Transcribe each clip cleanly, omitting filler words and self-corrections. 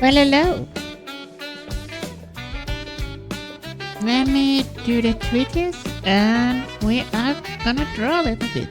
Well, hello. Let me do the tweeties and we are gonna draw a little bit.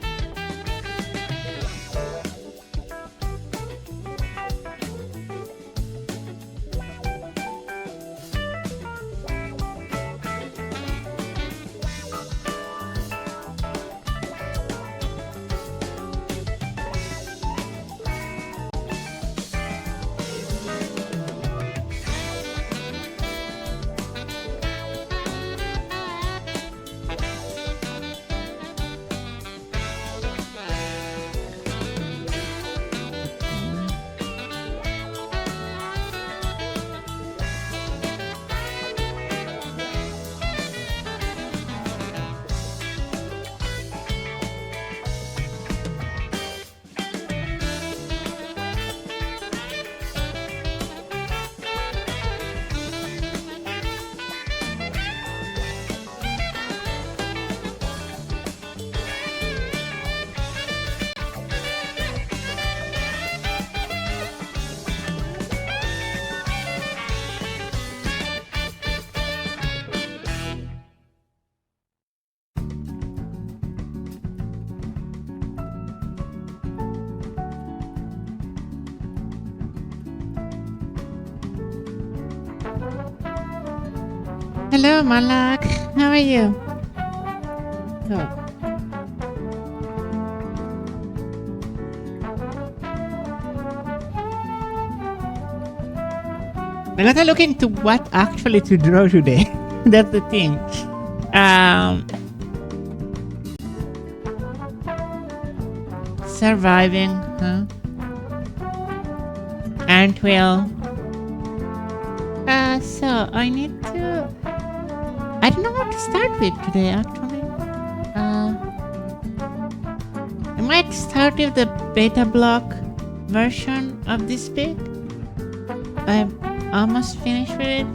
Hello, Malak. How are you? Good. I gotta look into what actually to draw today. That's the thing. Surviving, huh? Antwell. So I need to. I don't know what to start with today, actually. I might start with the beta block version of this pic. I'm almost finished with it.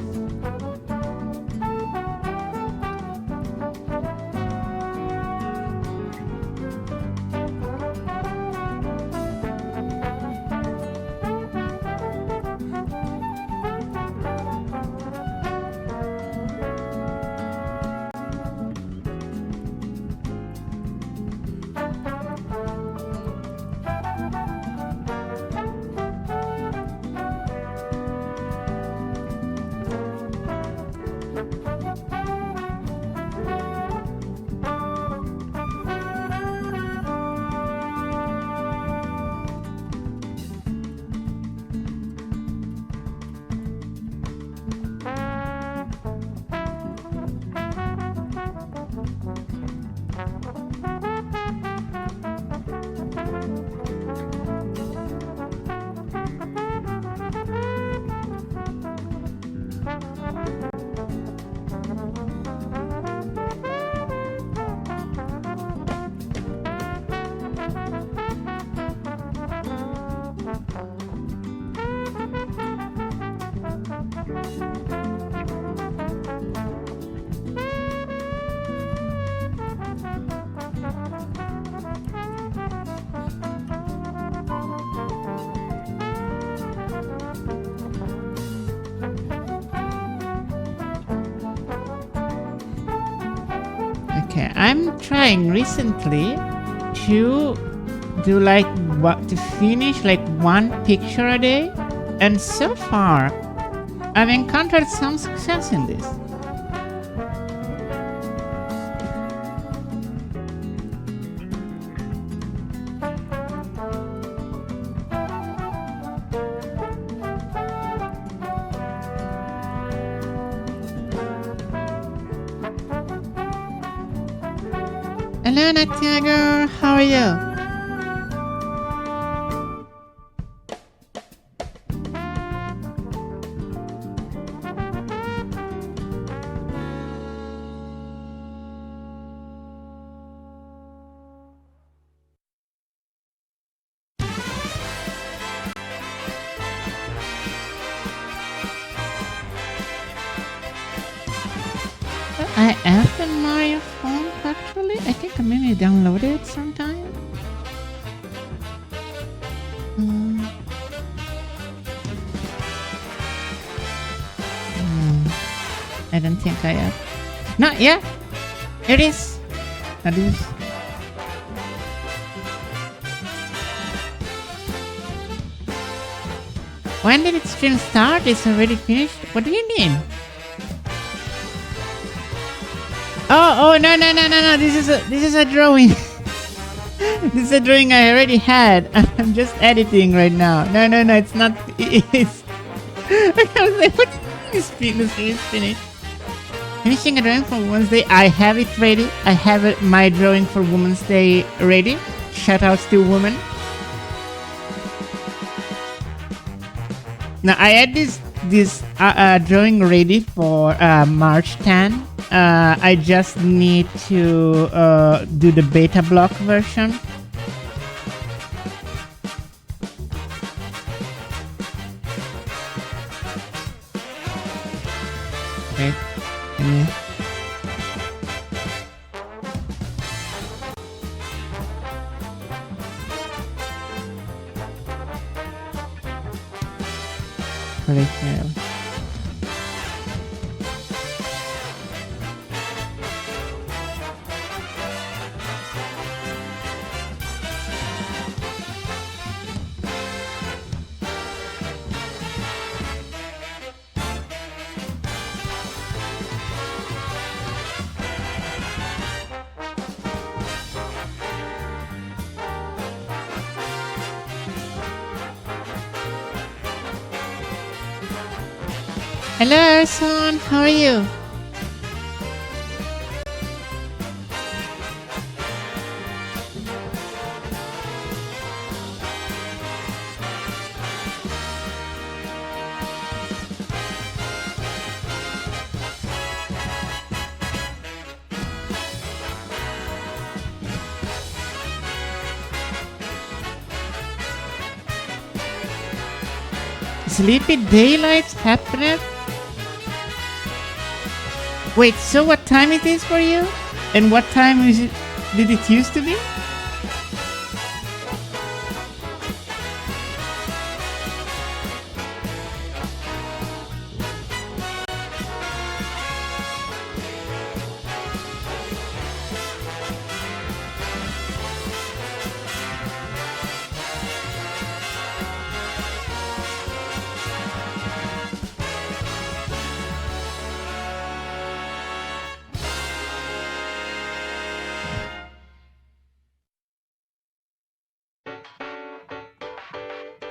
Okay, I'm trying recently to do to finish like one picture a day, and so far I've encountered some success in this. Hello, Natiago. How are you? I have in my phone actually. I think I maybe downloaded it sometime. I don't think I have. No, yeah. It is. That is. When did it stream start? It's already finished? What do you mean? Oh, no. This is a drawing. This is a drawing I already had. I'm just editing right now. No, it's not. It's. I was like, what is finished? Finishing a drawing for Women's Day. I have it ready. I have my drawing for Women's Day ready. Shoutouts to women. Now I had this drawing ready for March 10. I just need to do the beta block version. Okay. Fail. Hello, Arson. How are you? Sleepy daylights happening? Wait, so what time it is for you? And what time is it? Did it used to be?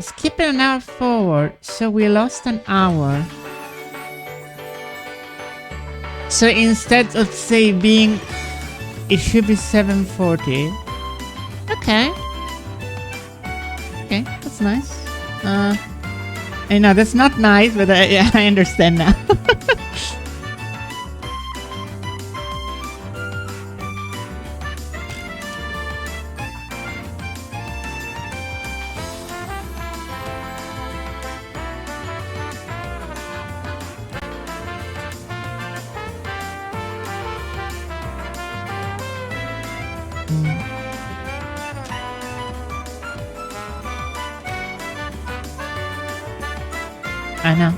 Skipping an hour forward, so we lost an hour. So instead of say being, it should be 7:40. Okay. Okay, that's nice. I know that's not nice, but I understand now. I know.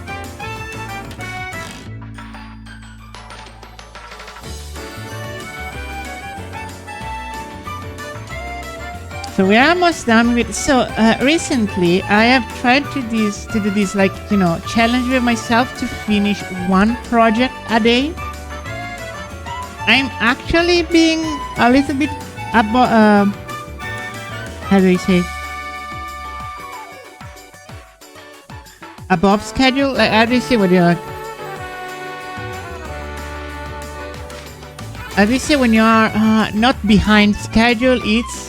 So we're almost done with. So recently, I have tried to do this, like, you know, challenge with myself to finish one project a day. I'm actually being a little bit about how do you say it? Above schedule? Like, how do you say when you're? How do you say when you are not behind schedule? It's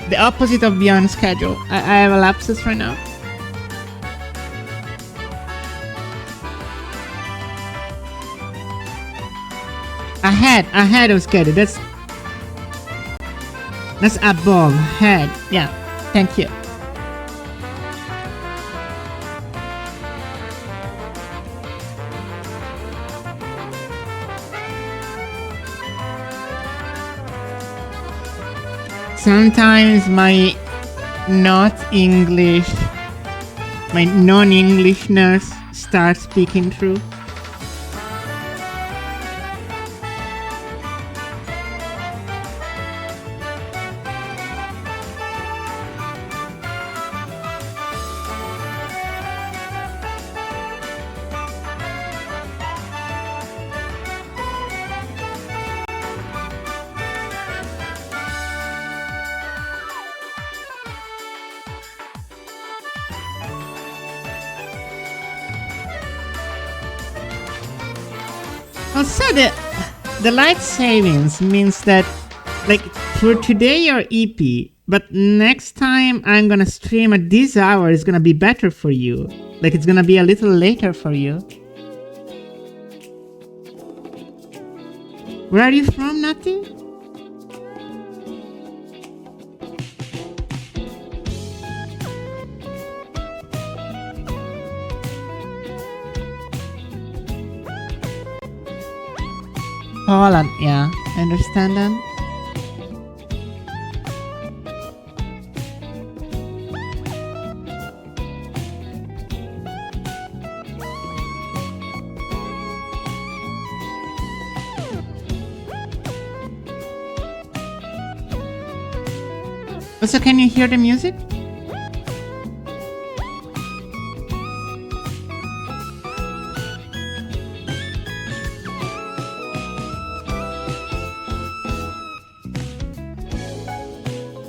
the opposite of beyond schedule. I have a lapsus right now. Ahead of schedule. That's above head. Yeah. Thank you. Sometimes my non-Englishness start speaking through. Also, the light savings means that, like, for today you're EP, but next time I'm gonna stream at this hour is gonna be better for you. Like, it's gonna be a little later for you. Where are you from, Nati? Holland, yeah, I understand that. Also, can you hear the music?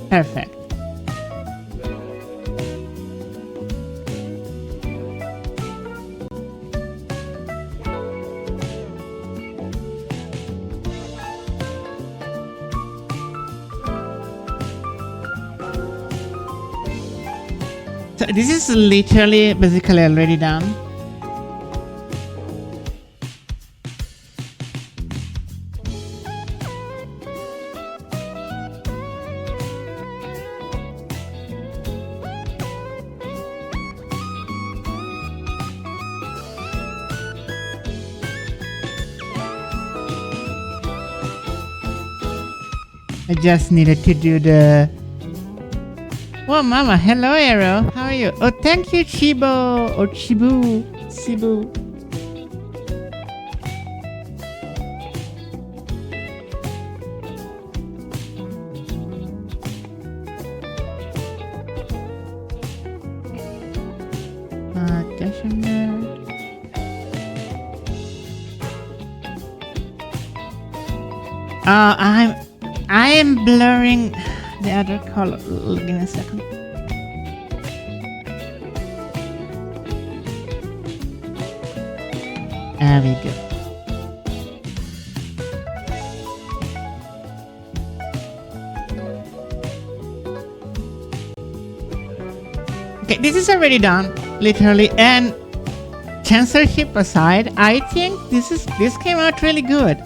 Perfect. So this is literally basically already done. I just needed to do the... Oh, mama. Hello, Arrow. How are you? Oh, thank you, Chibo. Or Chibu. Sibu. I am blurring the other color. Give me a second. There we go. Okay, this is already done, literally, and censorship aside, I think this came out really good.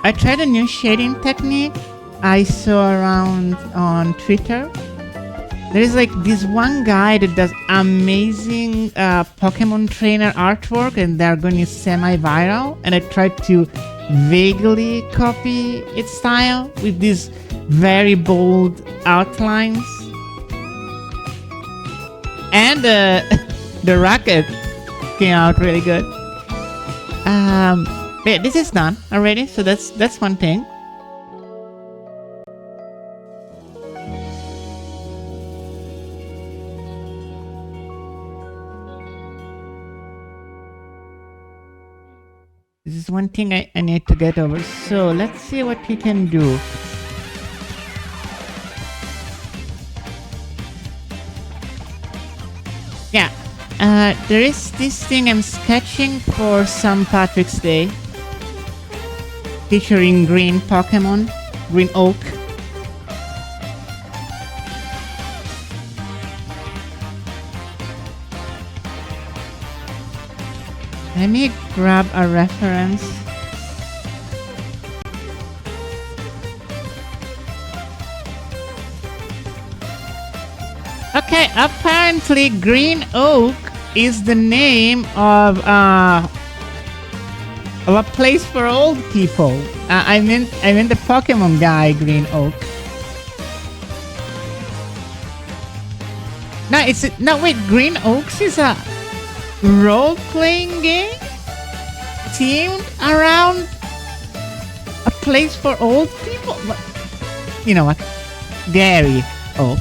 I tried a new shading technique I saw around on Twitter. There is like this one guy that does amazing Pokemon trainer artwork, and they're going semi-viral, and I tried to vaguely copy its style with these very bold outlines. And the rocket came out really good. But this is done already, so that's one thing. This is one thing I need to get over. So let's see what we can do. Yeah, there is this thing I'm sketching for St. Patrick's Day, featuring green Pokemon, green oak. Let me grab a reference. Okay, apparently green oak is the name of a place for old people. I mean the Pokemon guy, Green Oak. No, wait, Green Oaks is a... role-playing game themed around a place for old people. You know what? Gary Oak.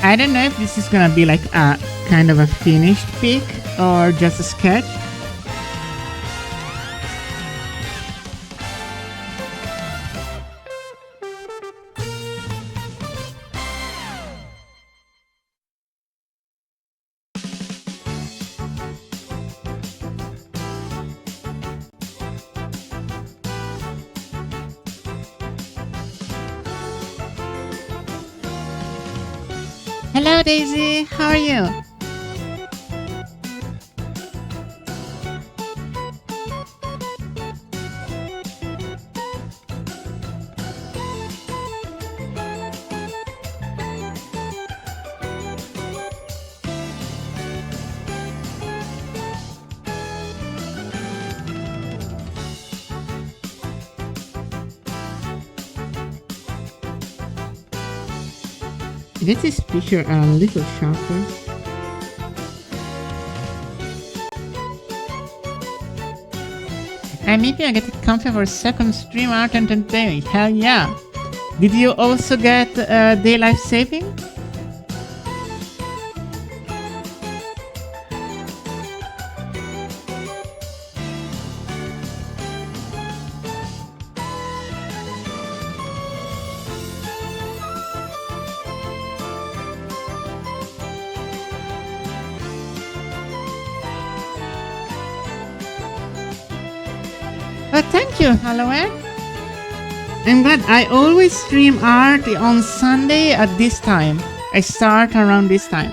I don't know if this is gonna be like a kind of a finished pic or just a sketch. Hello Daisy, how are you? Get this picture a little sharper. And maybe I get it comfy for a second stream art entertainment. Hell yeah! Did you also get day life saving? Thank you, Halloween. I'm glad. I always stream art on Sunday at this time. I start around this time.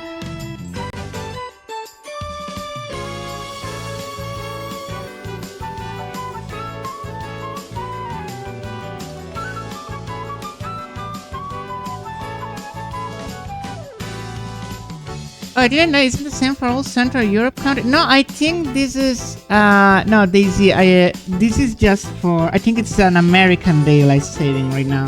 Oh, I didn't know. Isn't the same for all Central Europe countries? No, I think this is no, Daisy. This is just for. I think it's an American daylight saving right now.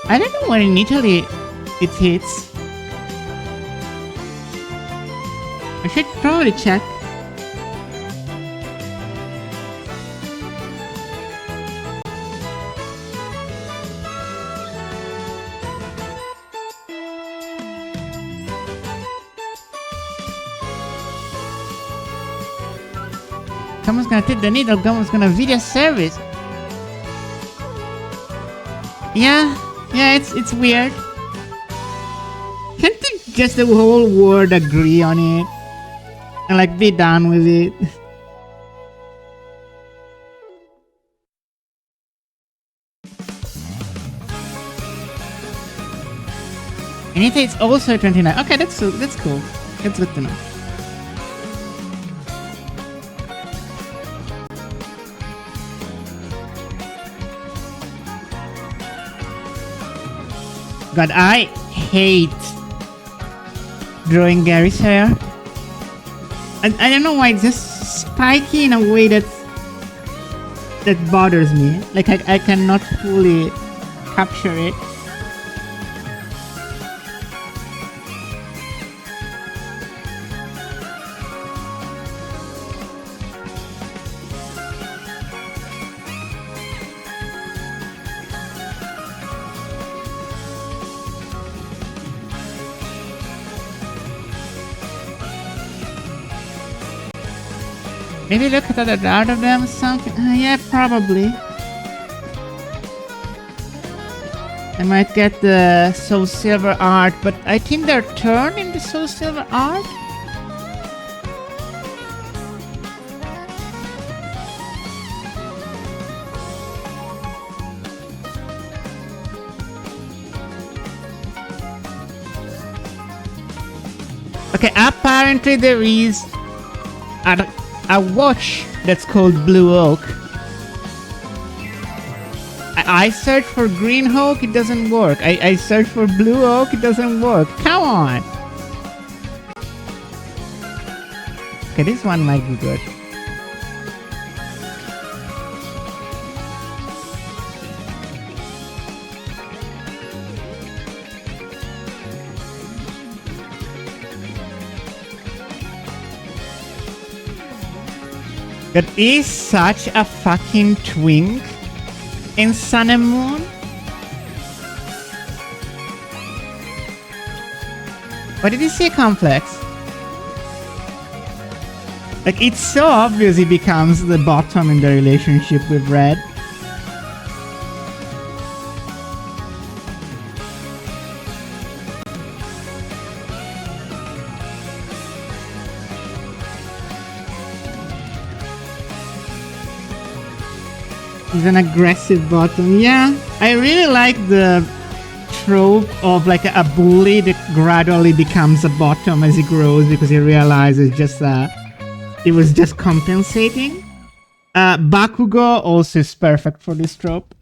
I don't know when in Italy it hits. I should probably check. Someone's gonna take the needle, someone's gonna video service. Yeah, it's weird. Can't just the whole world agree on it and like be done with it? Anita is also 29. Okay, that's cool. That's cool. That's good to know. God, I hate drawing Gary's hair. I don't know why, it's just spiky in a way that bothers me. Like I cannot fully capture it. Maybe look at the art of them or something. Yeah, probably. I might get the Soul Silver art, but I think they're turned in the Soul Silver art. Okay, apparently there is a watch that's called Blue Oak. I search for Green Oak, it doesn't work. I search for Blue Oak, it doesn't work. Come on! Okay, this one might be good. That is such a fucking twink in Sun and Moon. Why did you say complex? Like, it's so obvious he becomes the bottom in the relationship with Red. He's an aggressive bottom. Yeah, I really like the trope of like a bully that gradually becomes a bottom as he grows because he realizes just it was just compensating. Bakugo also is perfect for this trope.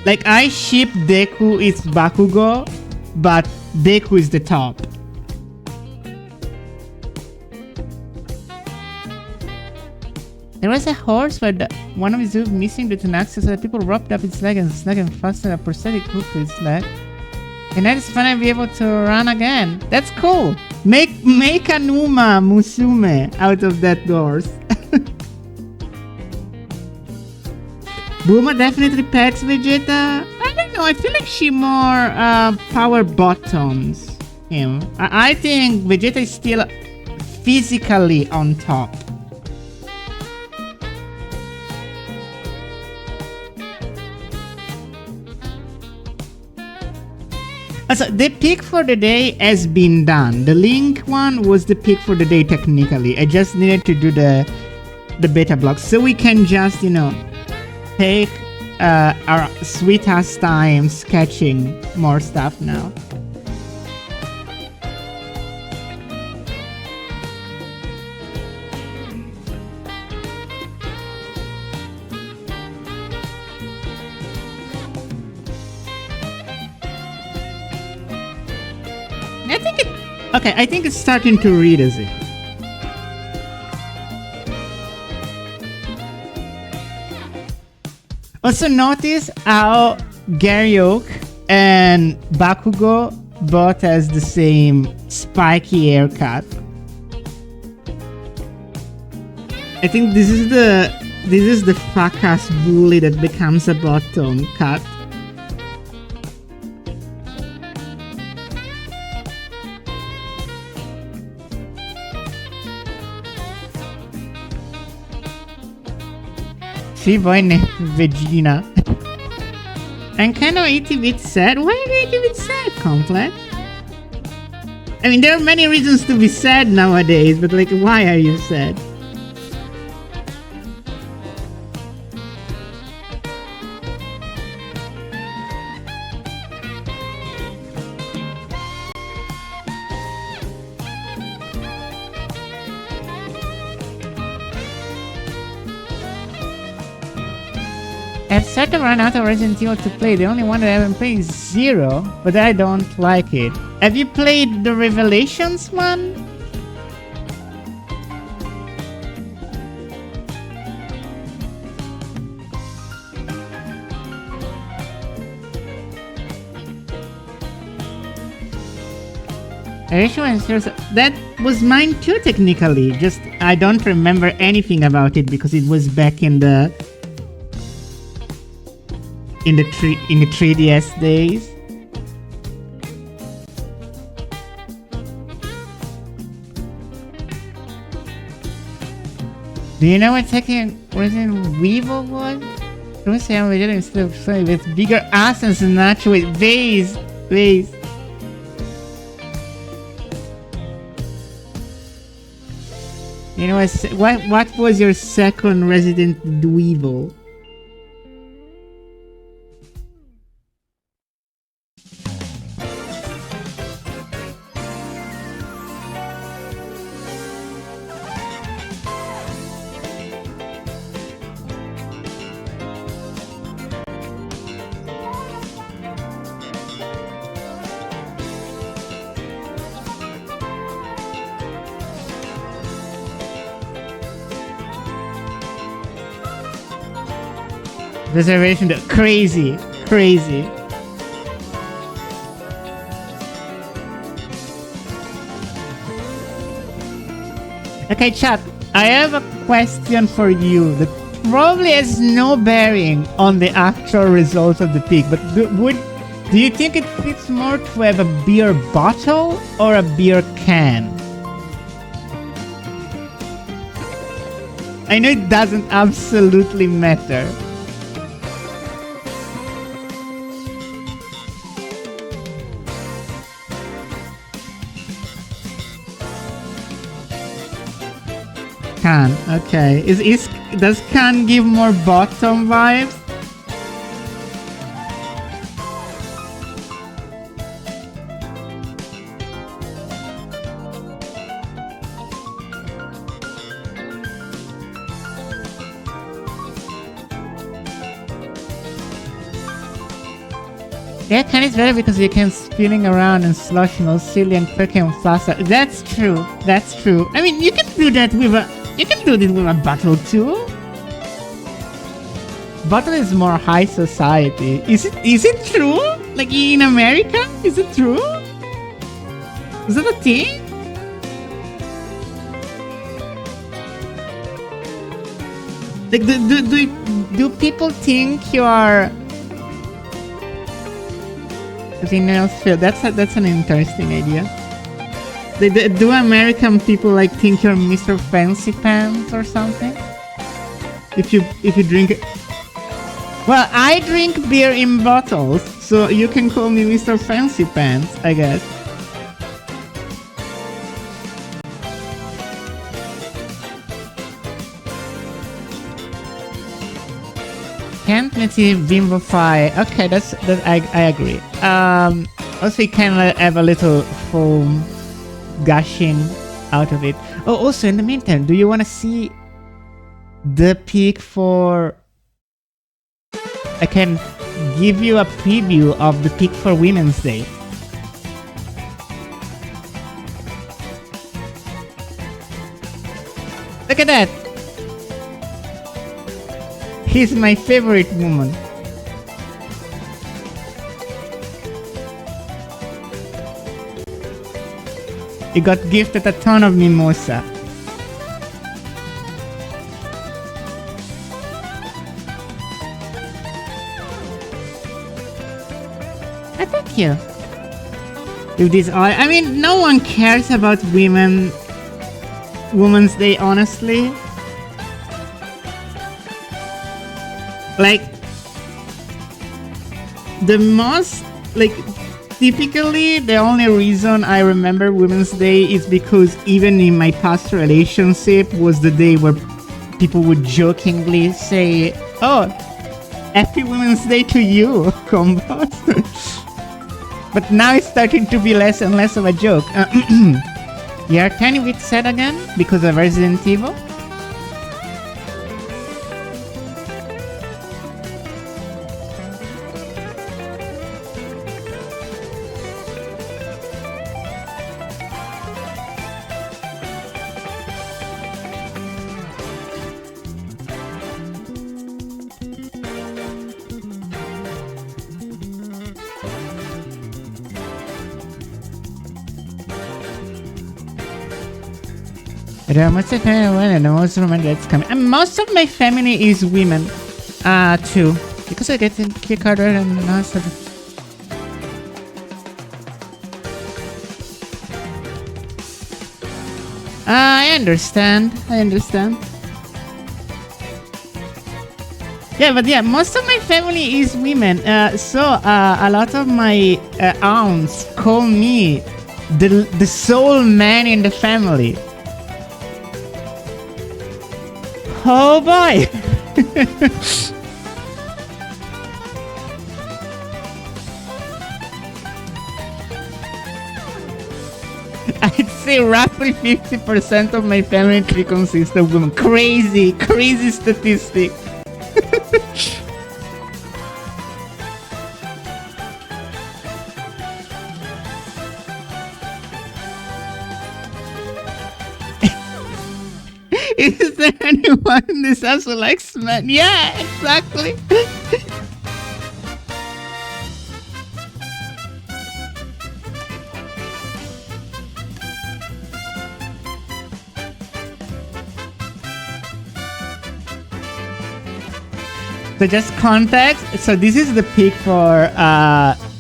Like, I ship Deku is Bakugo, but Deku is the top. There was a horse where one of his hooves missing due to an accident, so that people wrapped up its leg and snug and fastened a prosthetic hoof to its leg. And now it's finally be able to run again. That's cool. Make a Numa Musume out of that horse. Bulma definitely pets Vegeta. I don't know. I feel like she more power bottoms him. I think Vegeta is still physically on top. So the pick for the day has been done. The Link one was the pick for the day technically. I just needed to do the beta block so we can just, you know, take our sweet ass time sketching more stuff now. I think it's starting to read as it. Also notice how Garyok and Bakugo both has the same spiky haircut. I think this is the fuck ass bully that becomes a bottom cut. Sì, poi Vegina. I'm kind of 80-bit sad. Why are you 80-bit sad, Complex? I mean, there are many reasons to be sad nowadays, but like, why are you sad? I've sort of run out of Resident Evil to play. The only one that I haven't played is 0, but I don't like it. Have you played the Revelations one? That was mine too, technically. Just I don't remember anything about it because it was back in the 3DS days. Do you know what second Resident Evil was? Don't say I'm legit instead of saying with bigger ass and snatch with vase. You know what was your second Resident Evil? Reservation, crazy. Okay, chat, I have a question for you that probably has no bearing on the actual results of the pick, but do you think it fits more to have a beer bottle or a beer can? I know it doesn't absolutely matter. Can, okay. Does can give more bottom vibes? Yeah, can is better because you can spinning around and sloshing all silly and quirky and faster. That's true. I mean, you can do that with a bottle too. Bottle is more high society. Is it true? Like in America? Is it true? Is that a thing? Like do people think you are that's an interesting idea. Do American people like think you're Mr. Fancy Pants or something? If you drink it. Well, I drink beer in bottles, so you can call me Mr. Fancy Pants, I guess. Can't Bimbify. Okay, that I agree. Also you can have a little foam gushing out of it. Oh, also in the meantime, do you want to see the pick for... I can give you a preview of the pick for Women's Day. Look at that! He's my favorite woman. He got gifted a ton of mimosa. Thank you. With this, I mean, no one cares about Women's Day, honestly. Like, the most, like, typically the only reason I remember Women's Day is because even in my past relationship was the day where people would jokingly say, "Oh, happy Women's Day to you, Combos." But now it's starting to be less and less of a joke. You're tiny bit sad again because of Resident Evil? The most of family and the most romantic that's coming. And most of my family is women, too, because I get to kick harder and not sort of. I understand. Yeah, but yeah, most of my family is women. So a lot of my aunts call me the sole man in the family. Oh boy! I'd say roughly 50% of my family tree consists of women. Crazy statistic. Is there anyone in this house who likes men? Yeah, exactly. So just context. So this is the pic for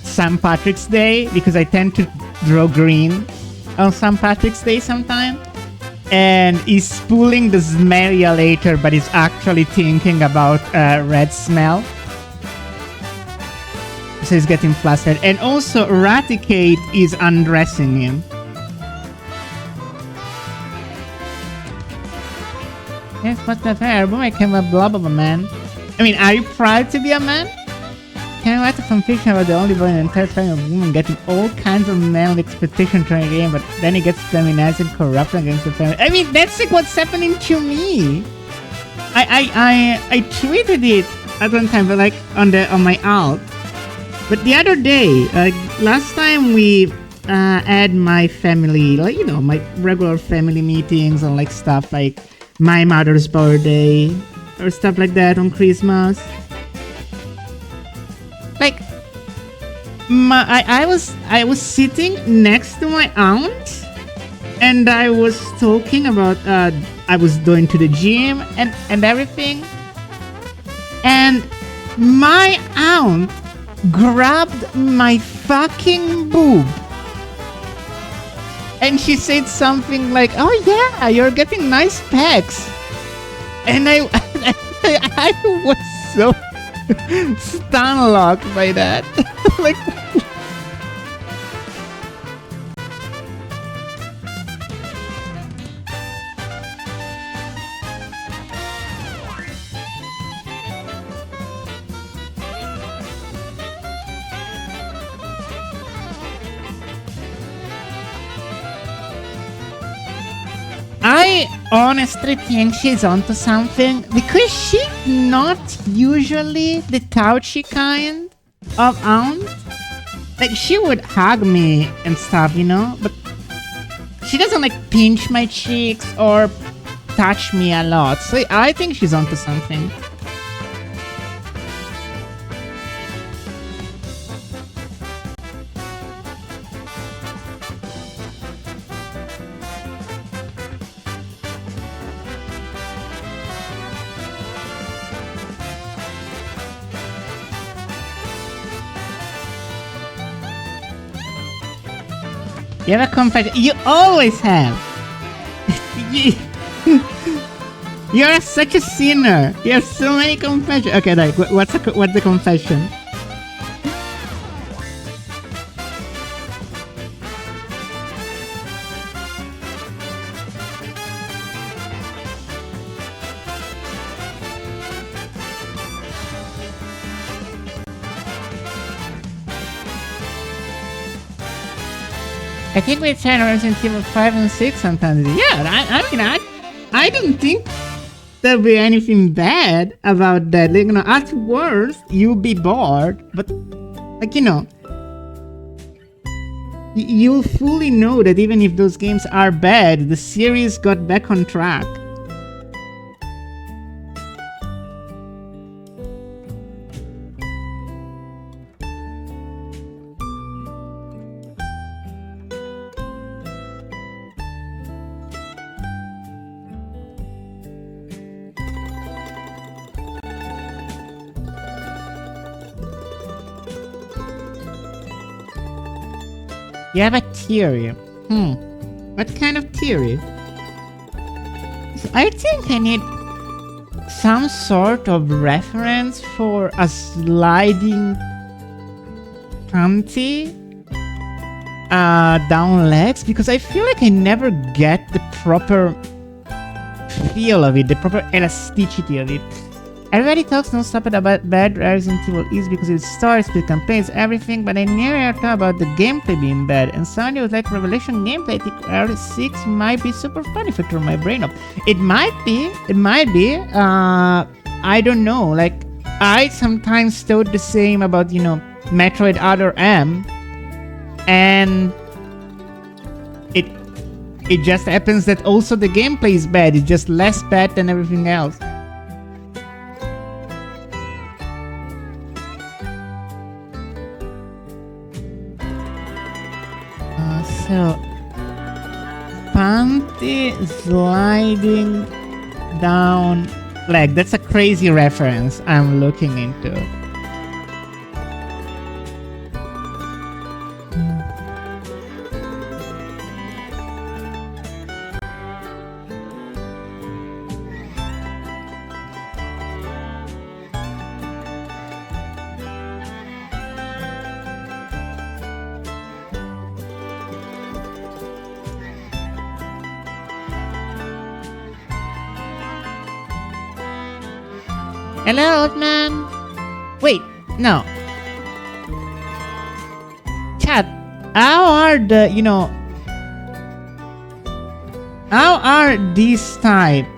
St. Patrick's Day because I tend to draw green on St. Patrick's Day sometimes. And he's spooling the smell later, but he's actually thinking about red smell. So he's getting flustered. And also, Raticate is undressing him. Yes, what's the fair? Boom, I came a blob of a man. I mean, are you proud to be a man? Can I write a fanfiction about the only boy in the entire family of women getting all kinds of manly expectation during the game, but then he gets feminized and corrupt against the family? I mean, that's like what's happening to me. I tweeted it at one time, but like on my alt. But the other day, last time we had my family, like, you know, my regular family meetings on like stuff like my mother's birthday or stuff like that on Christmas. Like, I was sitting next to my aunt, and I was talking about I was going to the gym and everything, and my aunt grabbed my fucking boob, and she said something like, "Oh yeah, you're getting nice pecs," and I was so stun-locked by that. Like, I honestly think she's onto something because she's not usually the touchy kind of aunt. Like, she would hug me and stuff, you know, but she doesn't like pinch my cheeks or touch me a lot. So I think she's onto something. You have a confession. You always have. You're such a sinner. You have so many confessions. Okay, like, what's the confession? I think we try Resident Evil 5 and 6 sometimes. Yeah, I mean, I don't think there'll be anything bad about that. Like, you know, at worst, you'll be bored, but, like, you know, you'll fully know that even if those games are bad, the series got back on track. You have a theory. What kind of theory? So I think I need some sort of reference for a sliding panty down legs, because I feel like I never get the proper feel of it, the proper elasticity of it. Everybody talks non-stop about bad Resident Evil is because it starts with campaigns, everything, but I never thought about the gameplay being bad. And somebody was like, Revelation gameplay, I think R6 might be super fun if I turn my brain off. It might be. I don't know. Like, I sometimes thought the same about, Metroid Other M, and it just happens that also the gameplay is bad. It's just less bad than everything else. So, panty sliding down leg. That's a crazy reference I'm looking into. Hello, old man. Wait, no. Chat, how are how are these type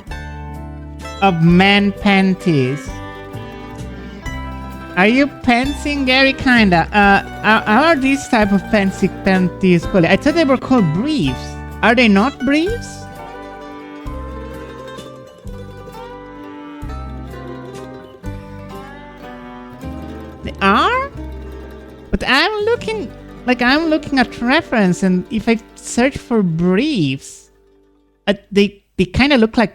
of man panties? Are you pantsing Gary kinda? How are these type of panties called? I thought they were called briefs. Are they not briefs? They are? But I'm looking at reference, and if I search for briefs, they kind of look like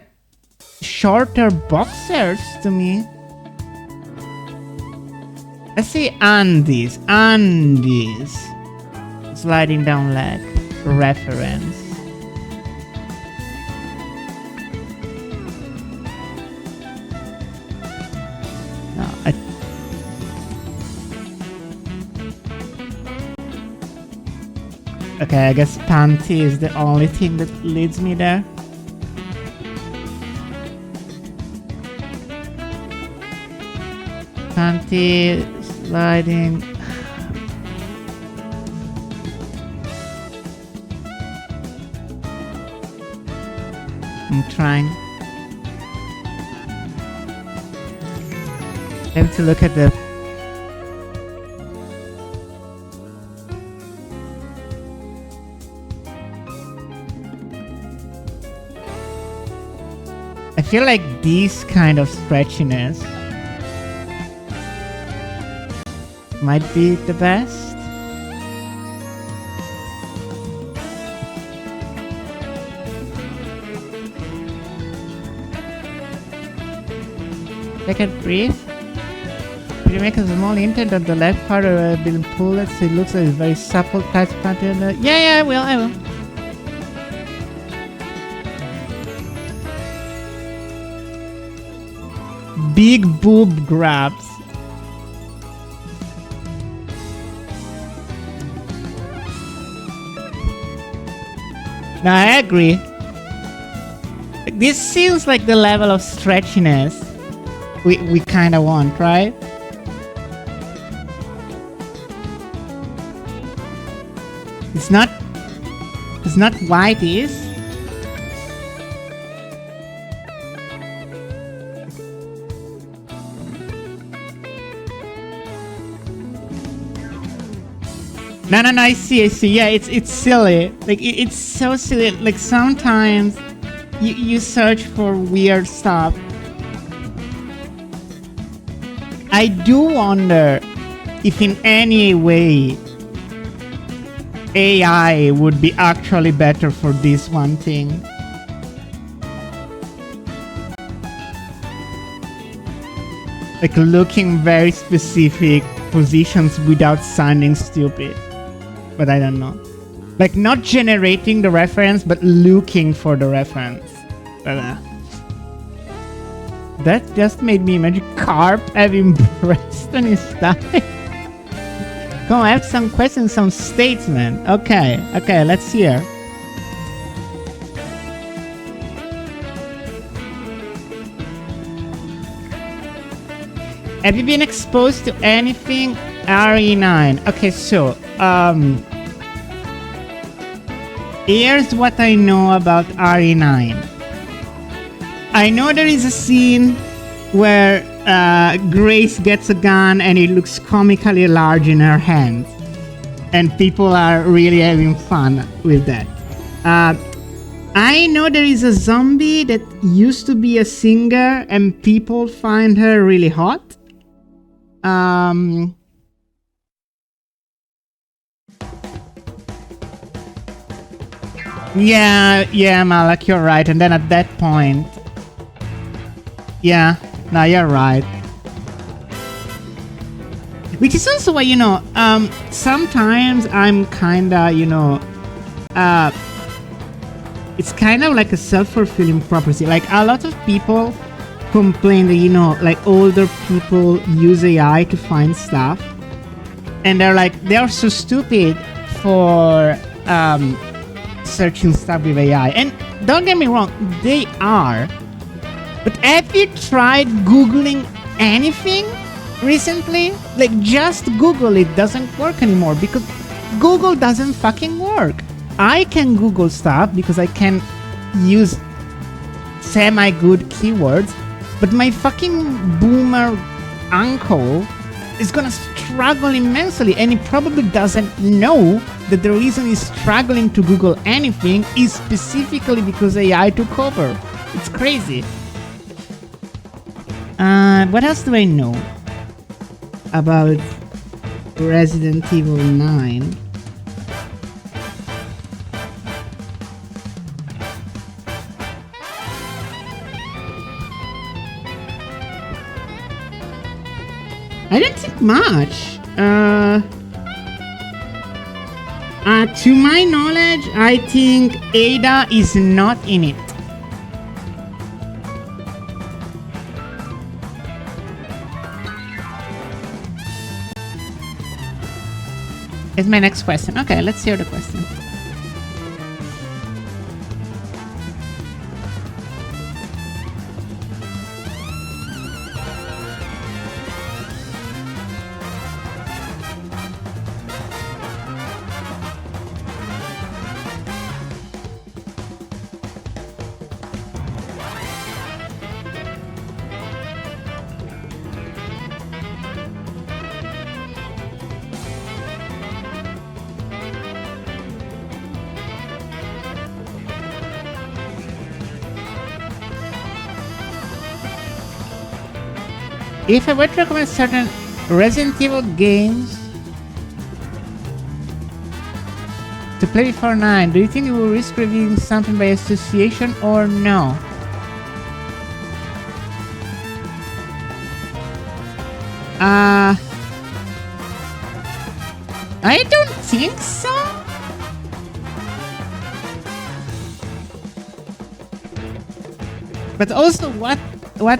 shorter boxers to me. Let's see, undies. Sliding down leg. Reference. No, okay, I guess panty is the only thing that leads me there. Panty sliding. I'm trying. I have to look at the. I feel like these kind of stretchiness might be the best. I can breathe. Could you make a small indent on the left part of a been pulled so it looks like a very supple tight pattern? Yeah, I will. Big boob grabs. Now I agree. This seems like the level of stretchiness we kind of want, right? It's not why it is. No, I see. Yeah, it's silly. Like, it's so silly. Like, sometimes you search for weird stuff. I do wonder if in any way AI would be actually better for this one thing. Like, looking very specific positions without sounding stupid. But I don't know. Like not generating the reference, but looking for the reference. That just made me imagine Carp having breast on his stomach. Come on, I have some questions, some statements. Okay, let's hear. Have you been exposed to anything RE9? Okay, so, here's what I know about RE9. I know there is a scene where Grace gets a gun and it looks comically large in her hands. And people are really having fun with that. I know there is a zombie that used to be a singer and people find her really hot. Yeah, Malak, you're right. And then at that point... Yeah, no, you're right. Which is also why, you know, sometimes I'm kinda, you know, it's kind of like a self-fulfilling prophecy. Like, a lot of people complain that, you know, like, older people use AI to find stuff. And they're like, they're so stupid for searching stuff with AI. And don't get me wrong, they are. But have you tried Googling anything recently? Like, just Google it doesn't work anymore because Google doesn't fucking work. I can Google stuff because I can use semi-good keywords, but my fucking boomer uncle is gonna struggle immensely, and he probably doesn't know that the reason he's struggling to Google anything is specifically because AI took over. It's crazy. What else do I know about Resident Evil 9? I don't think much. To my knowledge, I think Ada is not in it. Is my next question. Okay, let's hear the question. If I were to recommend certain Resident Evil games to play before 9, do you think you will risk revealing something by association or no? I don't think so. But also, what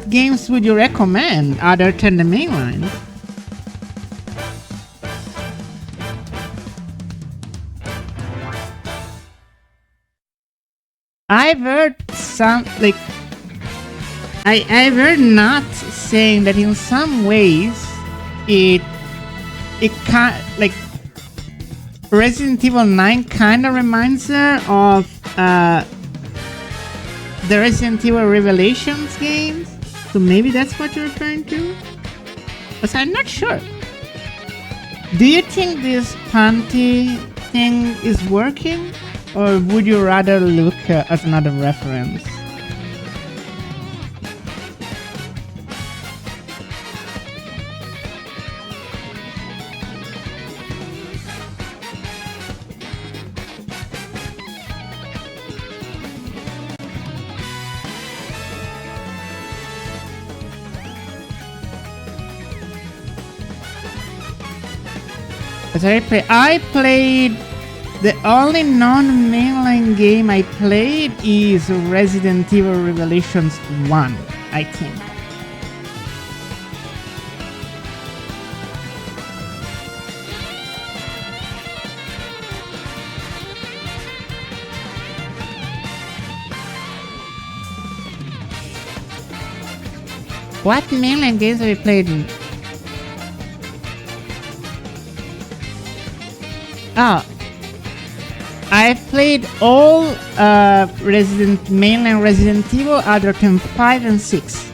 games would you recommend other than the mainline? I've heard some, like, I've heard not saying that in some ways it can't, like, Resident Evil 9 kind of reminds her of the Resident Evil Revelations games. So maybe that's what you're referring to? But I'm not sure. Do you think this panty thing is working? Or would you rather look at another reference? I played The only non-mainline game I played is Resident Evil Revelations 1, I think. What mainline games have you played? Oh, I've played all mainline Resident Evil other than 5 and 6.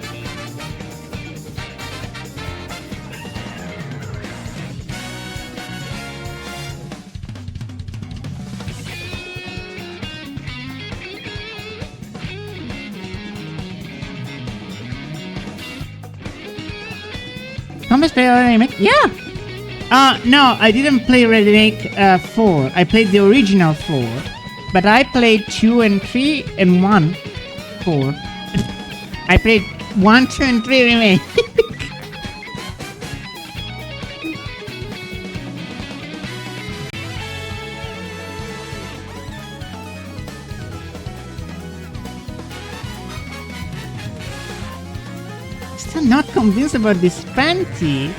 Thomas played remake? Yeah! No, I didn't play Remake 4. I played the original 4. But I played 2 and 3 and 1. 4. I played 1, 2 and 3 Remake. Still not convinced about this panty.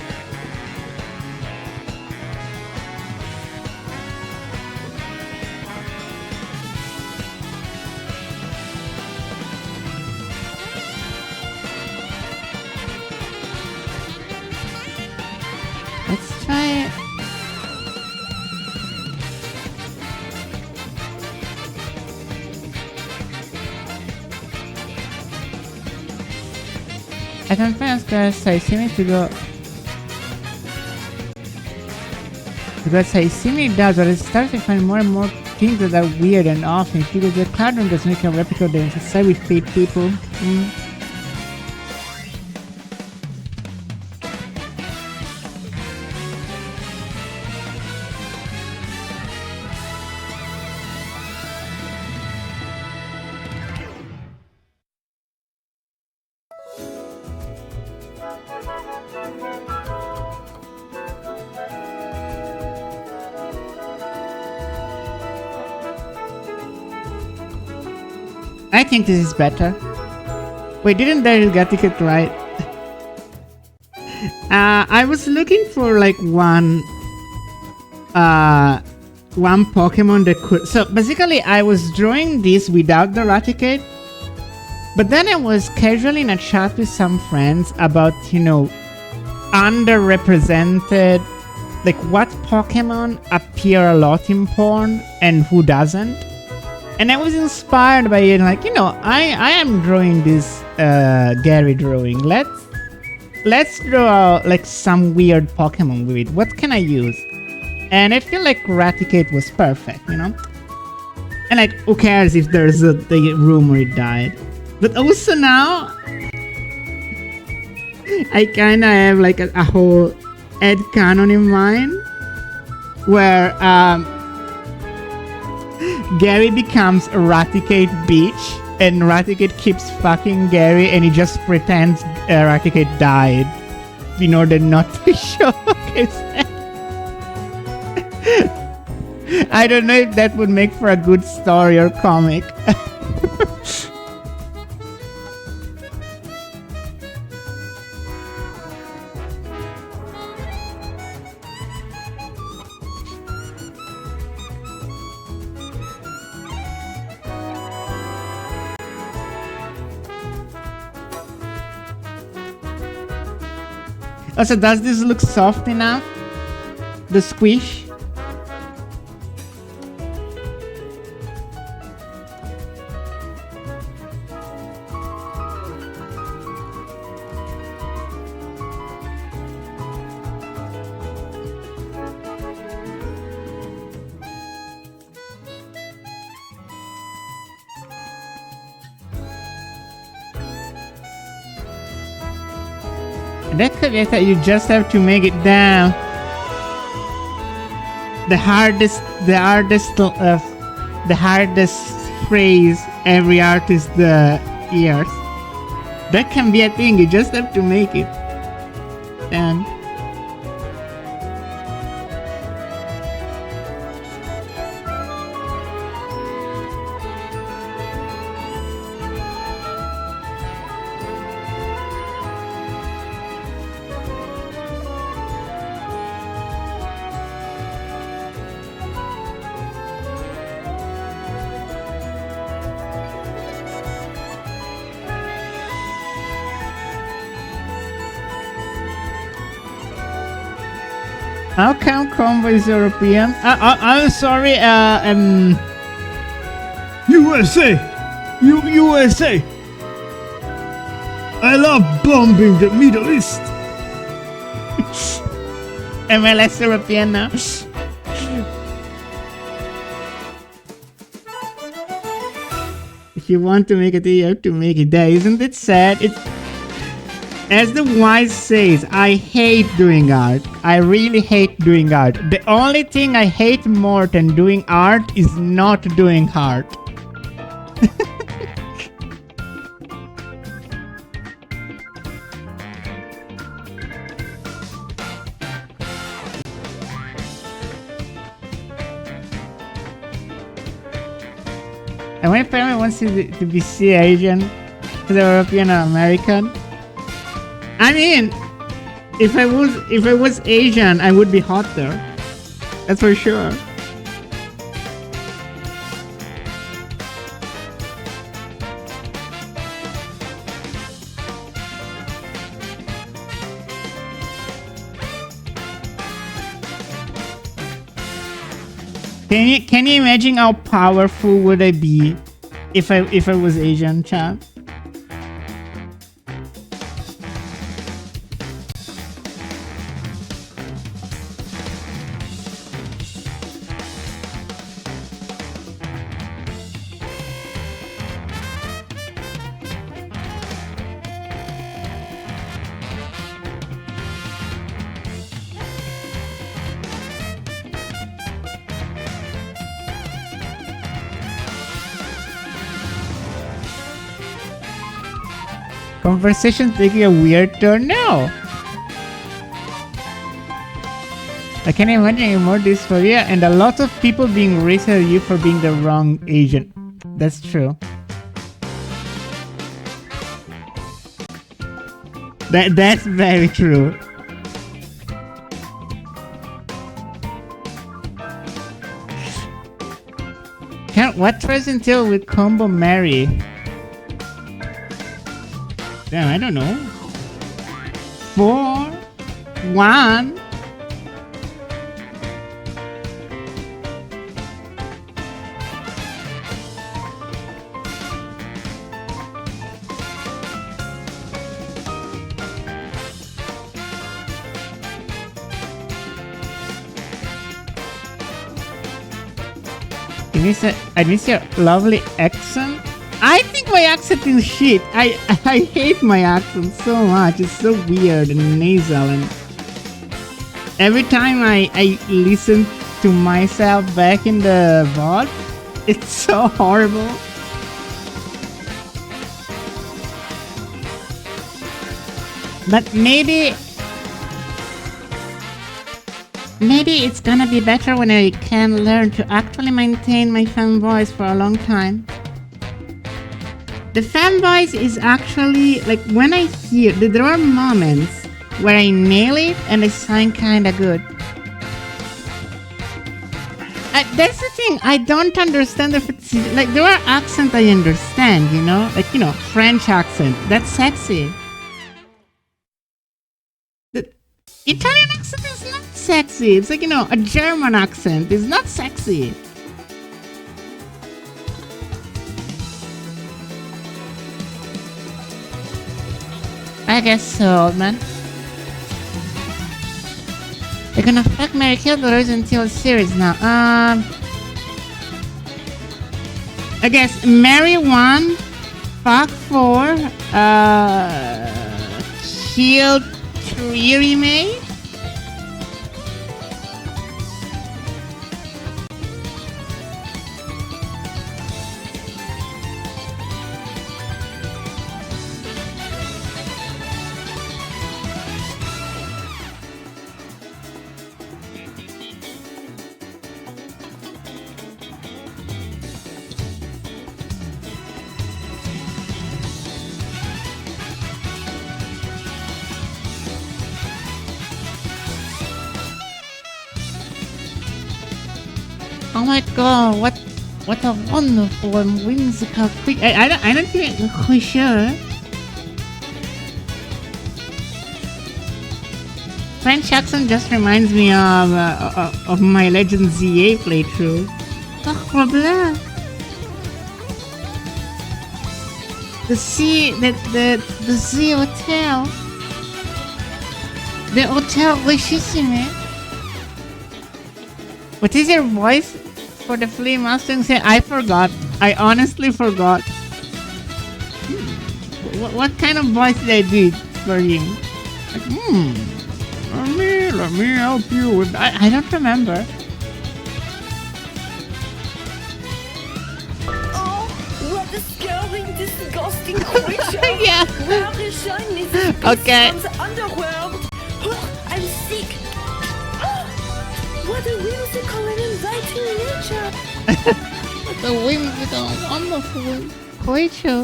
Let's try it. I can find because I seem to go. Because I seem it does, but I start to find more and more things that are weird and off. And because the cloud room does make a replica of the inside with fake people. I think this is better. Wait, didn't Daryl get it right? I was looking for like one Pokemon that could. So basically, I was drawing this without the Raticate, but then I was casually in a chat with some friends about, you know, underrepresented, like what Pokemon appear a lot in porn and who doesn't. And I was inspired by it, like, you know, I am drawing this Gary drawing. Let's draw like some weird Pokemon with it. What can I use? And I feel like Raticate was perfect, you know? And like, who cares if there's the rumor it died? But also now, I kinda have like a whole headcanon in mind where Gary becomes Raticate bitch, and Raticate keeps fucking Gary, and he just pretends Raticate died in order not to showcase it. I don't know if that would make for a good story or comic. Also, does this look soft enough? The squish? That could be that you just have to make it down. The hardest phrase every artist hears. That can be a thing. You just have to make it. And How come Combo is European? I'm sorry. USA! USA! I love bombing the Middle East! Am I less European now? If you want to make it, you have to make it. There, isn't it sad? It's as the wise says, I hate doing art. I really hate doing art. The only thing I hate more than doing art is not doing art. And my parent wants you to be Asian, to the European or American. I mean, if I was Asian, I would be hotter. That's for sure. Can you imagine how powerful would I be if I was Asian, chat? Conversation taking a weird turn now. I can imagine more dysphoria and a lot of people being racist at you for being the wrong Asian. That's true. That's very true. What tries until with combo marry? Damn, I don't know. 4, 1. I miss your lovely accent. I think my accent is shit. I hate my accent so much. It's so weird and nasal, and every time I listen to myself back in the VOD, it's so horrible. But maybe it's gonna be better when I can learn to actually maintain my fan voice for a long time. The fan voice is actually, like, when I hear, there are moments where I nail it and I sound kinda good. That's the thing, I don't understand if it's, like, there are accents I understand, you know? Like, French accent, that's sexy. The Italian accent is not sexy. It's like, a German accent is not sexy. I guess so, old man. They're gonna fuck, marry, kill the Resident Evil series now. I guess marry 1, fuck 4, kill 3 remake. Oh my god, what a wonderful and whimsical quick. I don't think I'm sure. French accent just reminds me of my Legend ZA playthrough. Oh, blah. The Z Hotel. The Hotel Richissime. What is your voice for the flea master? And say, I forgot. I honestly forgot. What kind of voice did I do for him? Like, let me help you with... I don't remember. Oh, what a scary, disgusting creature! Yeah. Where is shiny Okay. from the underworld? Oh, I'm sick. What a whimsical and inviting nature! The whimsical, wonderful creature.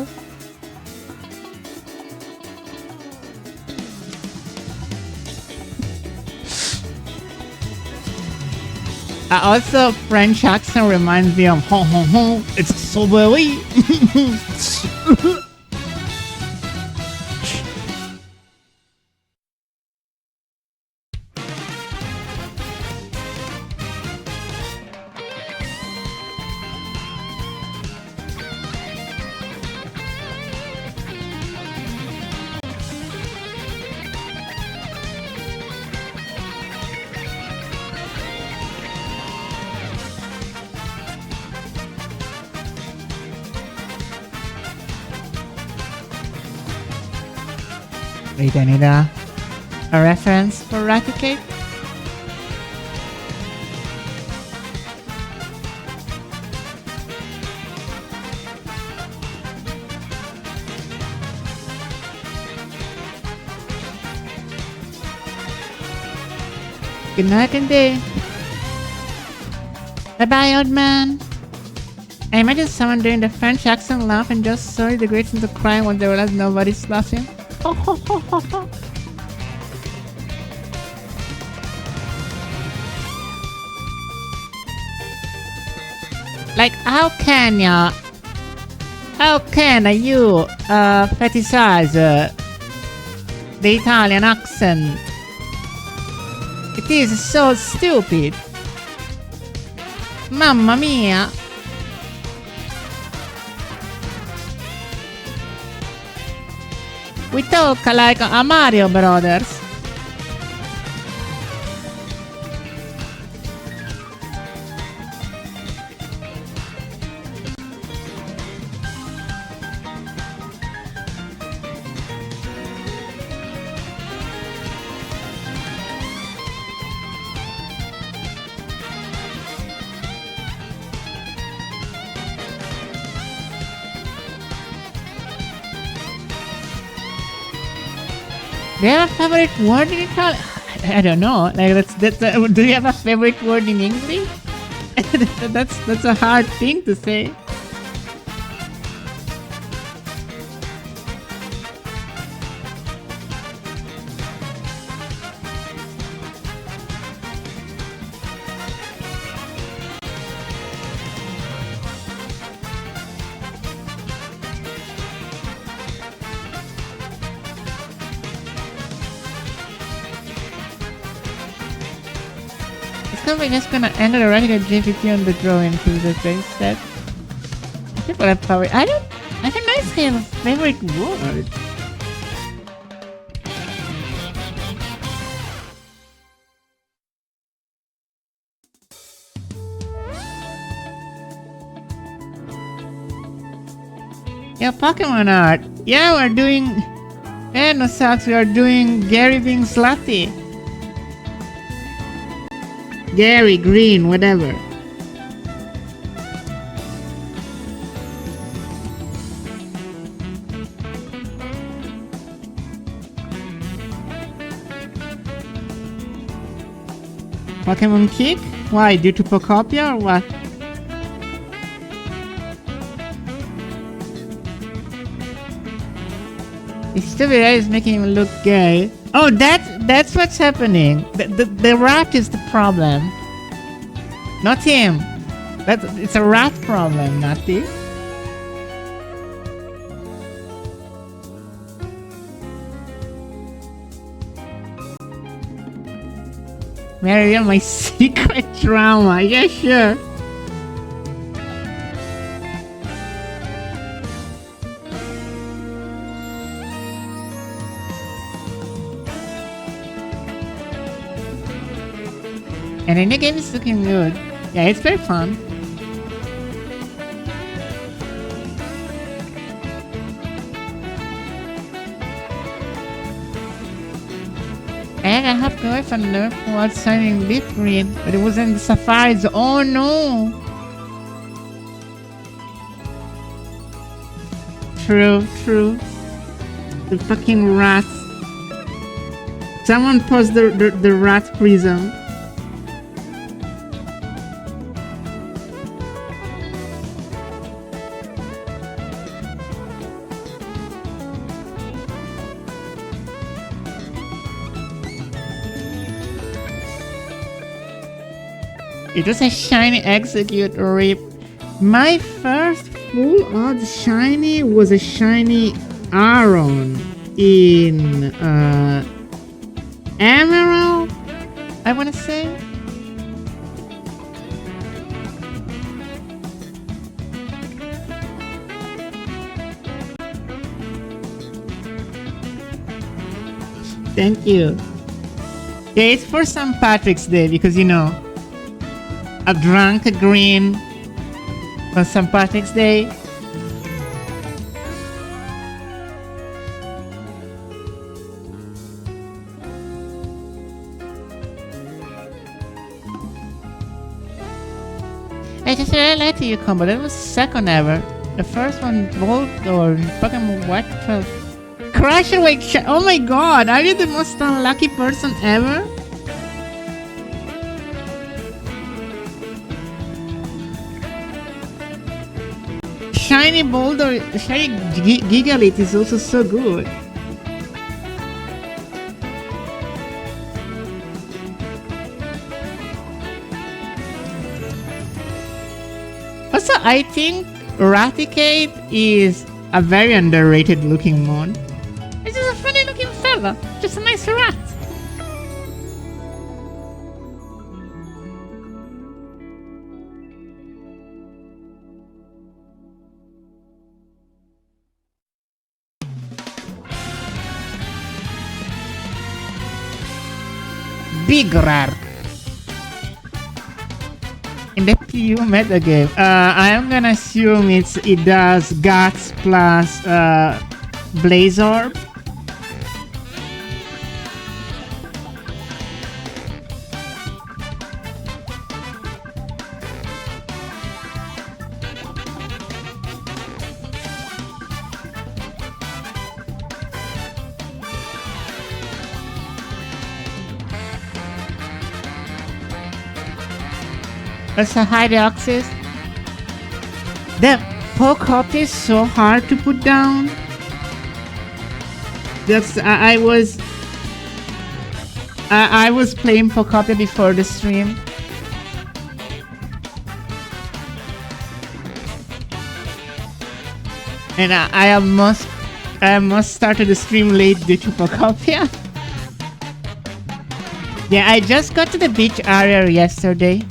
Also, French accent reminds me of ho ho ho. It's so very. Wait, I need a reference for Raticate. Good night and day. Bye-bye, old man. I imagine someone doing the French accent laugh and just saw the great into crying when they realized nobody's laughing. Like, how can you fetishize the Italian accent? It is so stupid. Mamma mia. We talk like a Mario Brothers. Do you have a favorite word in Italian? I don't know. Like do you have a favorite word in English? that's a hard thing to say. I'm just gonna enter the regular GPT on the drawing to the face that people have power. I don't know if I have a favorite word. Yeah, Pokemon art. Yeah, we're doing. Yeah, no sucks. We are doing Gary being slutty. Gary, Green, whatever. Pokemon Kick? Why? Due to Pokopia or what? His stupid eye is making him look gay. Oh, that's what's happening. The rat is the problem. Not him. It's a rat problem, not this. May I reveal my secret trauma? Yeah, sure. And the new game is looking good. Yeah, it's very fun. And I have to if a nerf was signing deep green, but it was in the Safari Zone. Oh no! True. The fucking rats. Someone post the rat prism. It was a shiny execute rip. My first full odd shiny was a shiny Aaron in Emerald, I wanna say. Thank you. Yeah, it's for St. Patrick's Day because you know, a drunk green on St. Patrick's Day. I just really liked your combo. That was second ever. The first one, Volt or Pokemon What? Crash Awake. Oh my god, are you the most unlucky person ever? Shiny Boulder, Shiny Gigalith is also so good. Also, I think Raticate is a very underrated looking mon. It's just a funny looking fella, just a nice rat. Big rat. In the PU metagame, I am gonna assume it does Guts plus Blaze Orb. Also, hi Deoxys. The Pokemon is so hard to put down. That's I was playing Pokemon before the stream. And I almost started the stream late due to Pokemon. Yeah, I just got to the beach area yesterday.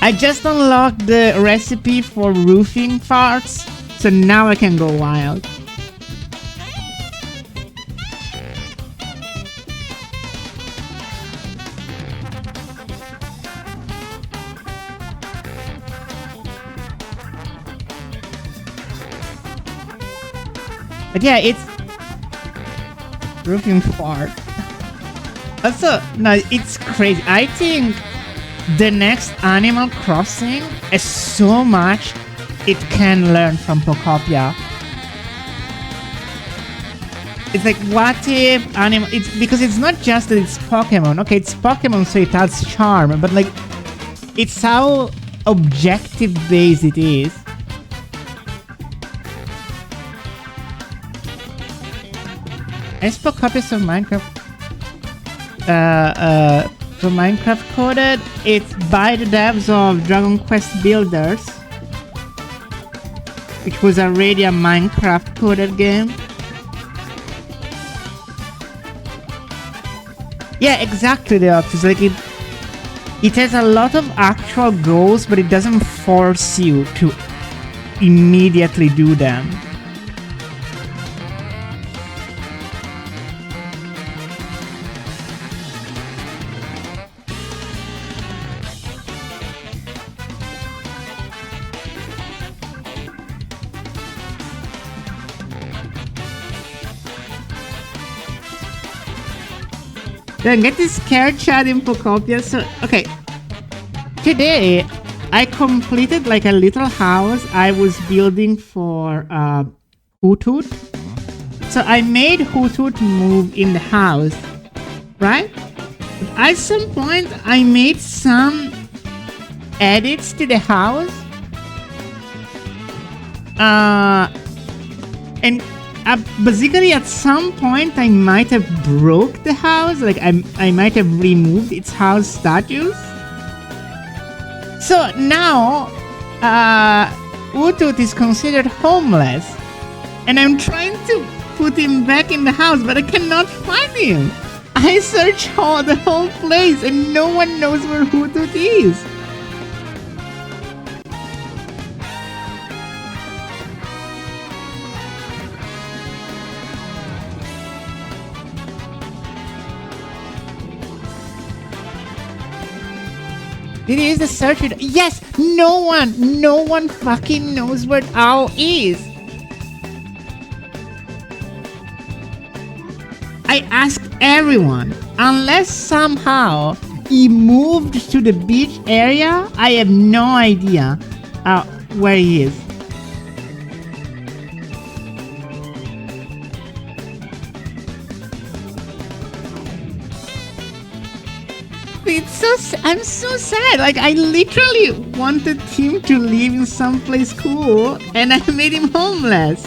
I just unlocked the recipe for roofing farts, so now I can go wild. But yeah, it's roofing fart. Also, no, it's crazy. I think the next Animal Crossing is so much it can learn from Pokopia. It's like, what if animal? It's because it's not just that it's Pokemon. Okay, it's Pokemon, so it has charm, but like, it's how objective based it is. Is Pocopies of Minecraft so Minecraft coded? It's by the devs of Dragon Quest Builders, which was already a Minecraft coded game. Yeah, exactly the opposite. Like it has a lot of actual goals, but it doesn't force you to immediately do them. Then get this scared chat in Pocopia. So, okay. Today, I completed like a little house I was building for Hoot Hoot. So I made Hoot Hoot move in the house, right? But at some point, I made some edits to the house. And basically at some point I might have broke the house, like I might have removed its house statues. So now Utut is considered homeless, and I'm trying to put him back in the house, but I cannot find him. I search the whole place and no one knows where Utut is. Did you use the search? Yes, no one fucking knows where Owl is. I asked everyone, unless somehow he moved to the beach area, I have no idea where he is. I'm so sad. Like, I literally wanted him to live in someplace cool, and I made him homeless.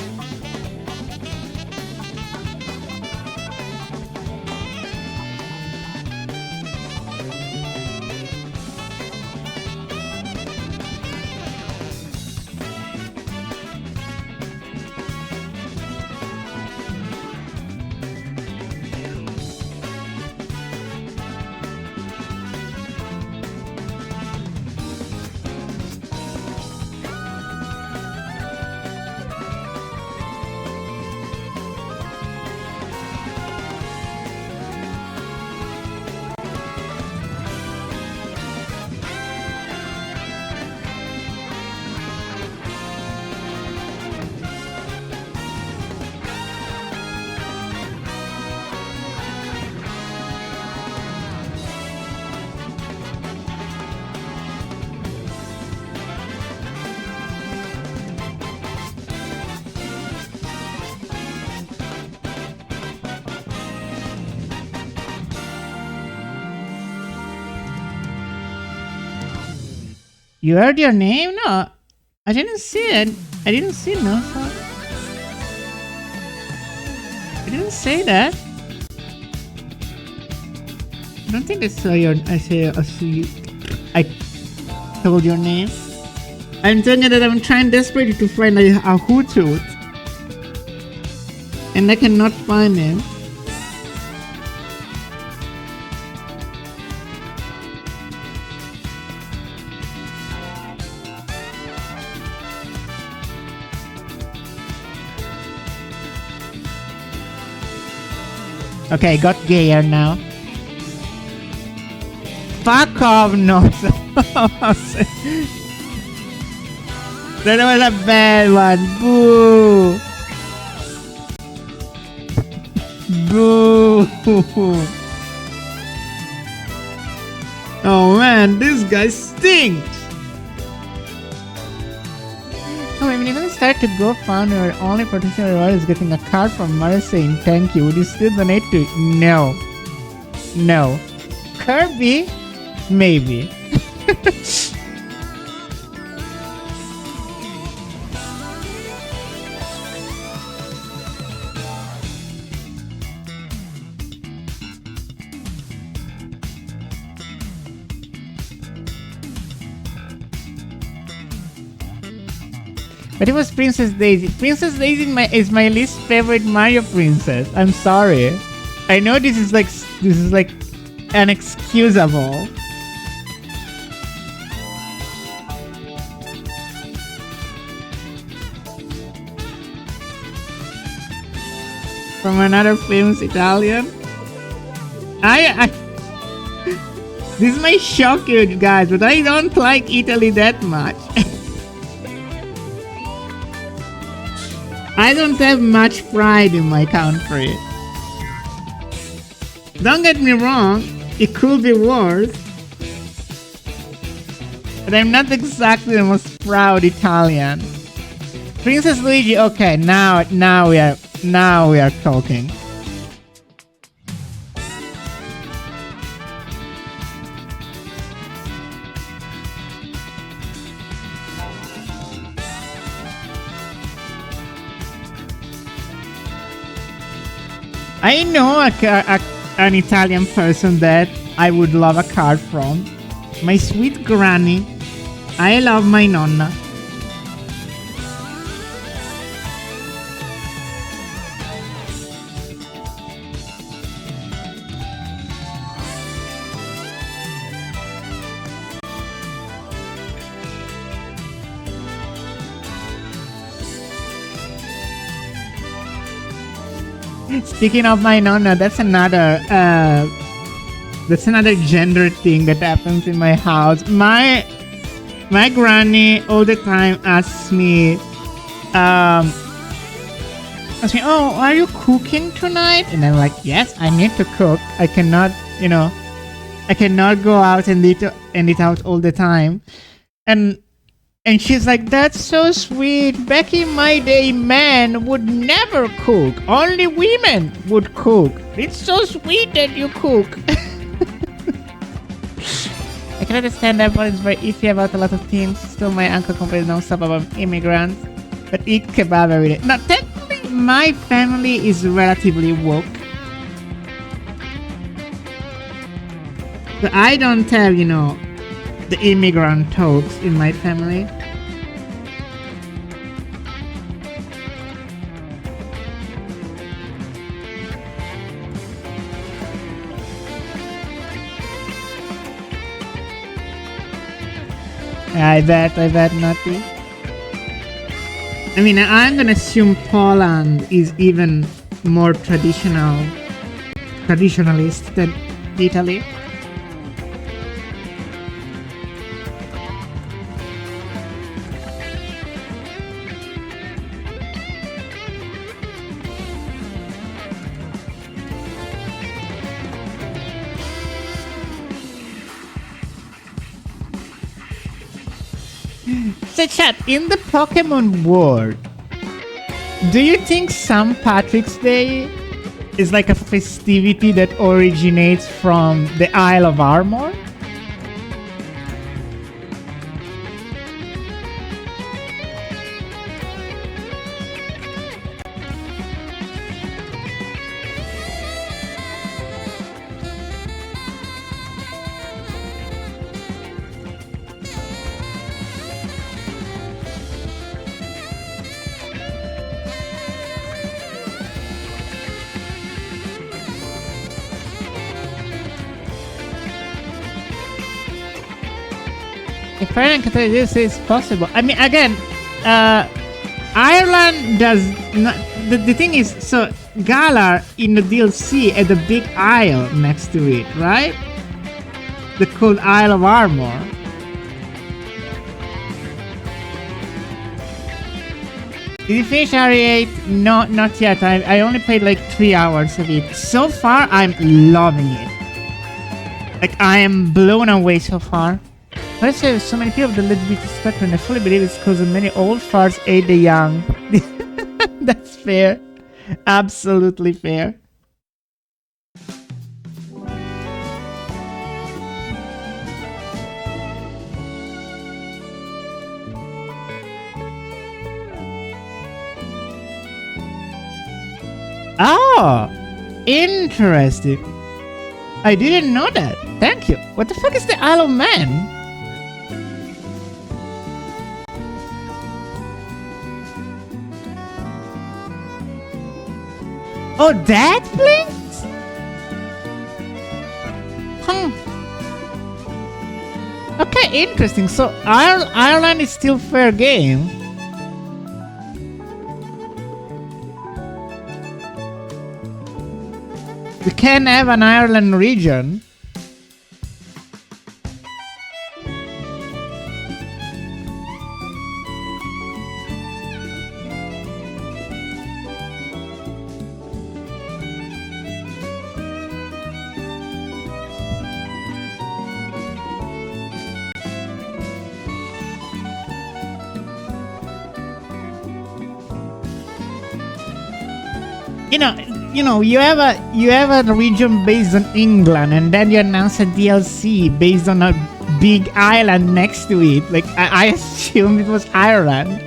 You heard your name? No, I didn't see it. I didn't see it, no. I didn't say that. I don't think I saw your. I told your name. I'm telling you that I'm trying desperately to find a Hoot Hoot, and I cannot find him. Okay, got gayer now. Fuck off, no. That was a bad one. Boo. Boo. Oh man, this guy stinks. Oh, I mean, you're gonna start to go fund your only potential reward is getting a card from Mara saying thank you. Would you still donate to it? No. No. Kirby? Maybe. But it was Princess Daisy. Princess Daisy is my least favorite Mario princess. I'm sorry. I know this is like inexcusable. From another famous Italian. I this may shock you guys, but I don't like Italy that much. I don't have much pride in my country. Don't get me wrong, it could be worse. But I'm not exactly the most proud Italian. Princess Luigi, okay, now we are talking. I know an Italian person that I would love a card from. My sweet granny. I love my nonna. Speaking of my nonna, that's another gender thing that happens in my house. My granny all the time asks me, oh, are you cooking tonight? And I'm like, yes, I need to cook. I cannot go out and eat out all the time. And she's like, that's so sweet. Back in my day, men would never cook. Only women would cook. It's so sweet that you cook. I can understand everyone's very iffy about a lot of things. Still, my uncle complains non-stop about immigrants, but eat kebab every day. Now, technically, my family is relatively woke. So I don't have, the immigrant talks in my family. I bet, Nutty. I mean, I'm gonna assume Poland is even more traditionalist than Italy. So chat, in the Pokemon world, do you think St. Patrick's Day is like a festivity that originates from the Isle of Armor? If Ireland can tell this is possible. I mean, again, Ireland does not. The thing is, so Galar in the DLC had a big isle next to it, right? The called Isle of Armor. Did you finish RE8? No, not yet. I only played like 3 hours of it. So far, I'm loving it. Like, I am blown away so far. Let's say so many people that LGBT spectrum, I fully believe it's because many old farts ate the young. That's fair. Absolutely fair. Oh, interesting. I didn't know that. Thank you. What the fuck is the Isle of Man? Oh, that place? Okay, interesting. So Ireland is still fair game. We can have an Ireland region. You have a region based on England, and then you announce a DLC based on a big island next to it. Like I assumed it was Ireland.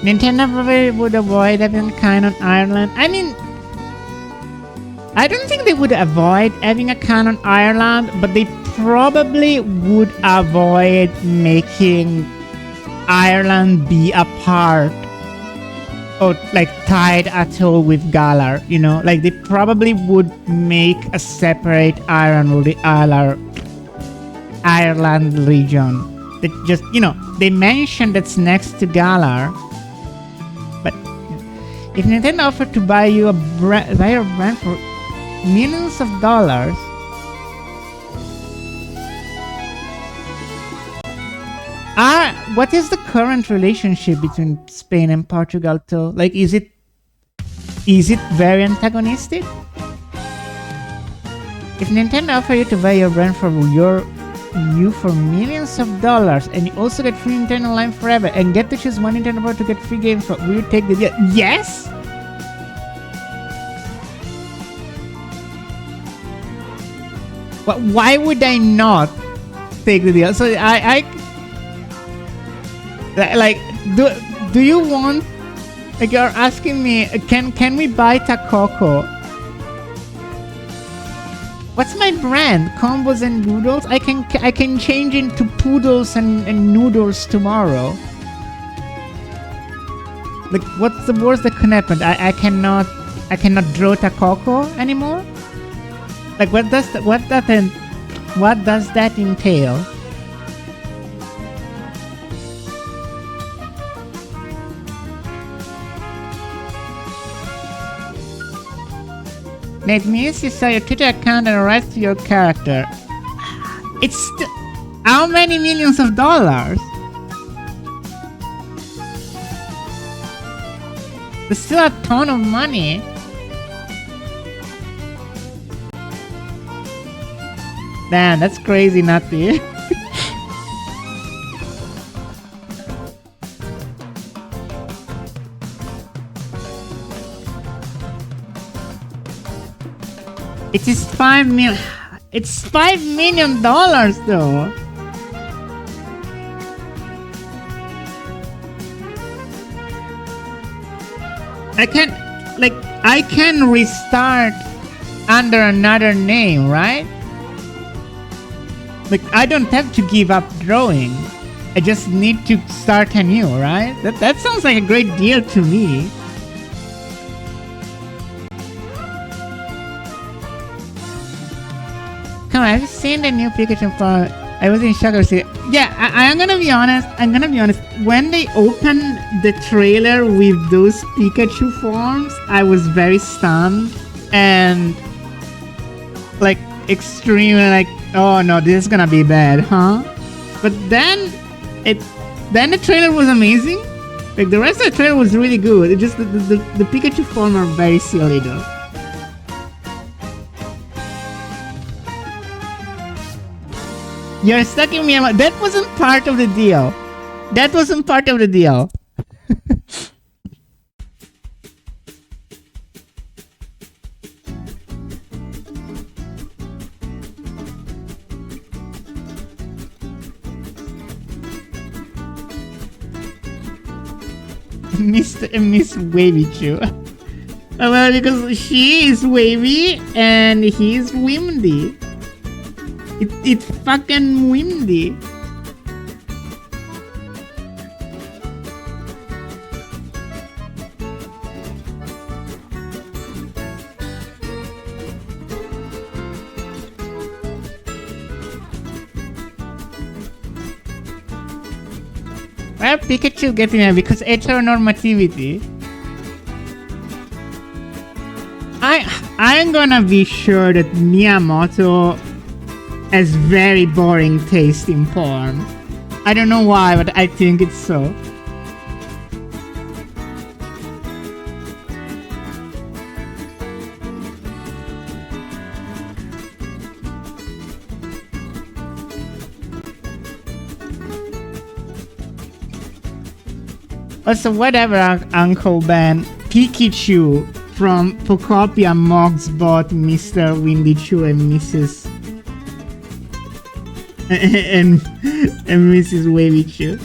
Nintendo probably would avoid having a canon Ireland. I mean, I don't think they would avoid having a canon Ireland, but they probably would avoid making Ireland be a part or like tied at all with Galar, Like they probably would make a separate Ireland region. That just, they mentioned that's next to Galar. But if Nintendo offered to buy your brand for millions of dollars, what is the current relationship between Spain and Portugal though? Like, is it very antagonistic? If Nintendo offered you to buy your brand for you for millions of dollars, and you also get free Nintendo Online forever and get to choose one Nintendo product to get free games for, will you take the deal? Yes? But why would I not take the deal? So do you want, like, you're asking me, can we buy Takoko? What's my brand? Combos and noodles? I can change into poodles and noodles tomorrow. Like, what's the worst that can happen? I cannot draw Takoko anymore? Like, what does that entail? It means you sell your Twitter account and rights to your character. It's how many millions of dollars? There's still a ton of money. Damn, that's crazy, Nutty. It is $5 million. It's $5 million though. I can restart under another name, right? Like, I don't have to give up drawing. I just need to start anew, right? That sounds like a great deal to me. Come on, have you seen the new Pikachu form? I was in shock. Yeah, I'm gonna be honest. When they opened the trailer with those Pikachu forms, I was very stunned and like extremely like, oh no, this is gonna be bad, huh? But then the trailer was amazing. Like, the rest of the trailer was really good. It just the Pikachu form are very silly though. You're stuck in Myanmar. That wasn't part of the deal. Miss Wavy Chew. Well, because she is wavy and he's windy. It's fucking windy. Well, Pikachu getting it because heteronormativity. I'm gonna be sure that Miyamoto has very boring taste in porn. I don't know why, but I think it's so. Also, whatever, Uncle Ben, Pikachu from Pocopia Mogs bought Mr. Windy Chew and Mrs. and Mrs. Wavy Chew.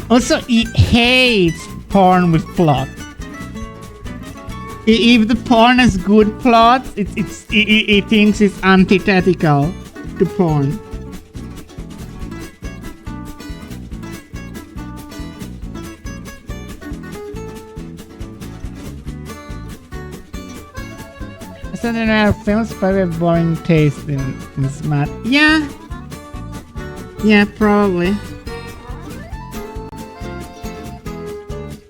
Also, he hates porn with plot. If the porn has good plot, it thinks it's antithetical to porn. So there are films probably have boring taste in smart. Yeah. Yeah, probably.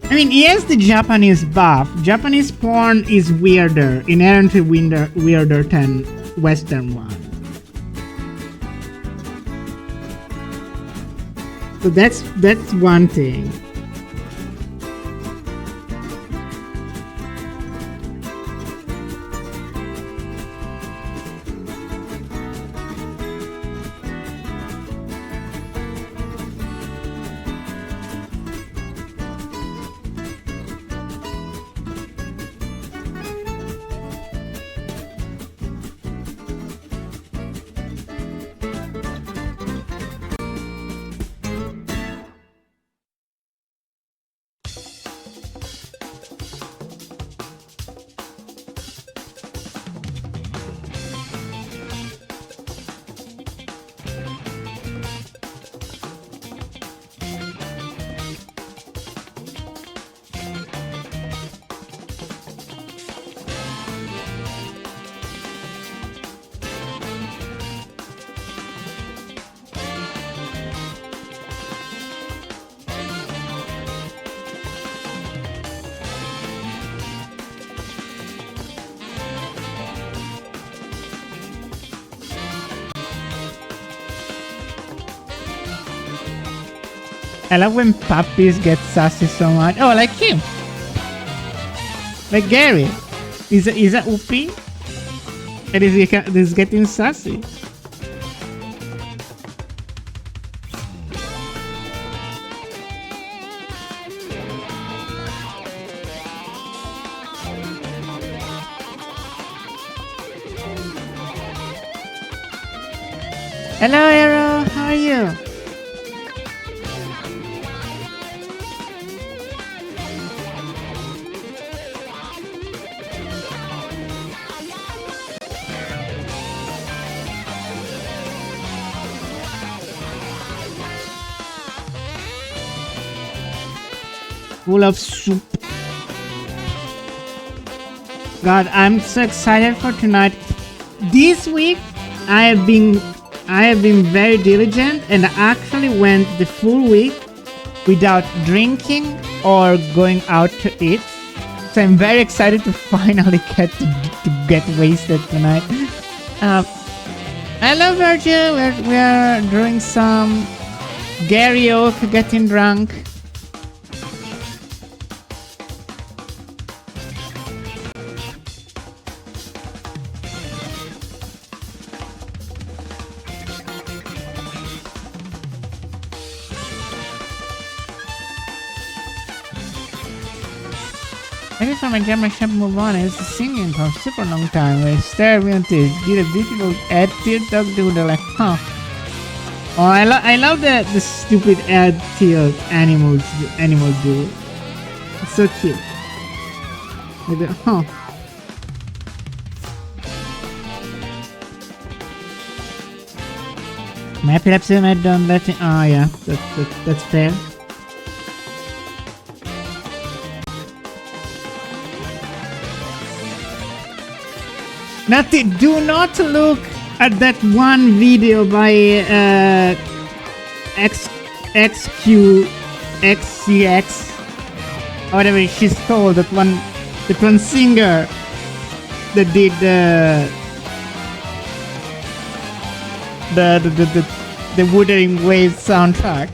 I mean, yes, the Japanese buff. Japanese porn is weirder, inherently weirder than Western one. So that's one thing. I love when puppies get sassy so much. Oh, like him. Like Gary. Is that Upi? And is getting sassy. Hello, Arrow. How are you? Full of soup. God, I'm so excited for tonight. This week, I have been very diligent and actually went the full week without drinking or going out to eat. So I'm very excited to finally get wasted tonight. Hello, Virgil. We are doing some Gary Oak getting drunk. Every time I jump my shop move on, I was singing for a super long time. I stared at it, did a beautiful ad tilt doodle like, huh. Oh, I love the stupid ad tilt animal do. It's so cute. With the, huh. My epilepsy might don't let me. Oh yeah, that's fair. Do not look at that one video by XCX or whatever she's called. That one singer that did the Wuthering Waves soundtrack.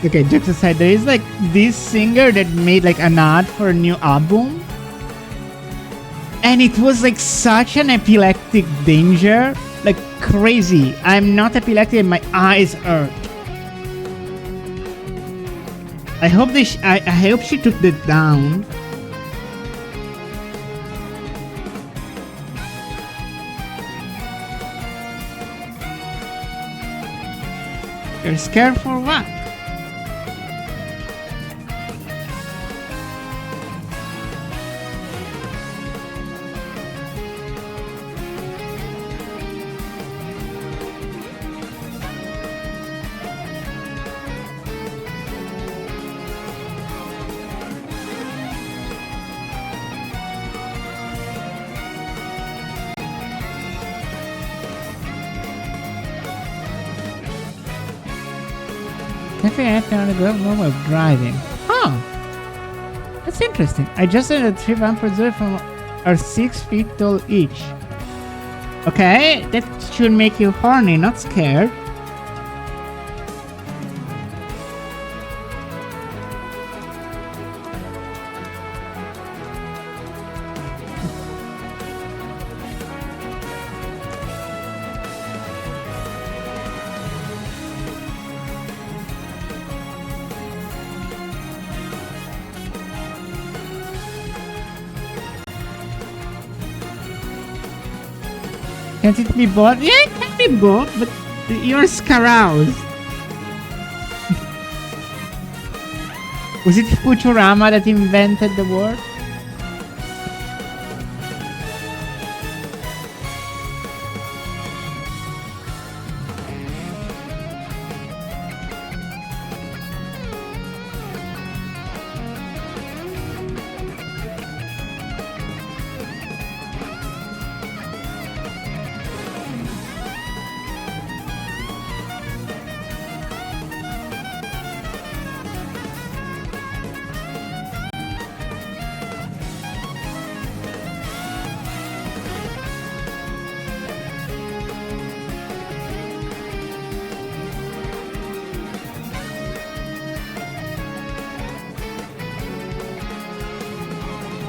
Okay, jokes aside, there is like this singer that made like an ad for a new album, and it was like such an epileptic danger, like crazy. I'm not epileptic and my eyes hurt. I hope I hope she took that down. You're scared for what? Definitely I found a good normal of driving. Huh. That's interesting. I just did a 3 vampires from are 6 feet tall each. Okay, that should make you horny, not scared. Can't it be both? Yeah, it can be both, but you're caroused. Was it Futurama that invented the word?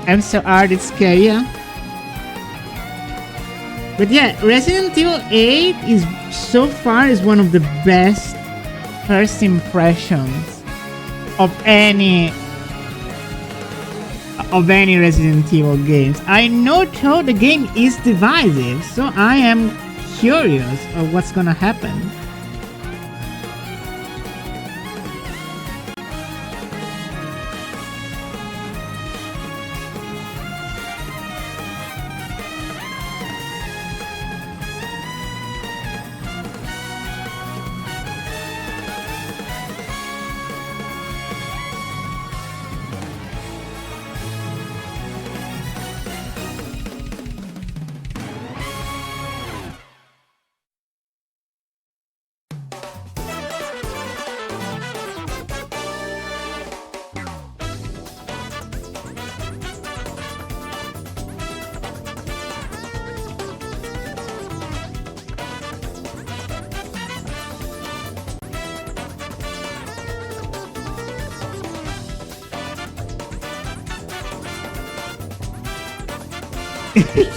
I'm so hard, it's scary, yeah? But yeah, Resident Evil 8 is so far is one of the best first impressions of any Resident Evil games. I know though the game is divisive, so I am curious of what's gonna happen.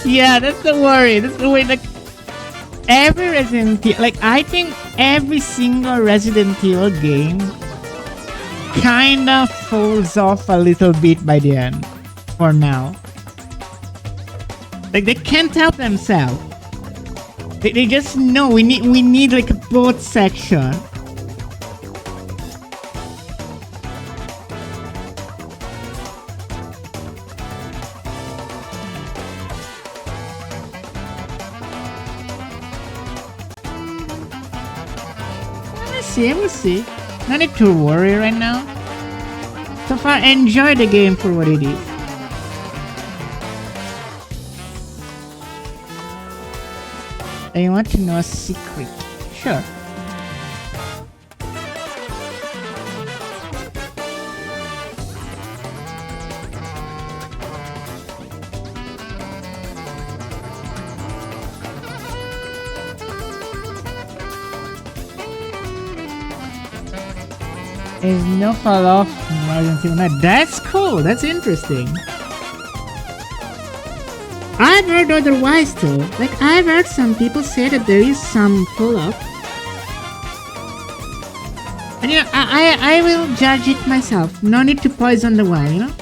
Yeah, that's the worry. That's the way, like, every Resident Evil, like, I think every single Resident Evil game kind of falls off a little bit by the end. For now. Like, they can't help themselves. They just know we need like a both section. We'll see. No need to worry right now. So far, enjoy the game for what it is. I want to know a secret. Sure. There's no fall off from Resident Evil 9. That's cool. That's interesting. I've heard otherwise too. Like, I've heard some people say that there is some fall off. And you know, I will judge it myself. No need to poison the well, you know?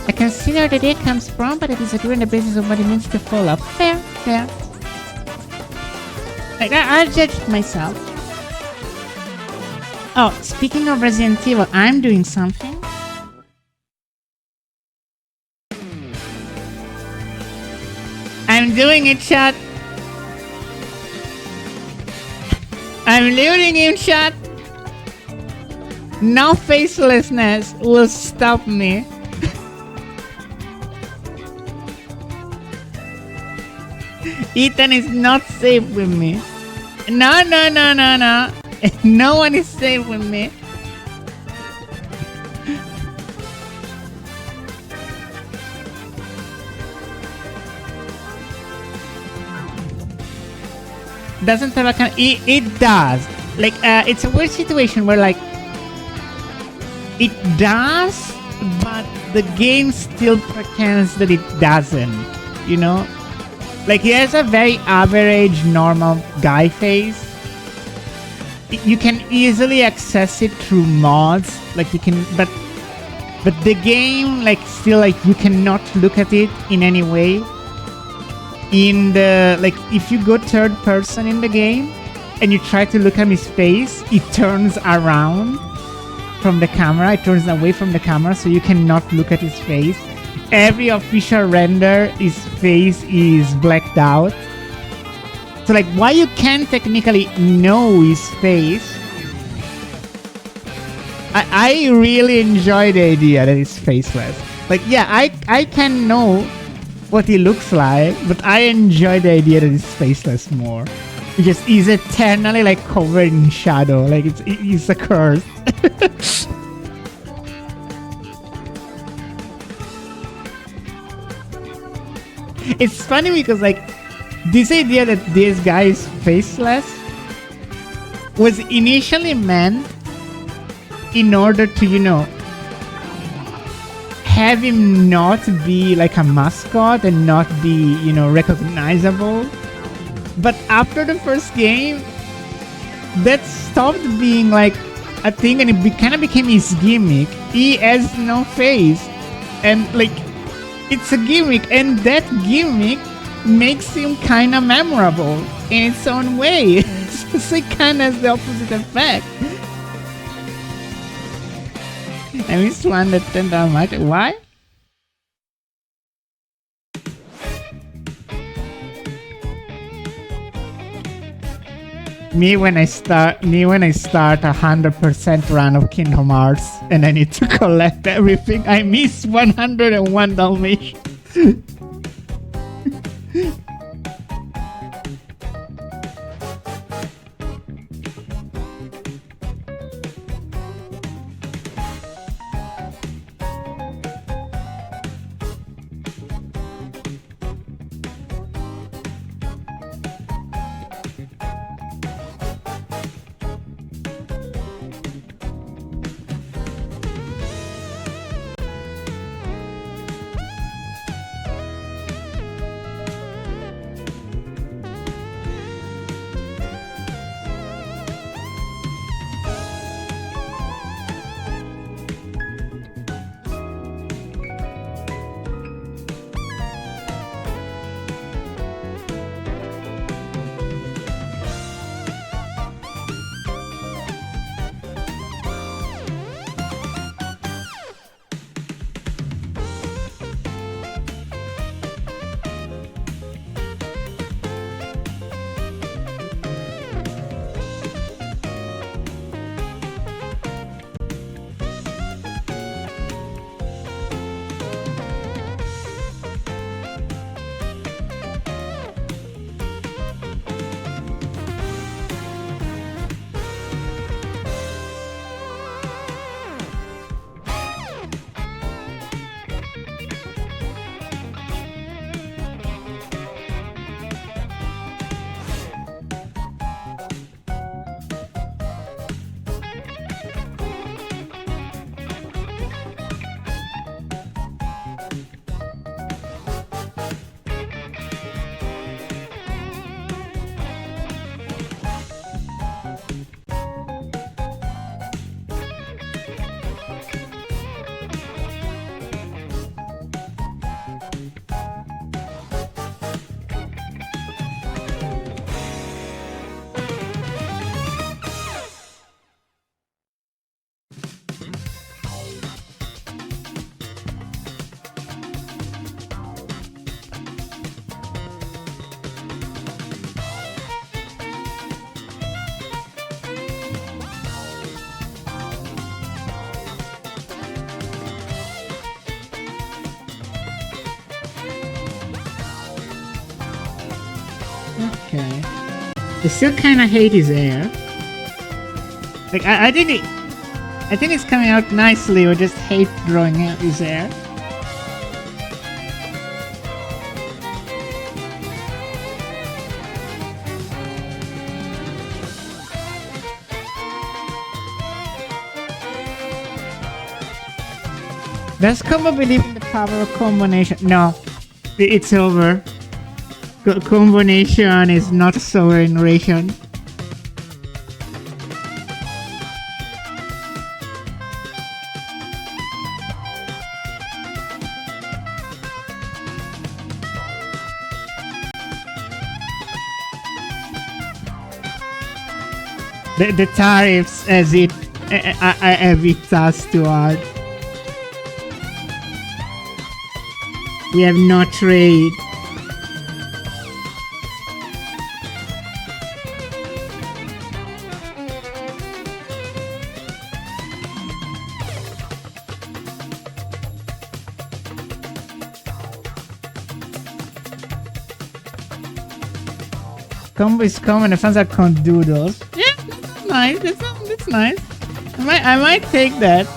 I consider where the day comes from, but I disagree on the basis of what it means to fall off. Fair. Like, I'll judge it myself. Oh, speaking of Resident Evil, I'm doing something. I'm doing it, chat. I'm looting him, chat. No facelessness will stop me. Ethan is not safe with me. No. No one is safe with me. Doesn't have a kind. It does. Like, it's a weird situation where, like, it does, but the game still pretends that it doesn't. You know? Like, he has a very average, normal guy face. You can easily access it through mods. Like, you can, but the game, like, still, like, you cannot look at it in any way. In the, like, if you go third person in the game and you try to look at his face, it turns around from the camera. It turns away from the camera, so you cannot look at his face. Every official render, his face is blacked out. So, like, while you can technically know his face, I really enjoy the idea that he's faceless. Like, yeah, I can know what he looks like, but I enjoy the idea that he's faceless more. Because he's eternally, like, covered in shadow. Like, it's a curse. It's funny because, like, this idea that this guy is faceless was initially meant in order to, you know, have him not be like a mascot and not be, you know, recognizable. But after the first game, that stopped being like a thing and it kind of became his gimmick. He has no face. And, like, it's a gimmick, and that gimmick makes him kind of memorable in its own way. So it kind of has the opposite effect. I missed one that turned out much. Why? Me when I start 100% run of Kingdom Hearts and I need to collect everything. I miss 101 Dalmatians. I still kind of hate his hair. Like I think it's coming out nicely. Or just hate drawing out his hair. Does Combo believe in the power of combination? No, it's over. Combination is not a sovereign nation. The tariffs as it beat us to add. We have no trade. Combo is common. The fans are condoodles. Yeah, that's nice. That's nice. I might take that.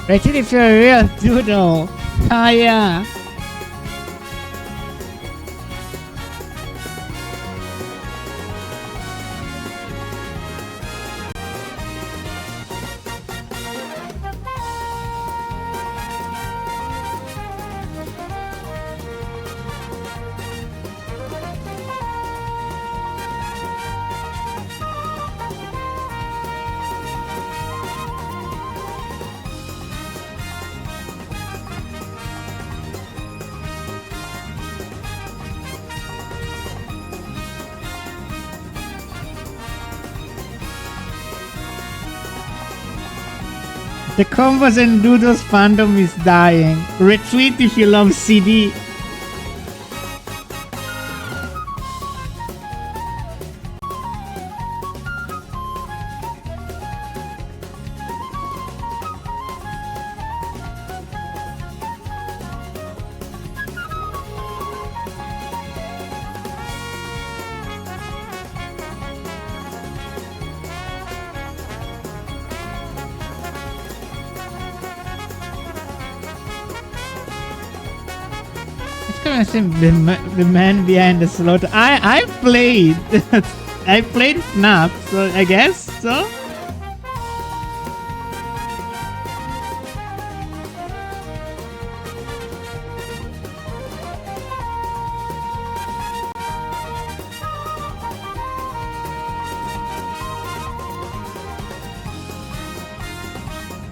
Actually, if you're a real doodle. Ah, yeah. The Combos and Doodles fandom is dying. Retweet if you love CD. The man behind the slaughter. I played. I played FNAF, so I guess so.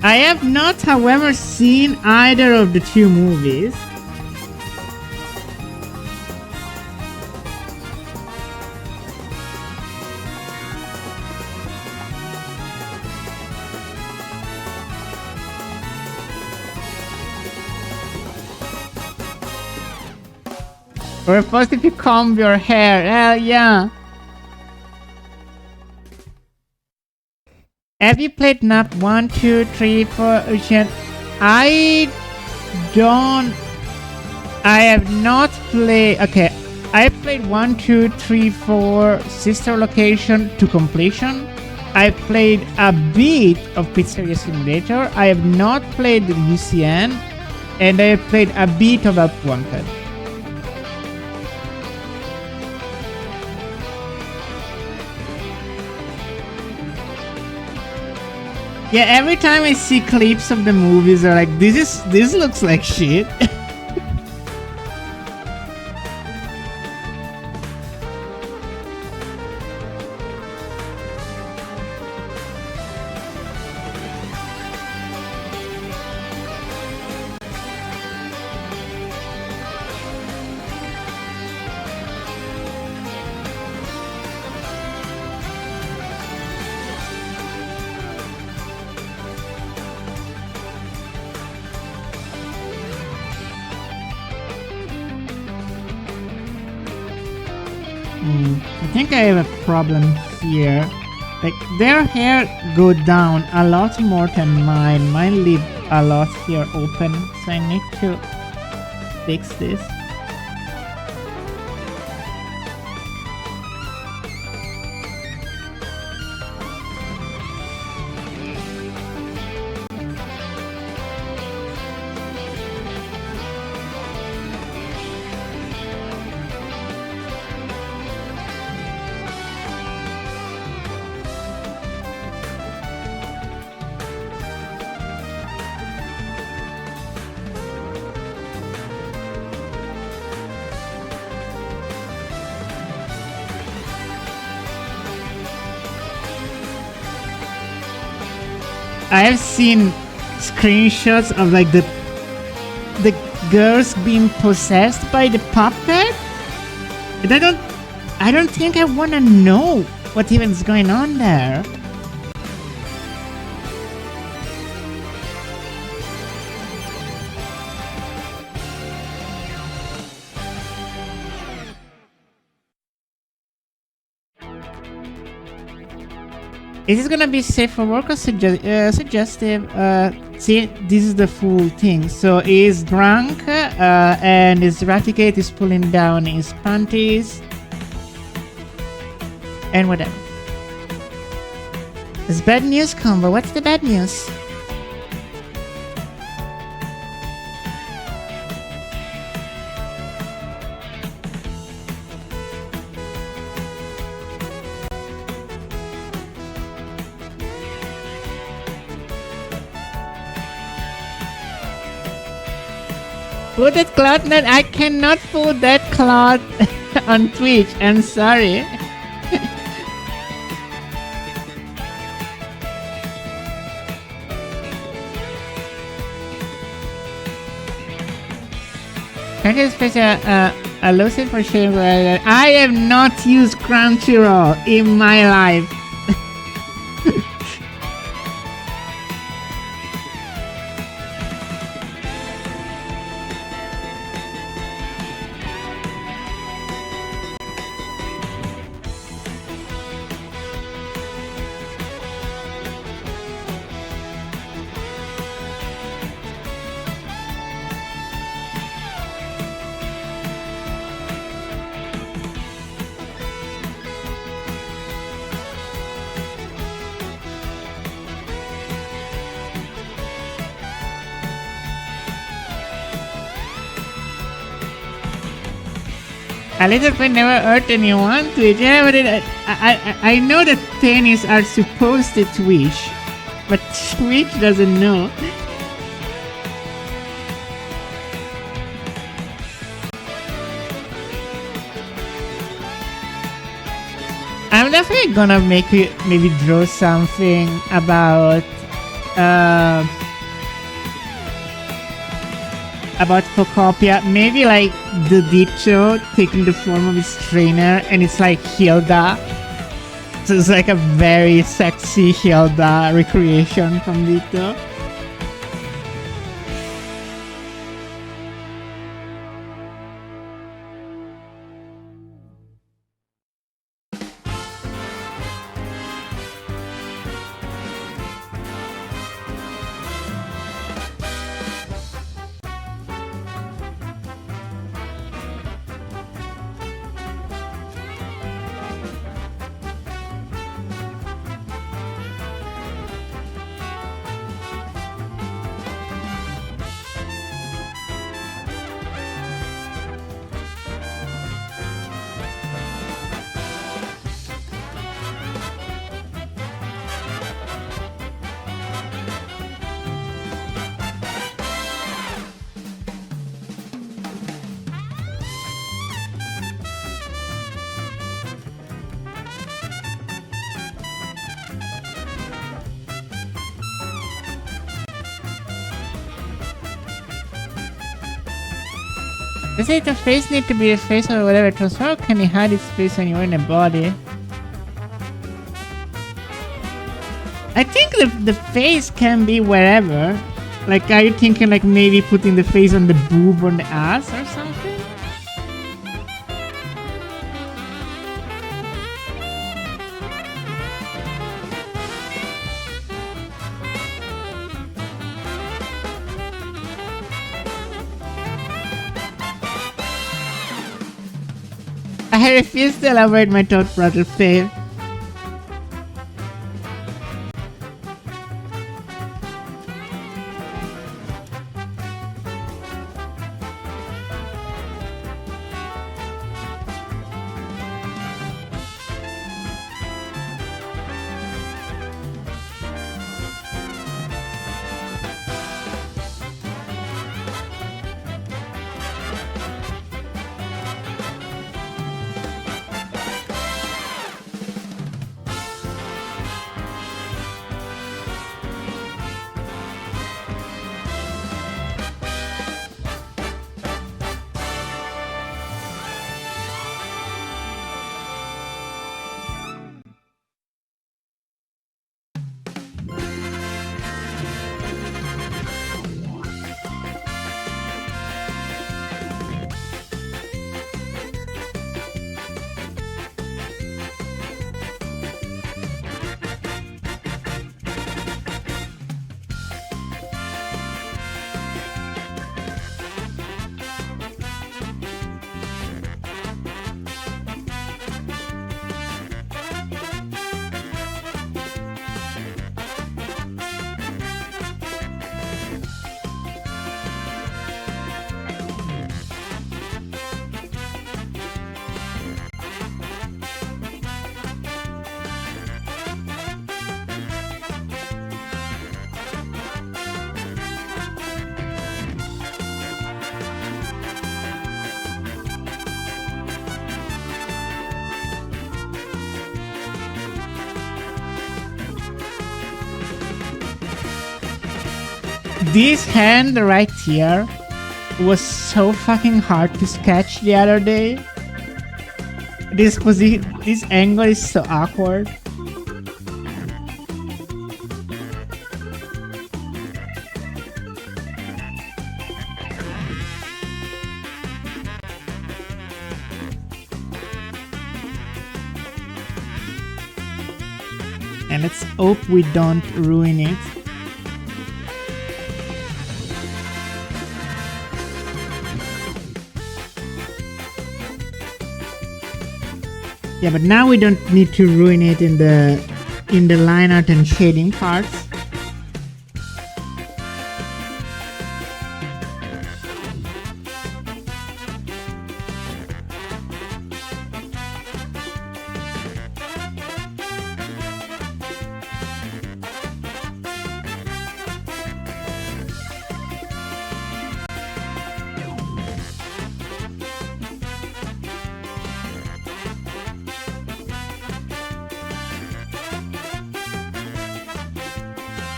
I have not, however, seen either of the two movies. Or first if you comb your hair. Hell yeah. Have you played NAP 1, 2, 3, 4, Ocean? I have not played. Okay, I played 1, 2, 3, 4 Sister Location to completion. I played a bit of Pizzeria Simulator. I have not played the UCN, and I have played a bit of Up Wanted. Yeah, every time I see clips of the movies, they're like, this looks like shit. I think I have a problem here. Like, their hair go down a lot more than mine. Mine leave a lot here open, so I need to fix this. I have seen screenshots of like the girls being possessed by the puppet, and I don't think I want to know what even is going on there. Is this gonna be safe for work or suggestive? See, this is the full thing. So he's drunk and his Raticate is pulling down his panties and whatever. It's bad news combo. What's the bad news? Put that cloud net. I cannot put that cloud on Twitch. I'm sorry. Can you special a lucid for sharing? I have not used Crunchyroll in my life. A little bit never hurt anyone. Twitch. Yeah, but I know that tennis are supposed to Twitch, but Twitch doesn't know. I'm definitely gonna maybe draw something about Phocopia, maybe like the Dicho taking the form of his trainer, and it's like Hilda. So it's like a very sexy Hilda recreation from Ditto. They say the face need to be the face or whatever. So how can you hide its face when you're in a body? I think the face can be wherever. Like, are you thinking like maybe putting the face on the boob or the ass or something? I refuse to elaborate my thought, brother Fail. This hand right here was so fucking hard to sketch the other day. This angle is so awkward. And let's hope we don't ruin it. Yeah, but now we don't need to ruin it in the line art and shading parts.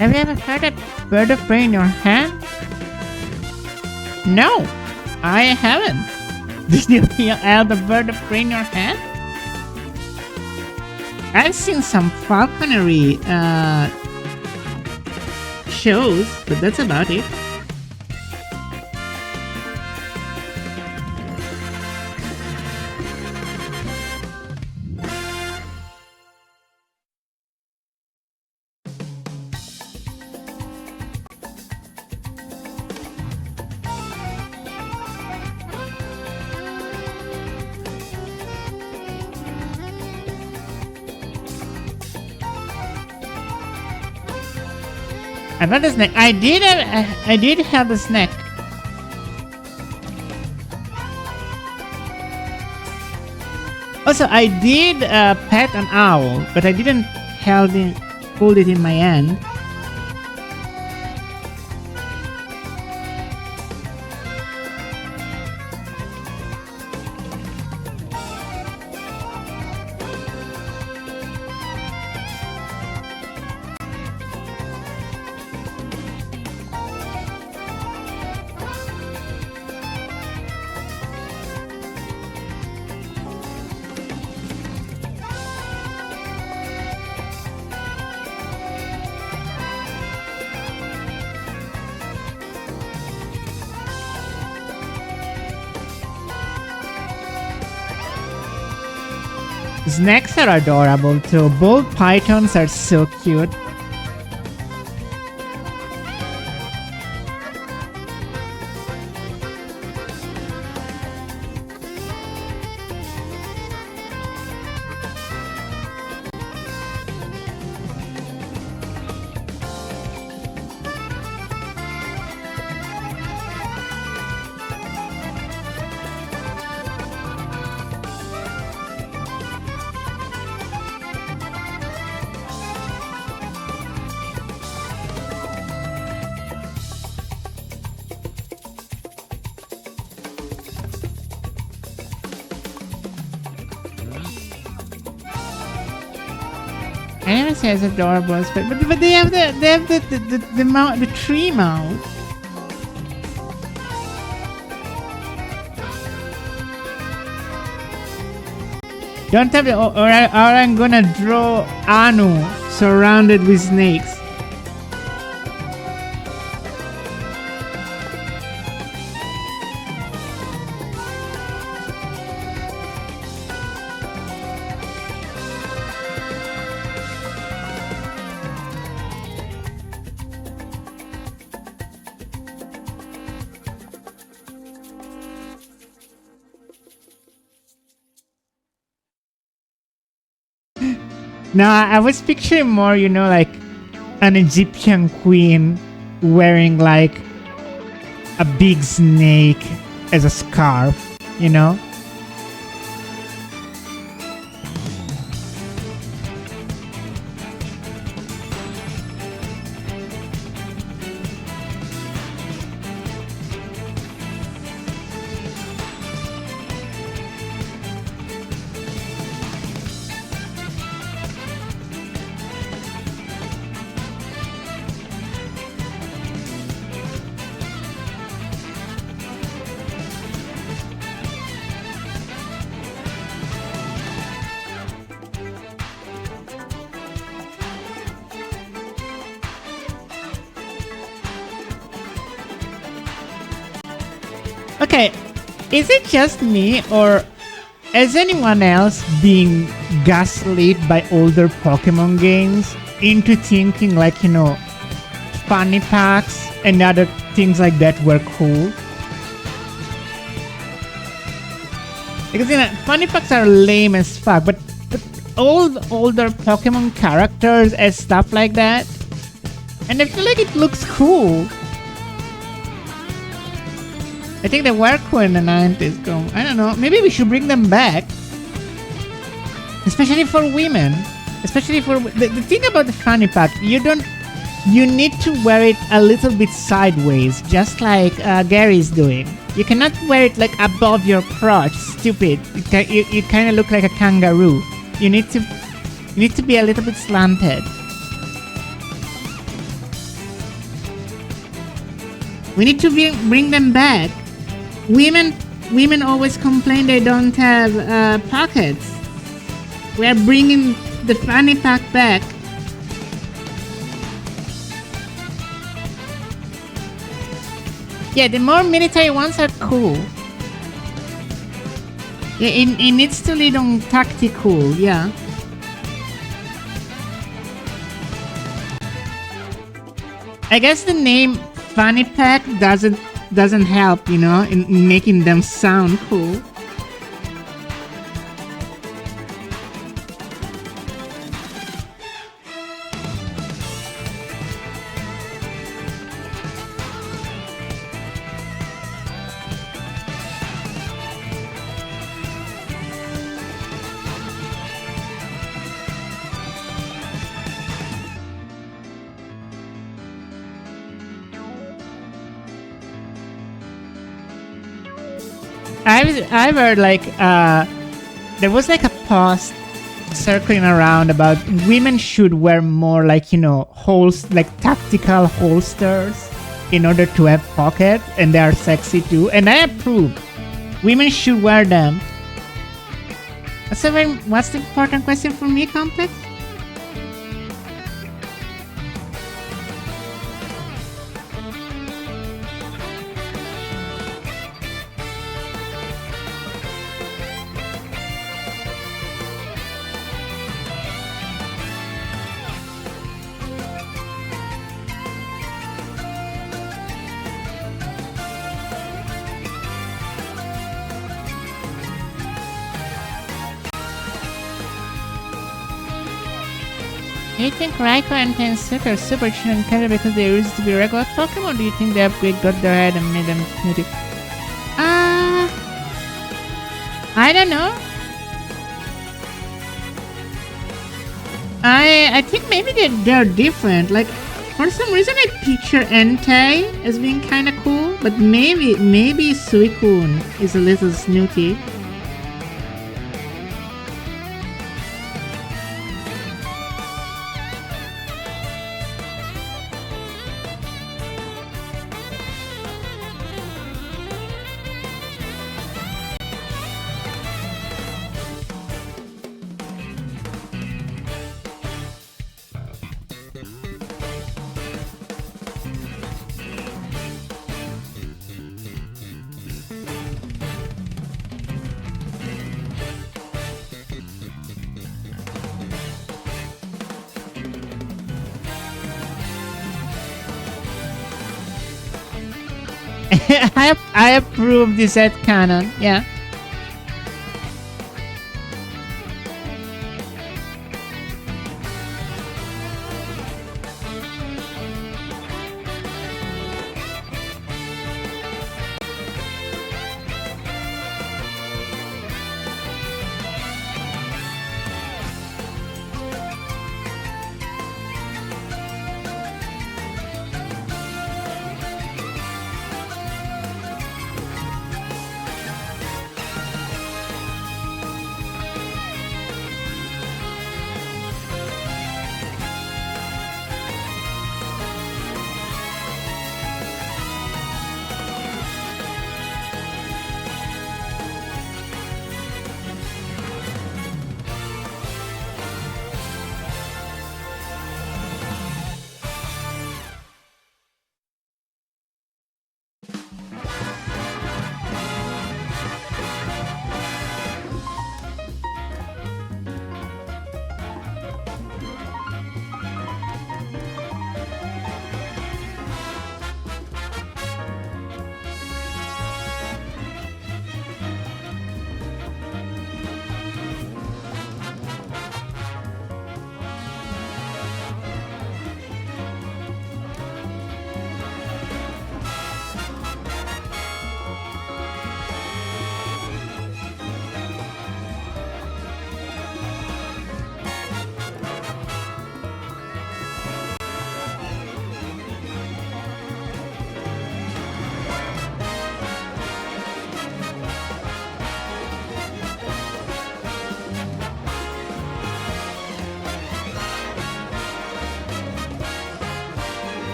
Have you ever had a bird of prey in your hand? No, I haven't. Did you have a bird of prey in your hand? I've seen some falconry shows, but that's about it. I got the snack. I did have the snack. Also, I did pet an owl, but I didn't hold it in my hand. Snakes are adorable too. Ball pythons are so cute. I never say it's adorable, but they have the tree mouth. Don't have the or I'm gonna draw Anu surrounded with snakes. Now I was picturing more, like an Egyptian queen wearing like a big snake as a scarf. Okay, is it just me or is anyone else being gaslit by older Pokemon games into thinking like, funny packs and other things like that were cool? Because, funny packs are lame as fuck, but older Pokemon characters and stuff like that, and I feel like it looks cool. I think they were cool in the 90s. I don't know. Maybe we should bring them back. Especially for women. Especially for... The thing about the fanny pack, you need to wear it a little bit sideways. Just like Gary's doing. You cannot wear it like above your crotch. Stupid. You kind of look like a kangaroo. You need to be a little bit slanted. We need to bring them back. Women always complain they don't have pockets. We are bringing the fanny pack back. Yeah, the more military ones are cool. Yeah, it needs to lead on tactical, yeah. I guess the name fanny pack doesn't help, in making them sound cool. I've heard like there was like a post circling around about women should wear more like like tactical holsters in order to have pockets, and they are sexy too, and I approve. Women should wear them. So what's the important question for me, Complex? you think Raikou and Tensuke are super chill and casual because they used to be regular Pokemon? Or do you think the upgrade got their head and made them snooty? I don't know. I think maybe they're different. Like, for some reason I picture Entei as being kind of cool, but maybe Suicune is a little snooty. I approve this at canon, yeah.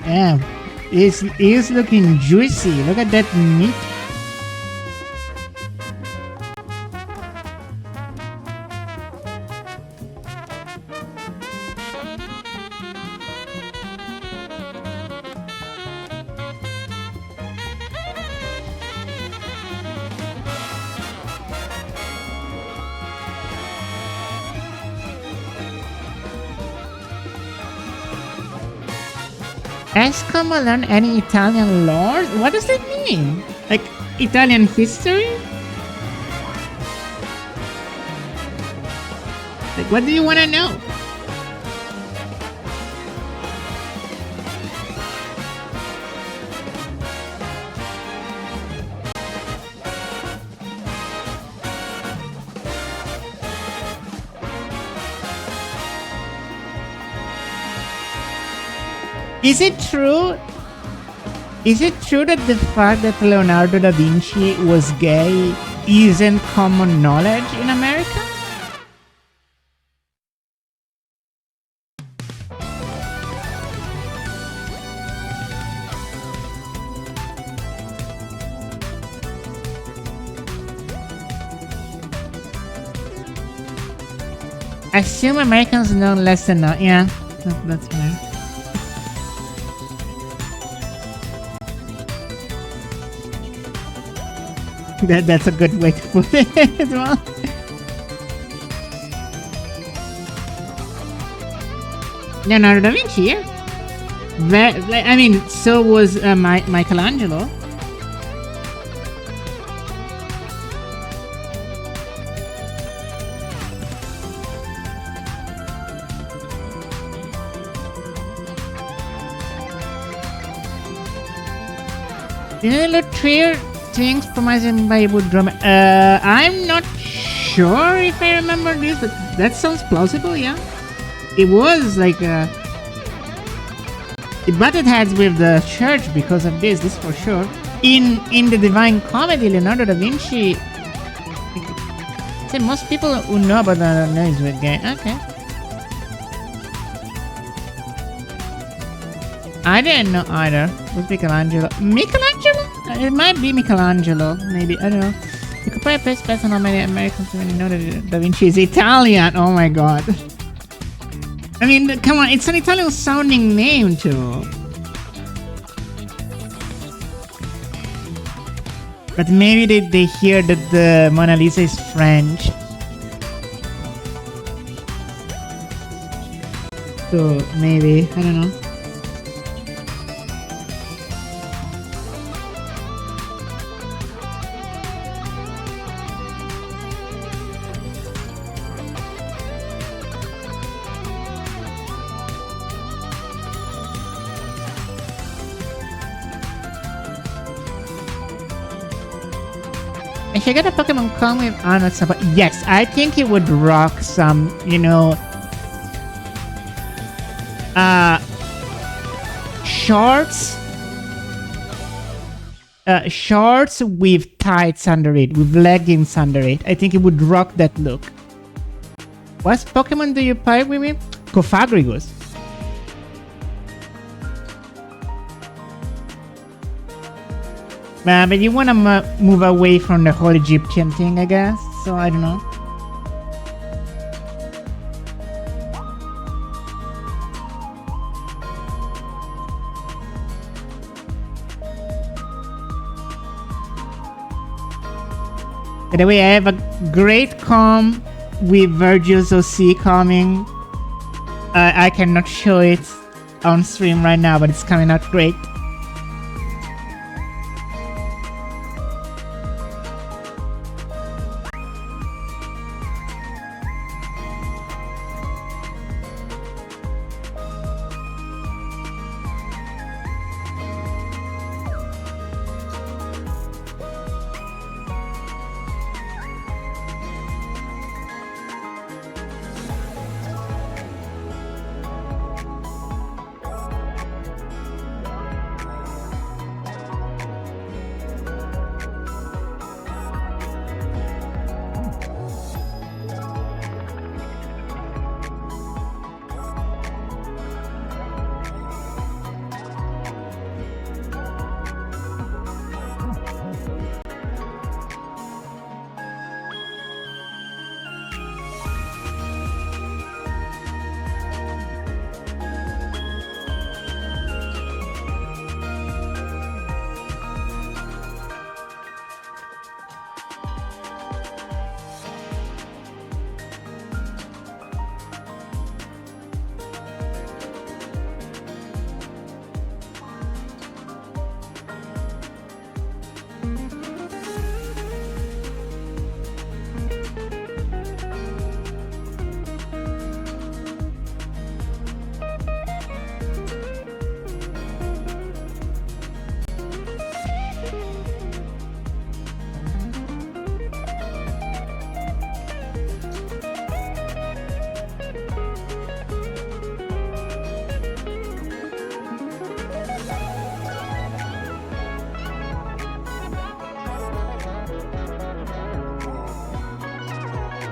Yeah, it's looking juicy. Look at that meat. Has Como learned any Italian lore? What does that mean? Like, Italian history? Like, what do you want to know? Is it true? Is it true that the fact that Leonardo da Vinci was gay isn't common knowledge in America? I assume Americans know less than that. Yeah, that's fair. That's a good way to put it as well. Leonardo da Vinci, yeah. I mean, so was Michelangelo. Three things promising by wood drum. I'm not sure if I remember this, but that sounds plausible, yeah. It was like it butted heads with the church because of this for sure. In the Divine Comedy, Leonardo da Vinci. See, most people who know about that know he's with gay. Okay. I didn't know either. Who's Michelangelo? Michelangelo? It might be Michelangelo. Maybe. I don't know. You could probably place bets on how many Americans really know that Da Vinci is Italian. Oh my god. I mean, come on. It's an Italian sounding name too. But maybe they hear that the Mona Lisa is French. So maybe. I don't know. I should get a Pokemon come with Arnold support. Yes, I think it would rock some, you know, shorts. Shorts with tights under it, with leggings under it. I think it would rock that look. What Pokemon do you pair with me? Cofagrigus. But you want to move away from the whole Egyptian thing, I guess. So I don't know. By the way, I have a great com with Virgil's OC coming. I cannot show it on stream right now, but it's coming out great.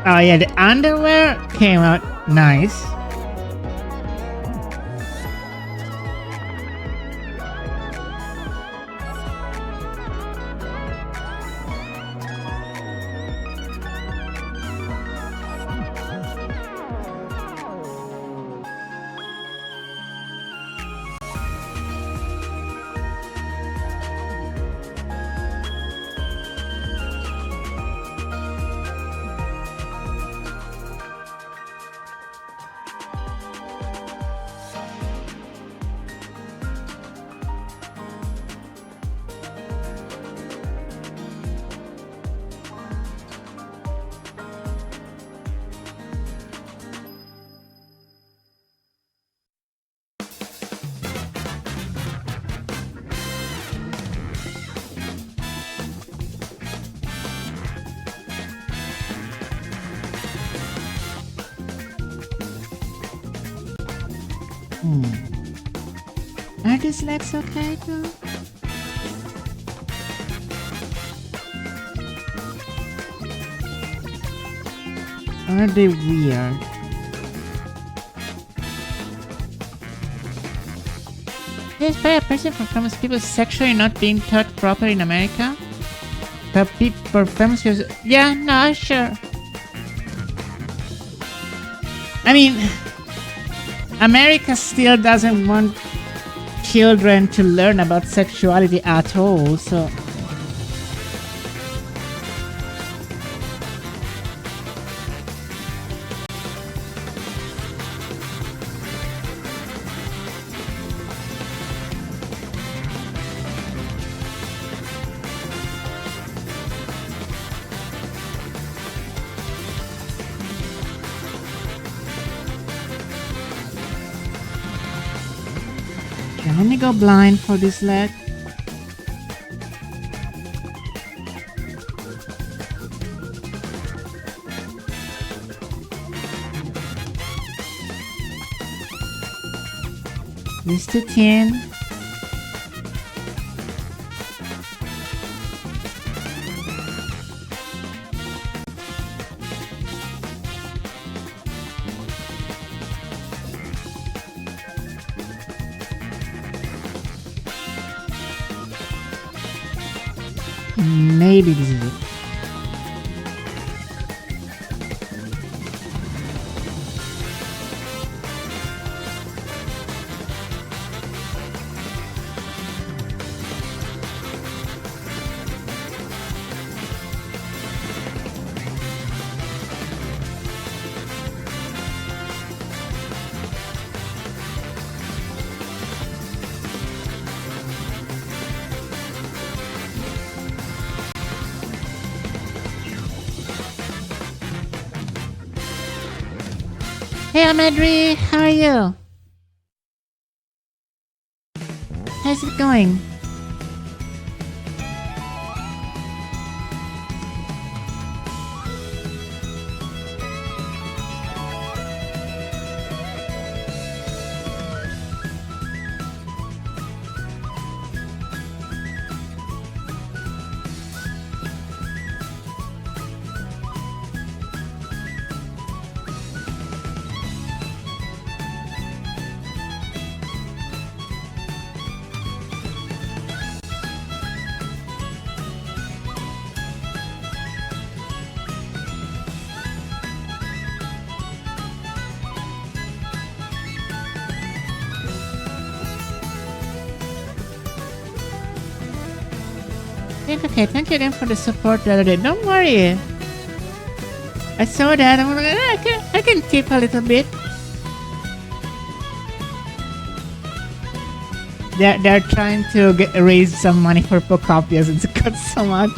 Oh yeah, the underwear came out nice. Are these legs okay too? Are they weird? Yes, by a person for famous people sexually not being taught properly in America? But for famous people... Yeah, no, sure. I mean, America still doesn't want children to learn about sexuality at all, so... Let me go blind for this leg. This too thin. Maybe this is it. Hey Amadri, how are you? How's it going? Okay, thank you again for the support the other day. Don't worry. I saw that. I'm like, I can tip a little bit. They're trying to raise some money for Pocopias. It's got so much.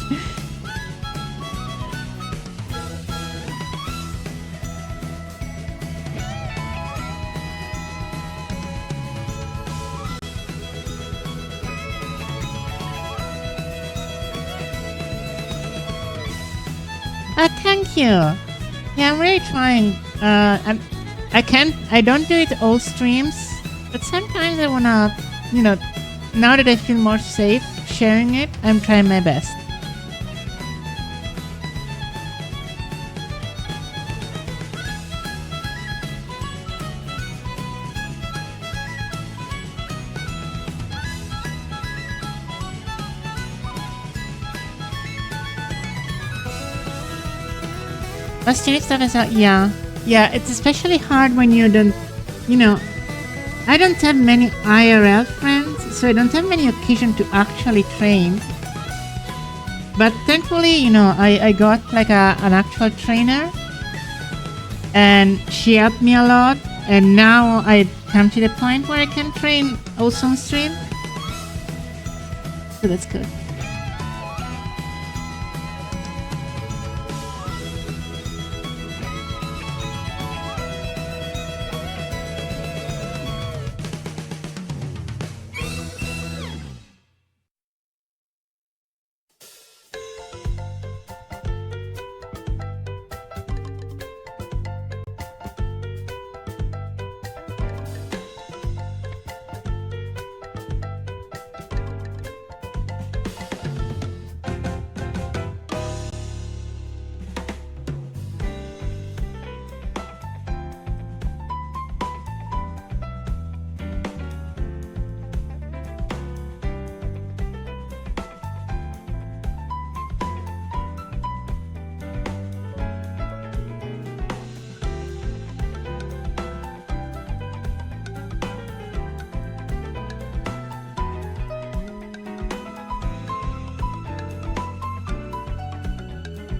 Thank you. Yeah, I'm really trying. I don't do it all streams, but sometimes I wanna, now that I feel more safe sharing it, I'm trying my best. But stream stuff is out, yeah, it's especially hard when you don't, I don't have many IRL friends, so I don't have many occasions to actually train. But thankfully, I got like an actual trainer, and she helped me a lot, and now I come to the point where I can train also on stream. So that's good.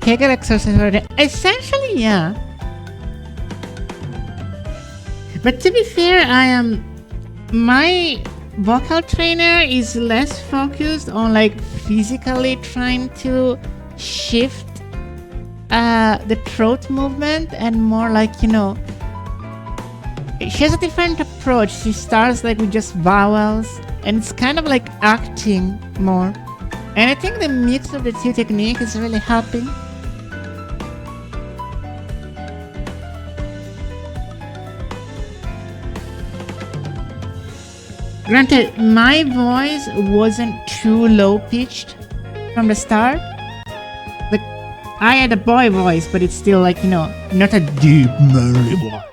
Kegel exercise for the day. Essentially, yeah. But to be fair, my vocal trainer is less focused on like physically trying to shift the throat movement and more like, she has a different approach. She starts like with just vowels and it's kind of like acting more. And I think the mix of the two techniques is really helping. Granted, my voice wasn't too low pitched from the start. Like, I had a boy voice, but it's still like, not a deep, manly one,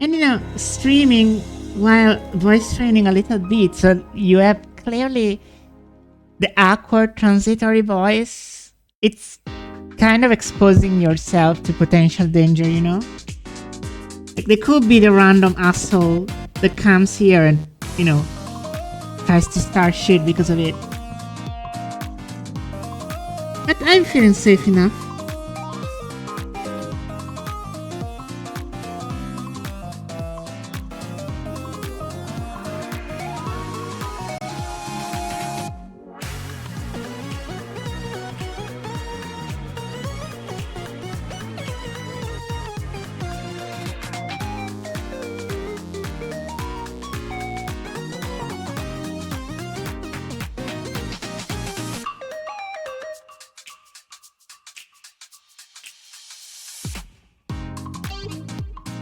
And streaming while voice training a little bit, so you have clearly the awkward transitory voice. It's kind of exposing yourself to potential danger, Like there could be the random asshole that comes here and, tries to start shit because of it. But I'm feeling safe enough.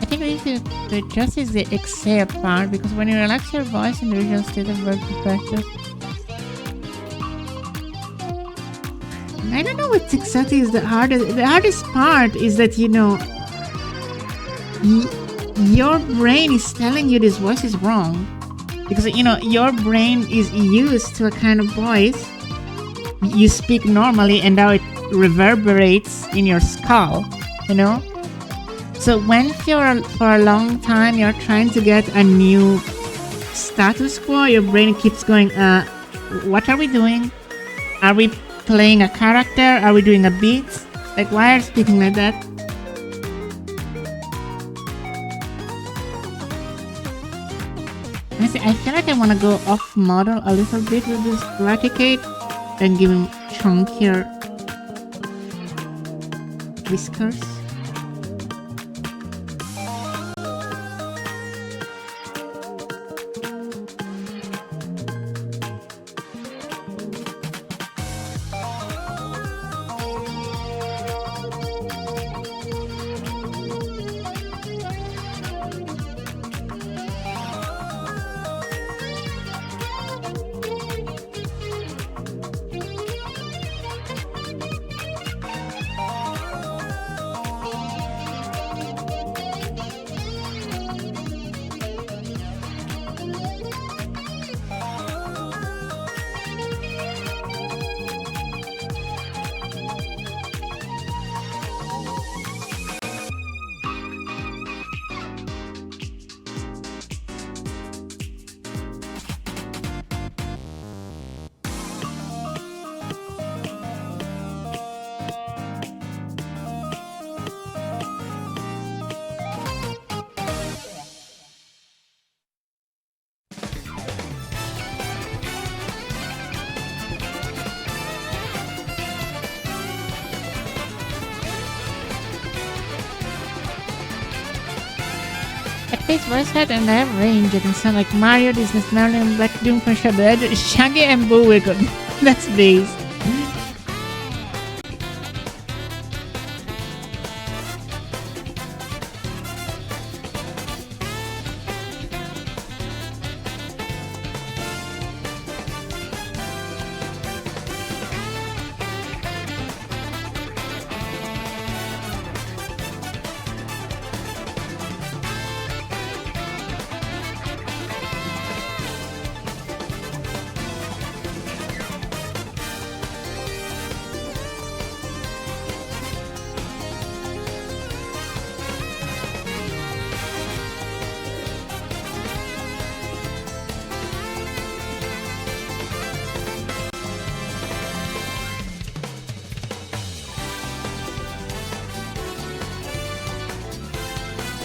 I think the just is the exhale part, because when you relax your voice in the original state of vertical pressure, I don't know what exactly is the hardest. The hardest part is that your brain is telling you this voice is wrong, because your brain is used to a kind of voice you speak normally, and now it reverberates in your skull. So when for a long time you're trying to get a new status quo, your brain keeps going, what are we doing? Are we playing a character? Are we doing a beat? Like, why are you speaking like that? Honestly, I feel like I want to go off model a little bit with this Raticate and give him chunkier whiskers. Face voice head and I have range. It can sound like Mario, Disney, Merlin, Black Doom from Shabed, Shaggy and Bullwinkle. That's based.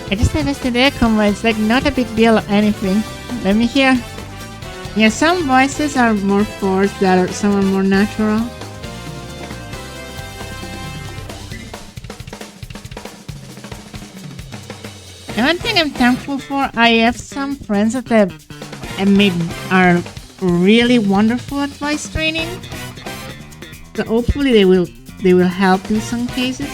I just have yesterday combo. It's like not a big deal or anything. Let me hear. Yeah, some voices are more forced, some are more natural. And one thing I'm thankful for, I have some friends that are really wonderful at voice training. So hopefully they will help in some cases.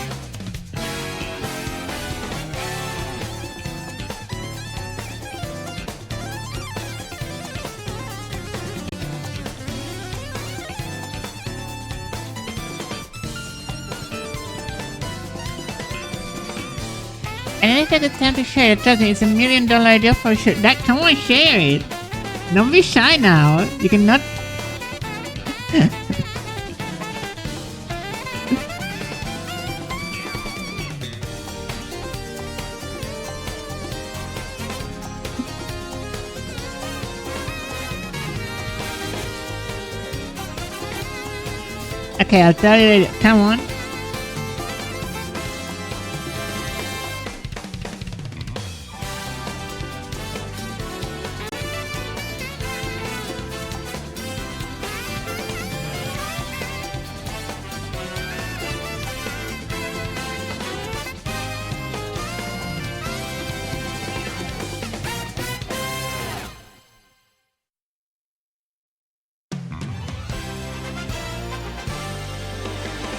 And if I get time to share it, trust me, it's $1 million idea for sure. Come on, share it. Don't be shy now. You cannot. Okay, I'll tell you later. Come on.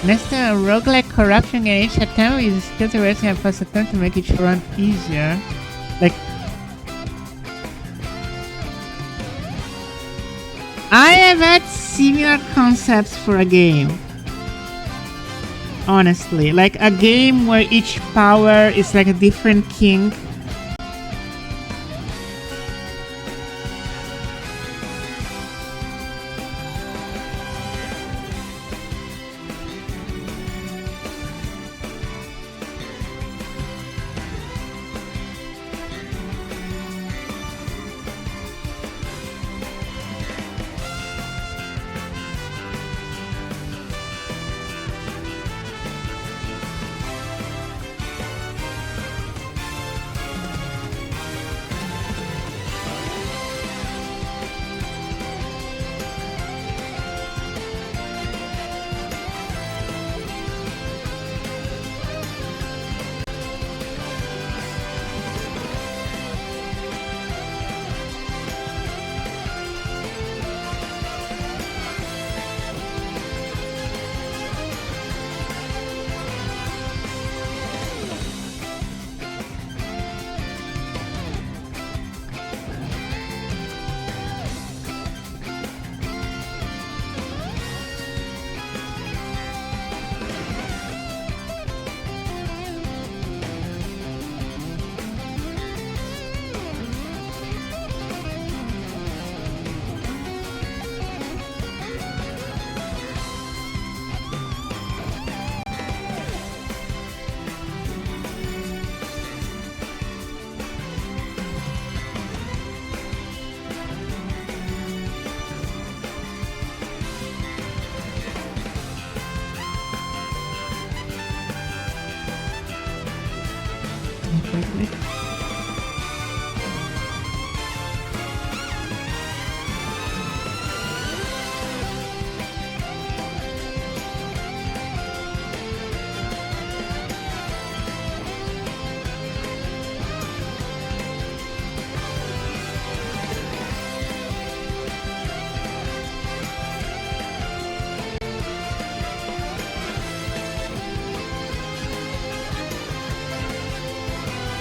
Next to a roguelike corruption in each attempt is skills erasing and first attempt to make each run easier. Like, I have had similar concepts for a game. Honestly, like a game where each power is like a different king.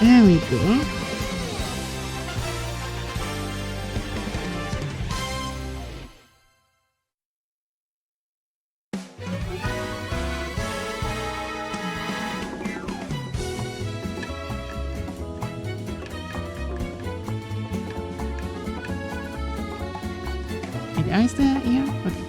There we go. Did I stay here? Okay.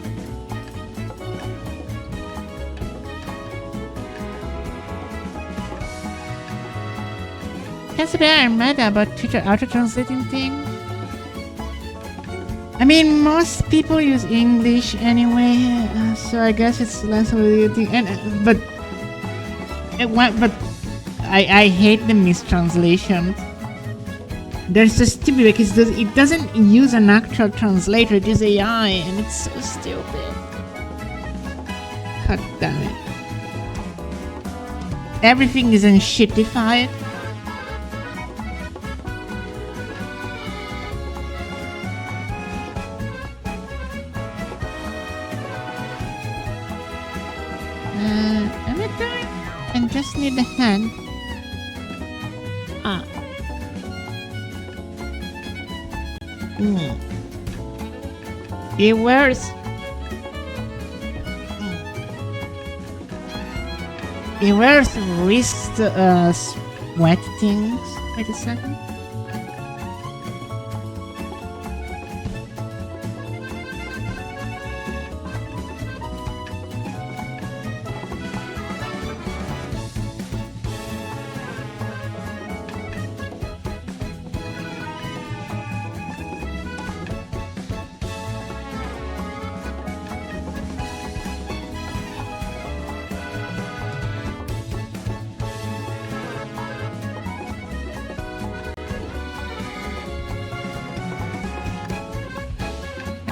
Yesterday I read about teacher auto-translating thing. I mean, most people use English anyway, so I guess it's less of a thing. But I hate the mistranslation. They're so stupid because it doesn't use an actual translator, it uses AI, and it's so stupid. God damn it. Everything is unshitified. Am I done? I just need a hand. Ah. It wears. It wears wrist sweat things. Wait a second.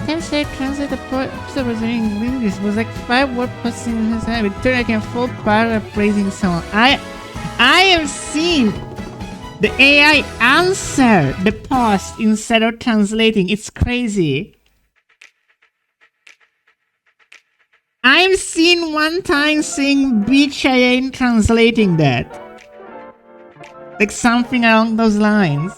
Can say translate the episode was in English was like 5 word posting in his head. It turned like a full paraphrasing someone. I have seen the AI answer the post instead of translating. It's crazy. I've seen one time saying bitch, I ain't translating that. Like something along those lines.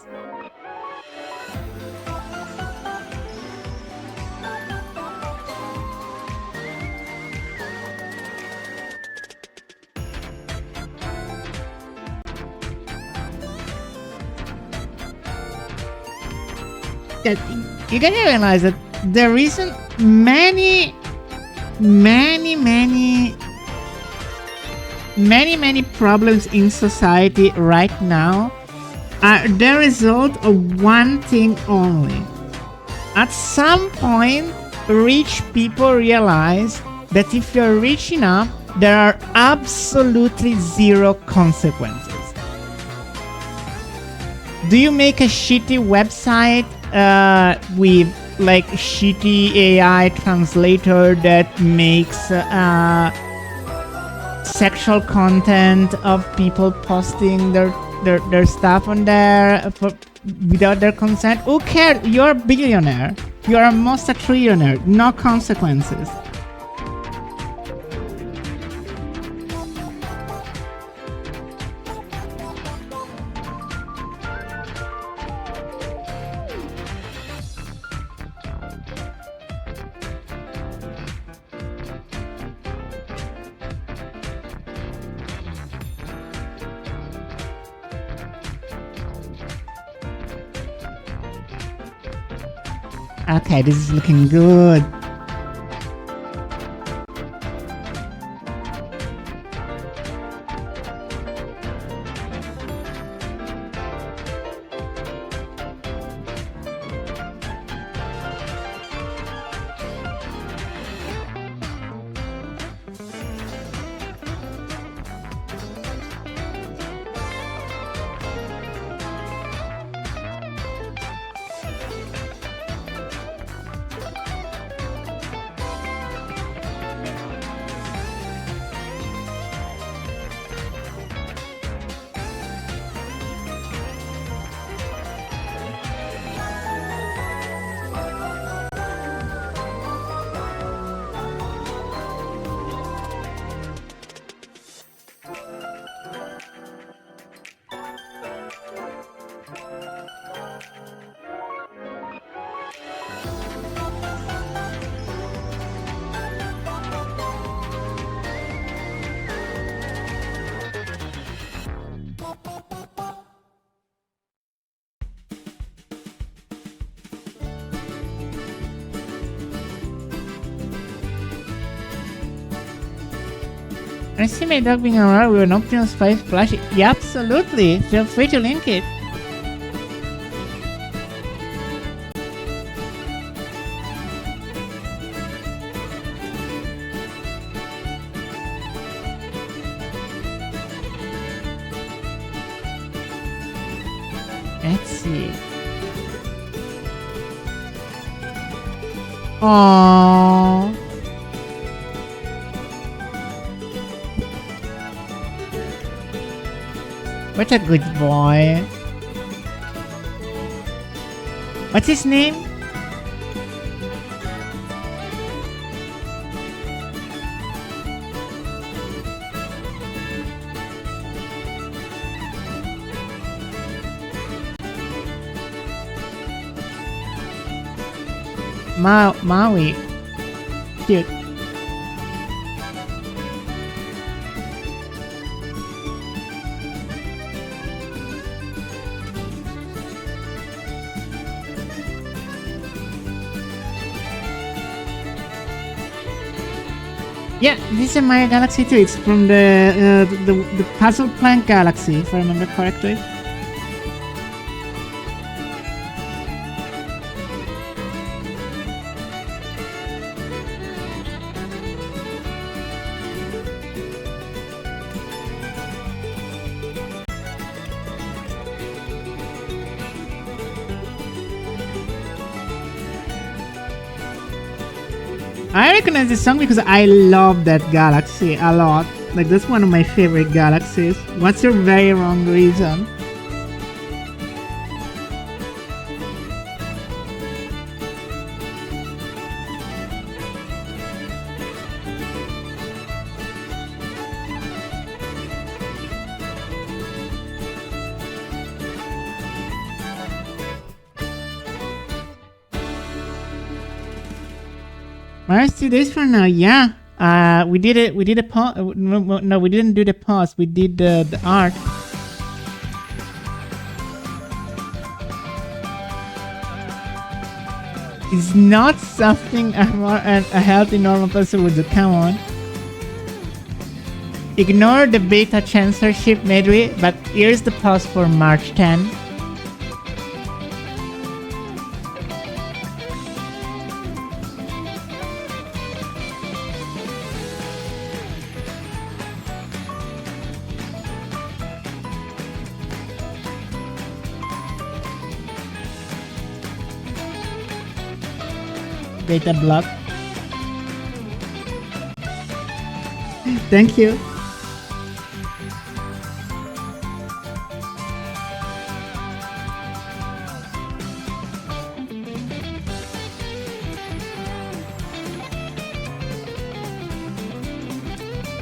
You gotta realize that there isn't many problems in society right now are the result of one thing only. At some point, rich people realize that if you're rich enough, there are absolutely zero consequences. Do you make a shitty website with like shitty AI translator that makes sexual content of people posting their stuff on there without their consent? Who cares? You're a billionaire. You're almost a trillionaire. No consequences. Okay, this is looking good. I see my dog being around with an Optimus 5 plushie. Yeah, absolutely. Feel free to link it. Aww. What a good boy. What's his name? Maui. Cute. Yeah, this is Mario Galaxy too. It's from the Puzzle Plank Galaxy, if I remember correctly. I recognize this song because I love that galaxy a lot. Like, that's one of my favorite galaxies. What's your very wrong reason? Alright, 2 days from now, yeah. We did it. We did a pause. No, we didn't do the pause. We did the art. It's not something a healthy normal person would do. Come on. Ignore the beta censorship, Medway, but here's the pause for March 10. Beta block. Thank you.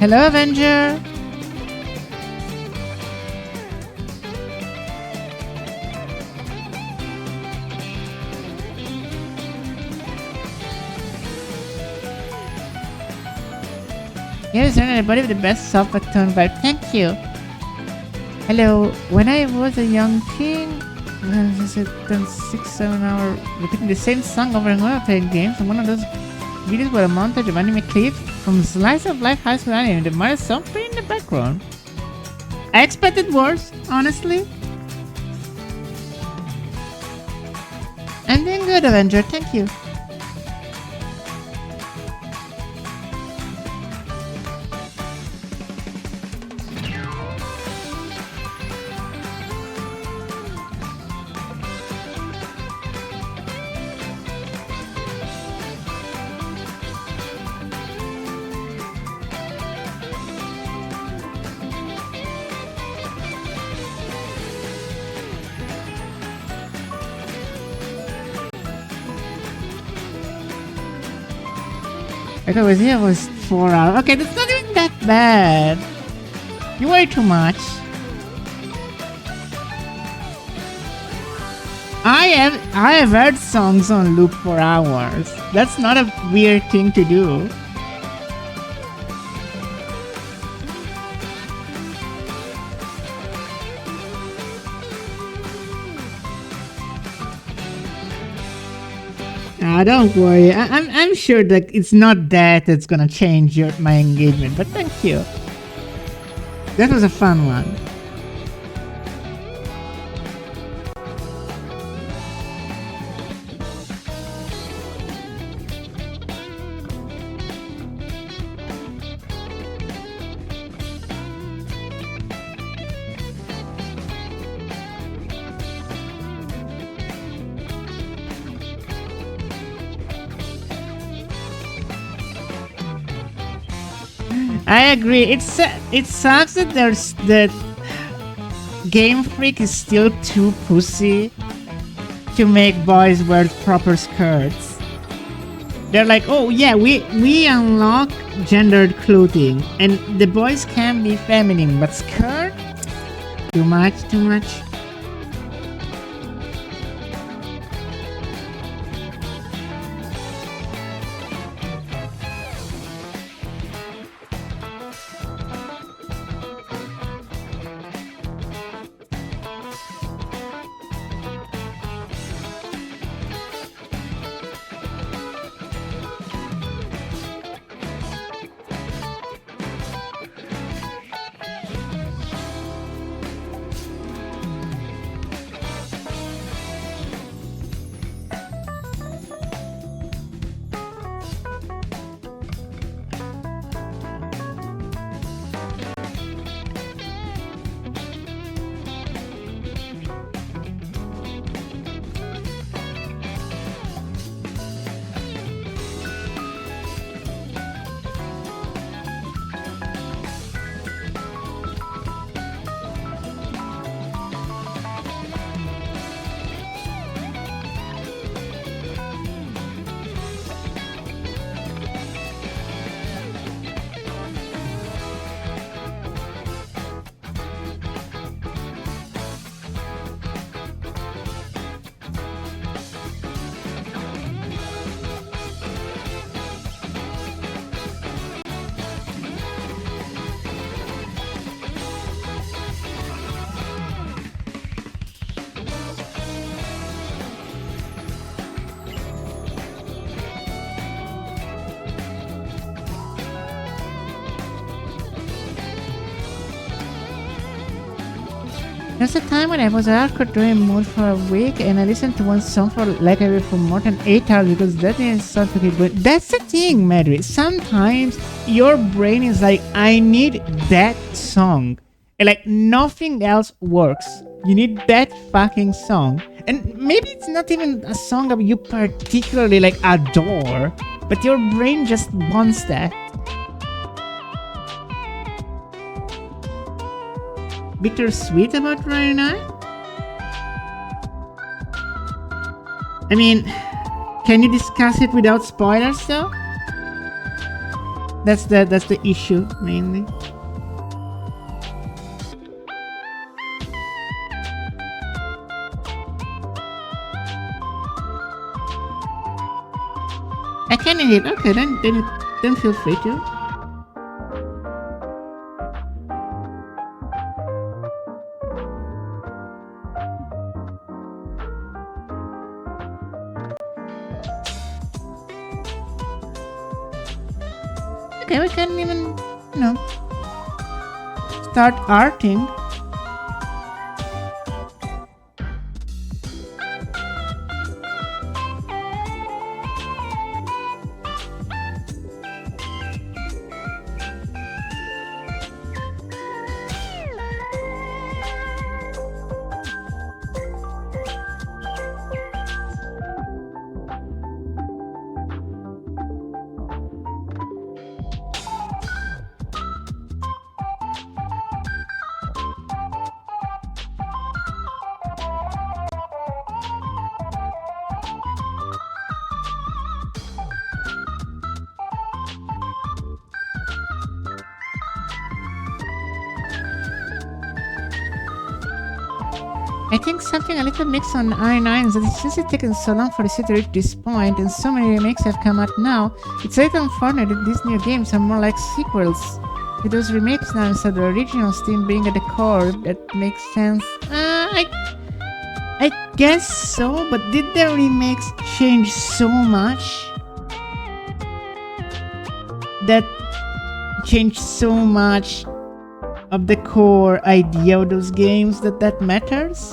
Hello, Avenger. Yes, everybody with the best soft tone vibe. Thank you. Hello. When I was a young teen, I spent 6-7 hours repeating the same song over and over playing games. And one of those videos were a montage of anime clips from Slice of Life High School anime. The Mario song playing in the background. I expected worse, honestly. I'm doing good, Avenger. Thank you. I thought it was 4 hours. Okay, that's not even that bad. You worry too much. I have heard songs on loop for hours. That's not a weird thing to do. Don't worry. I'm sure that it's not that that's gonna change my engagement. But thank you. That was a fun one. I agree. It sucks that that Game Freak is still too pussy to make boys wear proper skirts. They're like, oh yeah, we unlock gendered clothing, and the boys can be feminine, but skirt? Too much, too much. There's a time when I was hardcore doing mood for a week and I listened to one song for like a week for more than 8 hours because that didn't start to keep going. That's the thing, Madrid. Sometimes your brain is like, I need that song. And like nothing else works. You need that fucking song. And maybe it's not even a song that you particularly like adore, but your brain just wants that. Bittersweet about Ryan and I? I mean, can you discuss it without spoilers though? That's the issue mainly. I can hit. Okay, then feel free to. Okay, we can even, start arting. I think something a little mixed on R9 is that since it's taken so long for the city to reach this point and so many remakes have come out now, it's a little unfortunate that these new games are more like sequels. With those remakes now instead of the original theme being at the core, that makes sense. I guess so, but did the remakes change so much? That changed so much of the core idea of those games that matters?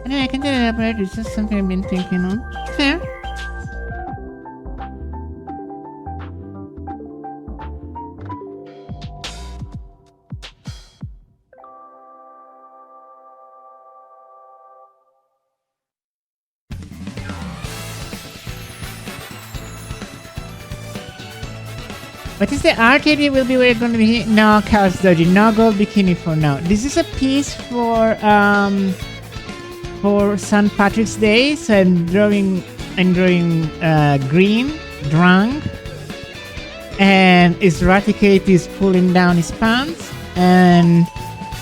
Anyway, I can tell you that it's just something I've been thinking on. Fair. What is the Artday will be we're going to be? No, Chaos Doji. No gold bikini for now. This is a piece for St. Patrick's Day. So I'm drawing green, drunk, and his Raticate is pulling down his pants and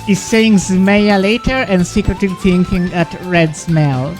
is saying Zmeya later and secretly thinking at red smell.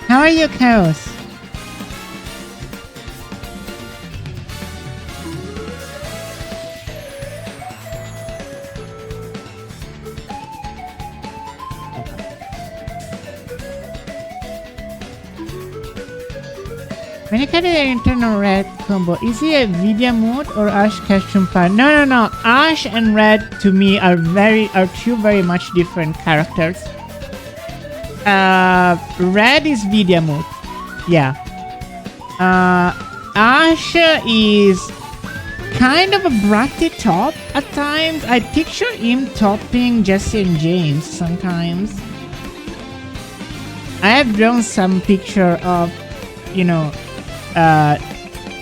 How are you, Chaos? When you get an internal red combo, is he a Vidya mode or Ash Kashumpa? No. Ash and Red to me are two very much different characters. Red is Vidya mode. Yeah. Ash is kind of a bratty top at times. I picture him topping Jesse and James sometimes. I have drawn some picture of,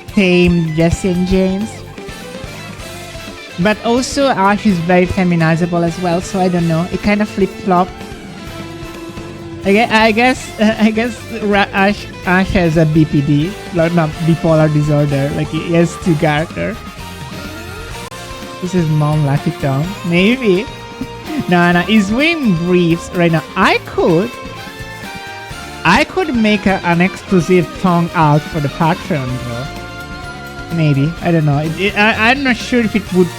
tamed Jesse and James. But also Ash is very feminizable as well, so I don't know. It kind of flip-flop. I guess Ash has a BPD, not bipolar disorder. Like he has two characters. This is mom lucky tongue, maybe. No, he's wearing briefs right now. I could make an exclusive tongue out for the Patreon, though. Maybe, I don't know. I'm not sure if it would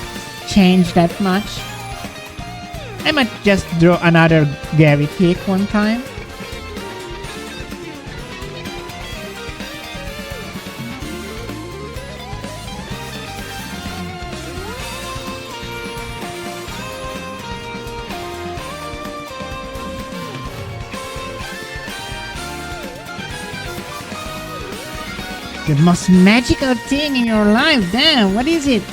change that much. I might just draw another Gary cake one time. The most magical thing in your life, damn, what is it?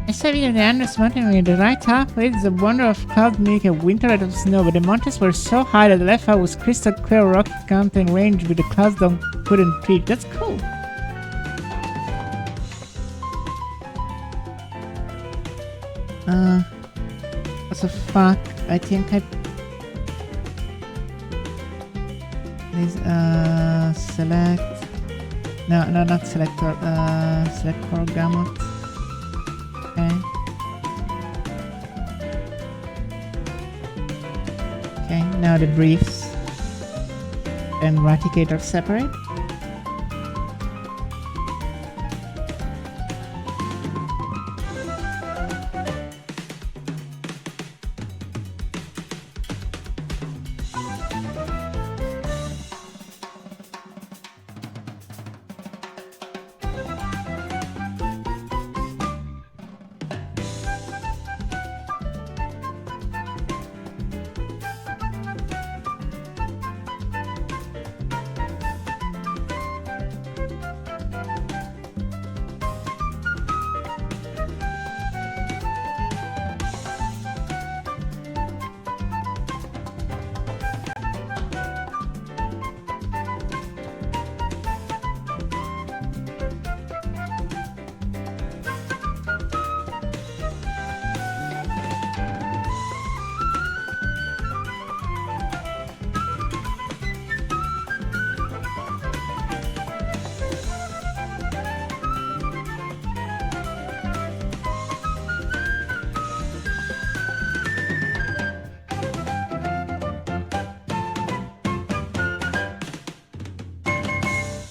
I saw in the Andes Mountain with the right halfway, the wonder of clouds make a winter out of snow, but the mountains were so high that the left half was crystal clear rocky mountain range with the clouds couldn't reach. That's cool. What the fuck? I think please select. No, not selector. Select for gamut. Okay, now the briefs and Raticate are separate.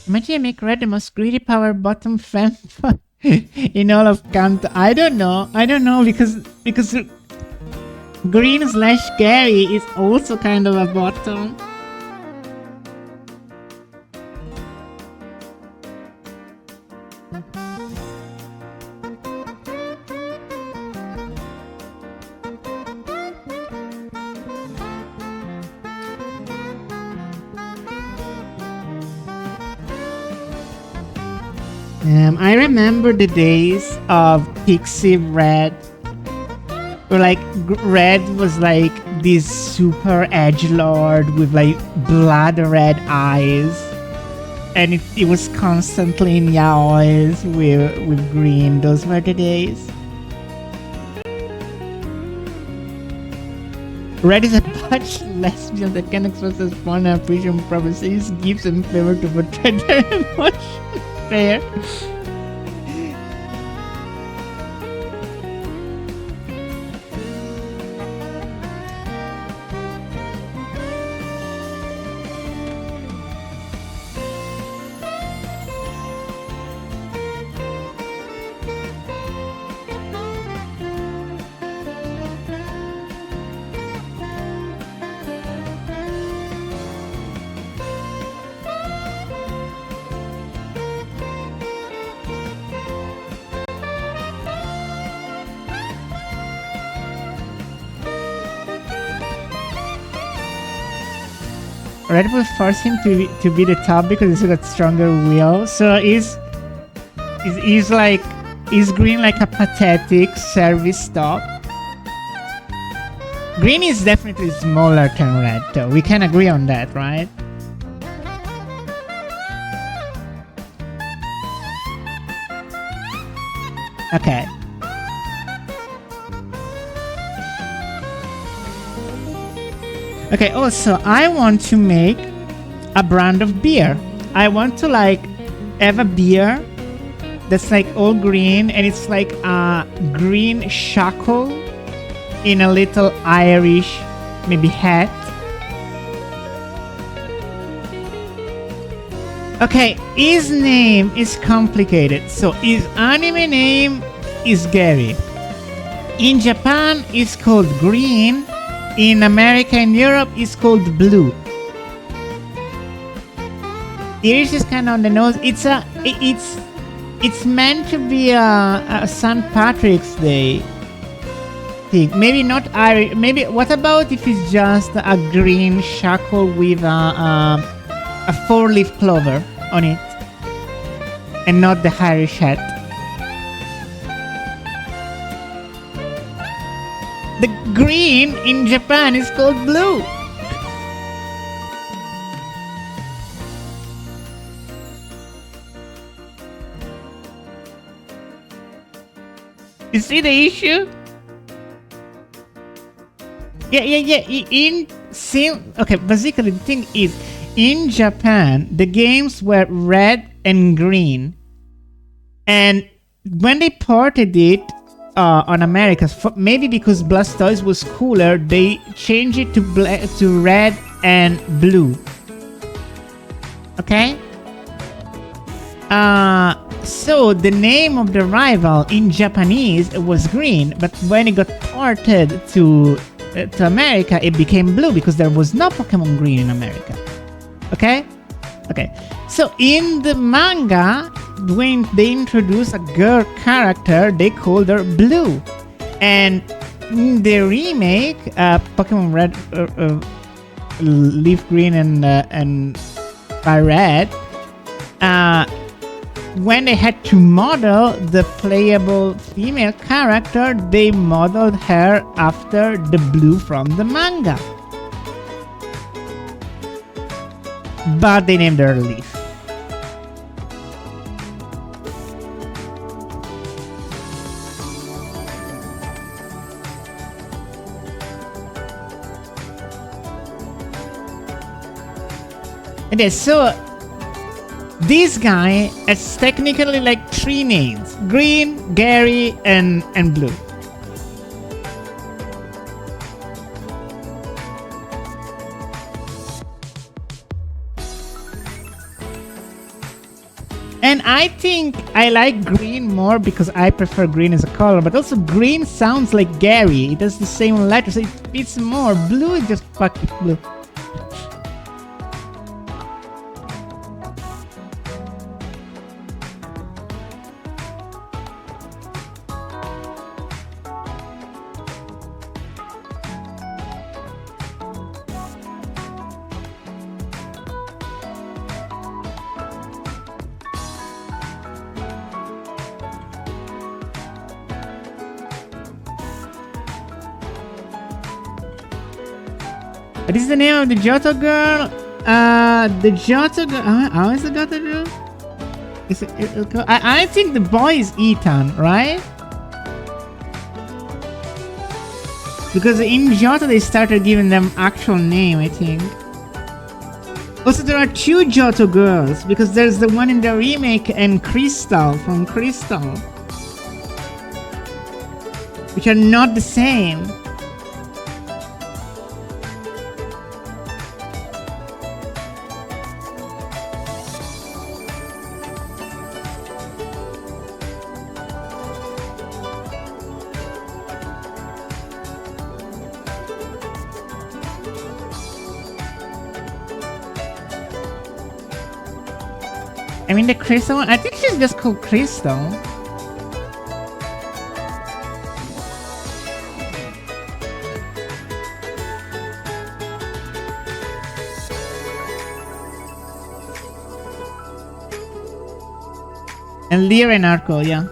Imagine make red the most greedy power bottom fan in all of Kanto. I don't know because green slash Gary is also kind of a bottom. I remember the days of Pixie Red, where like Red was like this super edgelord with like blood red eyes, and it was constantly in yaois with green. Those were the days. Red is a butch lesbian that can express his fun and appreciation promises, gifts, and favor to portray their emotion. Fair. Red will force him to be the top because he's got stronger will. So is green like a pathetic service top? Green is definitely smaller than red, though. We can agree on that, right? Okay. Okay, also, I want to make a brand of beer. I want to like have a beer that's like all green and it's like a green shackle in a little Irish maybe hat. Okay, his name is complicated. So his anime name is Gary. In Japan, it's called Green. In America and Europe, it's called Blue. The Irish is kind of on the nose. It's meant to be a St. Patrick's Day thing. Maybe not Irish. Maybe what about if it's just a green shackle with a 4-leaf clover on it, and not the Irish hat? The green in Japan is called blue. You see the issue? Yeah. Okay, basically the thing is, in Japan, the games were red and green. And when they ported it on America, maybe because Blastoise was cooler, they changed it to red and blue. Okay? So the name of the rival in Japanese was green, but when it got ported to America, it became blue because there was no Pokemon Green in America. Okay? So in the manga, when they introduced a girl character, they called her Blue. And in the remake, Pokemon Red, Leaf Green, and Red, when they had to model the playable female character, they modeled her after the Blue from the manga. But they named her Leaf. Okay, so this guy has technically like 3 names: Green, Gary, and Blue. And I think I like green more because I prefer green as a color, but also green sounds like Gary. It has the same letters. It's more. Blue is just fucking blue. What is the name of the Johto girl? The Johto girl. How is the Johto girl? Is it? I think the boy is Ethan, right? Because in Johto they started giving them actual name, I think. Also, there are two Johto girls because there's the one in the remake and Crystal from Crystal, which are not the same. I mean, the Crystal one, I think she's just called Crystal. And Lear and Arco, yeah.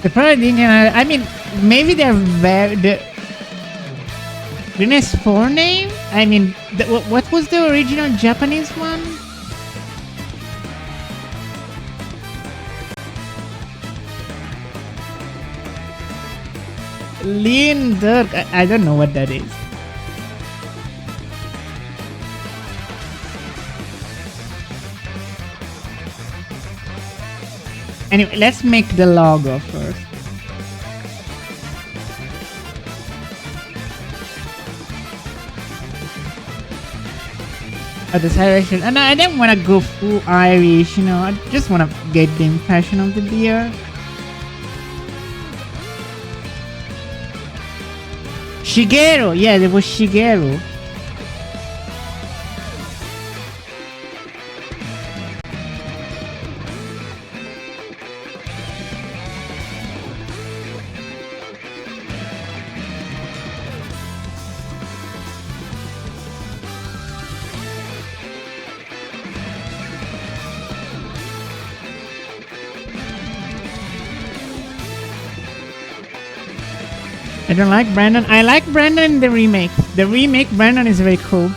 They probably didn't. I mean, maybe they're very. Rene's forename? I mean, what was the original Japanese one? Lin Dirk. I don't know what that is. Anyway, let's make the logo first. Oh, the celebration. And I didn't want to go full Irish, you know. I just want to get the impression of the beer. Shigeru! Yeah, there was Shigeru. I don't like Brandon. I like Brandon in the remake. The remake, Brandon is very cool.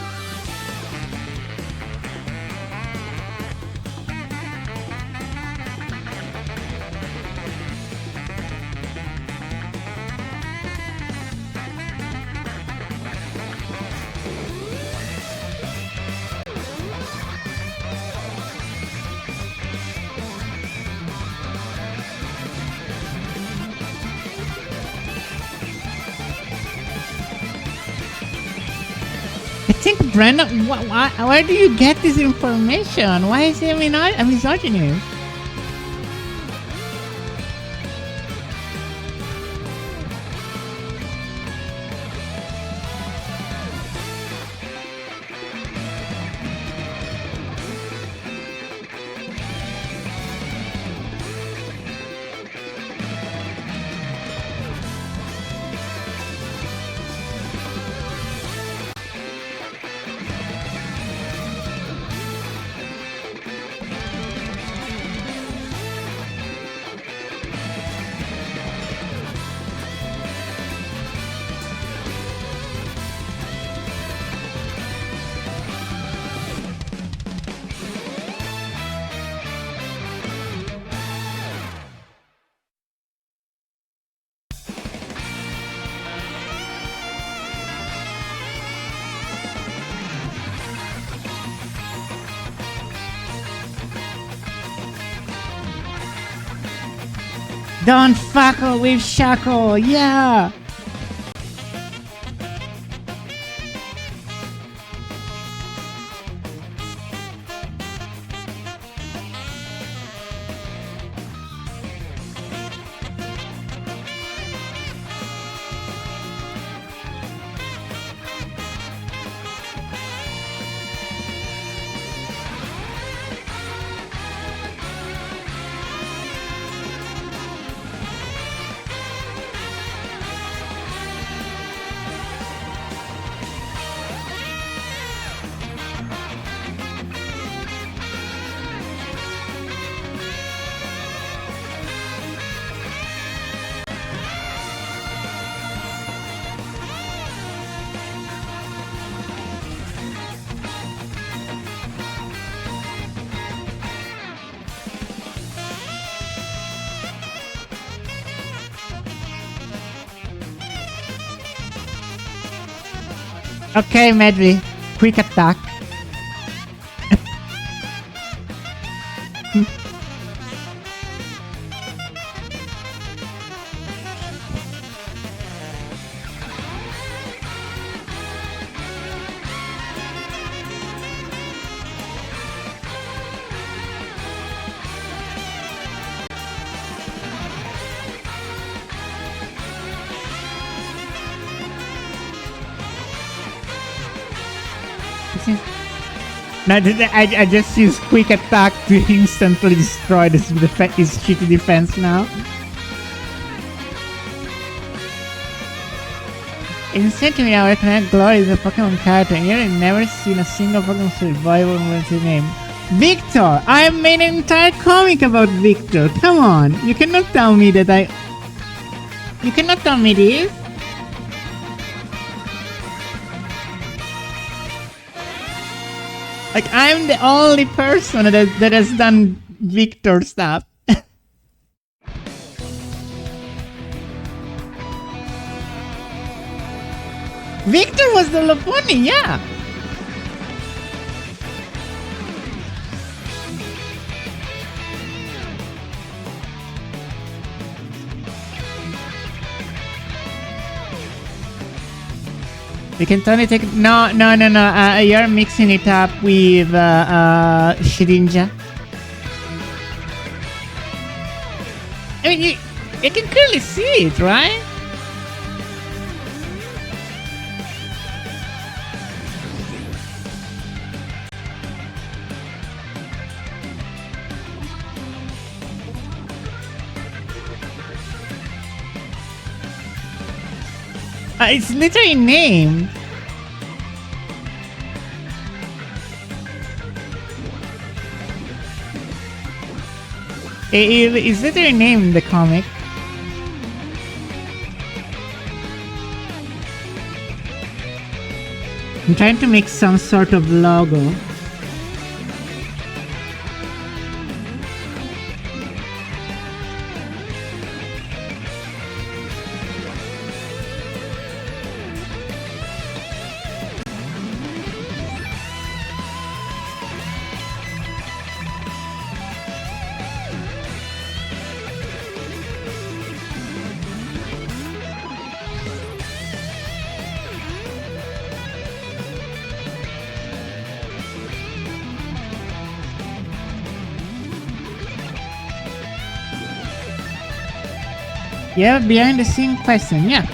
I think Brandon, why do you get this information? Why is he a misogynist? Don't fuckle with Shackle, yeah! Okay, Medley. Quick attack. No, I just use quick attack to instantly destroy his shitty defense now. Instantly now recognize Glory is a Pokemon character and yet I've never seen a single Pokemon survival with his name. Victor! I have made an entire comic about Victor! Come on! You cannot tell me that You cannot tell me this! Like, I'm the only person that has done Victor stuff. Victor was the Lopunny, yeah! You can totally take it. No. You're mixing it up with Shedinja. I mean, you can clearly see it, right? It's literally named. It's literally named in the comic. I'm trying to make some sort of logo. Yeah, behind the scene question, yeah.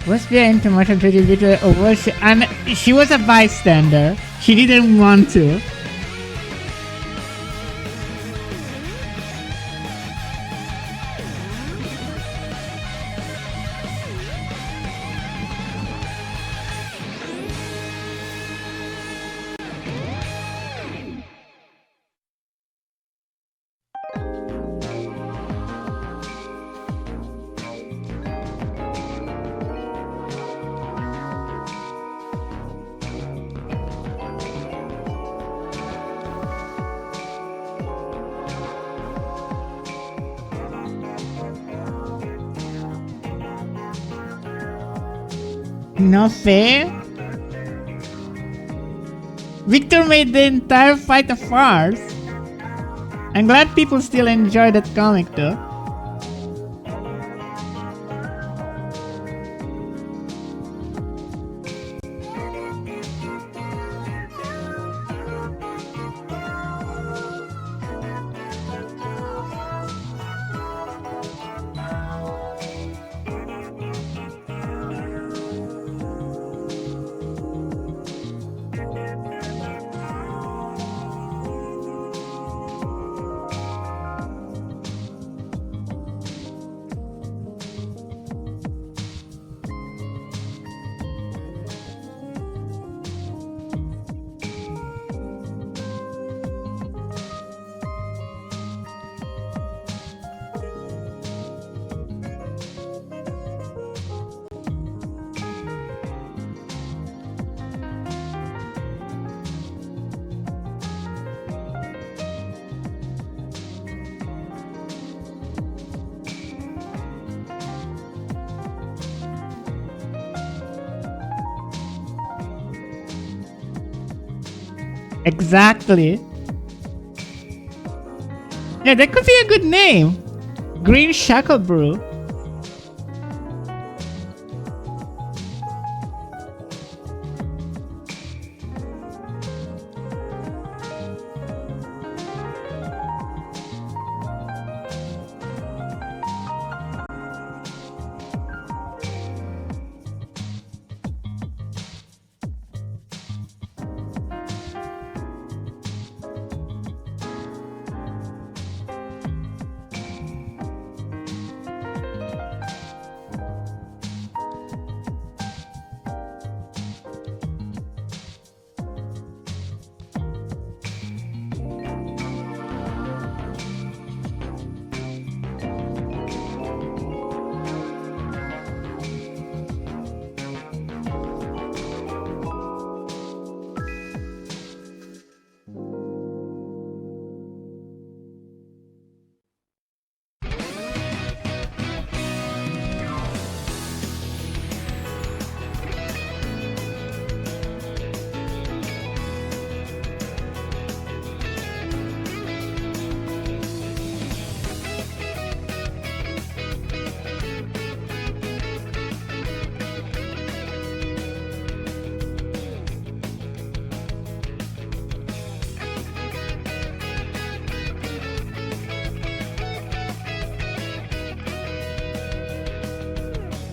Was behind too much of the video over and she was a bystander. She didn't want to. No fair? Victor made the entire fight a farce. I'm glad people still enjoy that comic though. Exactly. Yeah, that could be a good name. Green Shackle Brew.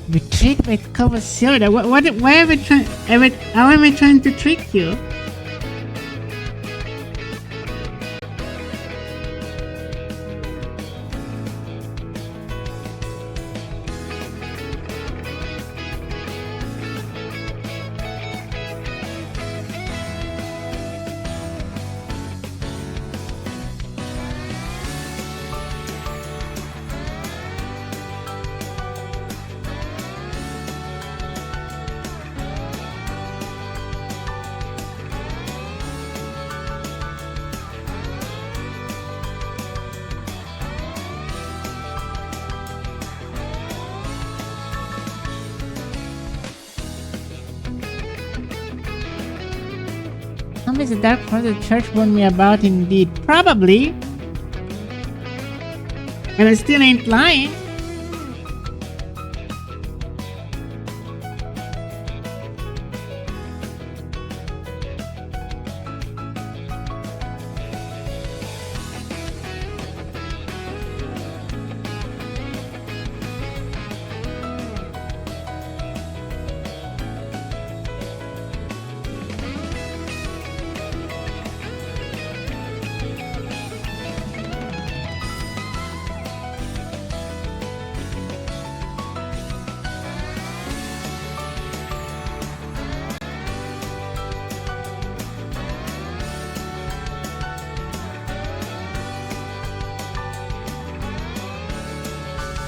We tricked by cover soda. Why are we trying? How am I trying to trick you? Some is the dark part the church warned me about indeed. Probably. And I still ain't lying.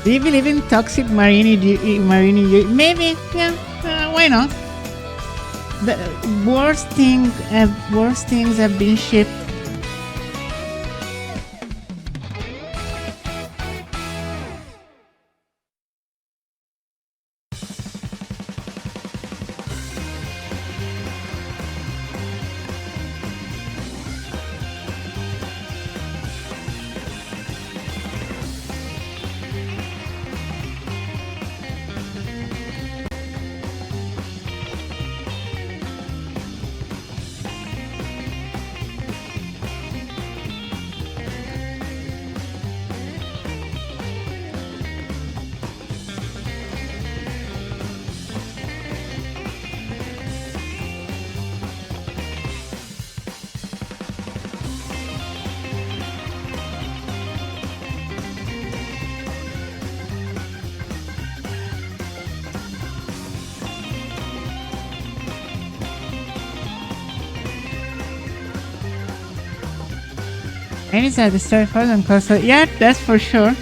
Do you believe in toxic Marini? Maybe, yeah. Why not? The worst things have been shipped. Maybe it's at the start frozen closer. Yeah, that's for sure.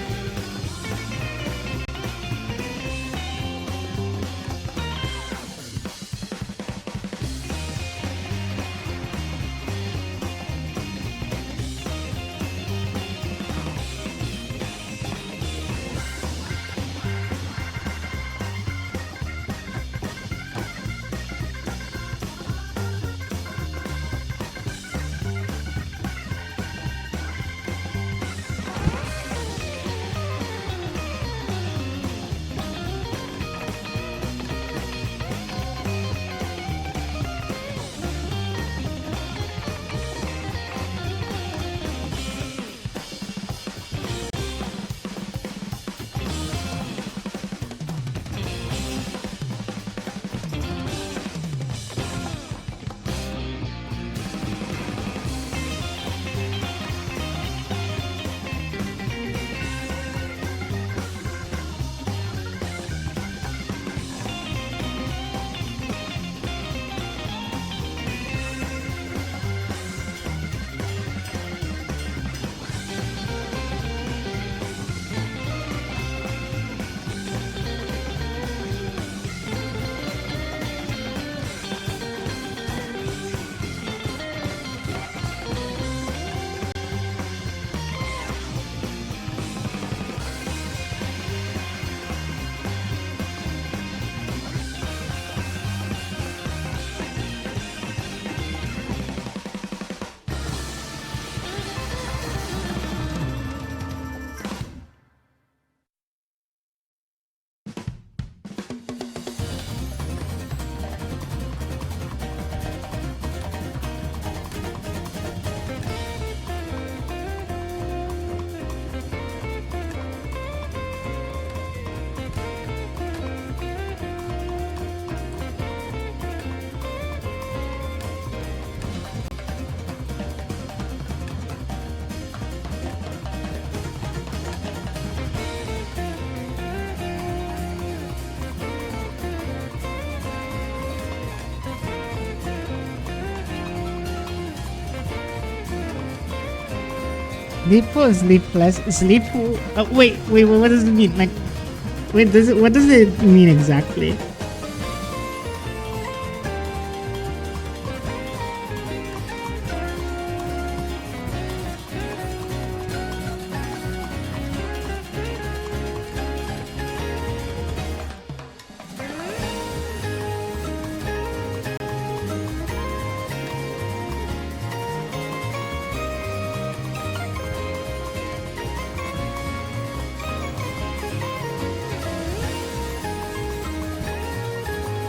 Sleepful, sleepless, sleepful. Wait. What does it mean? Like, wait, what does it mean exactly?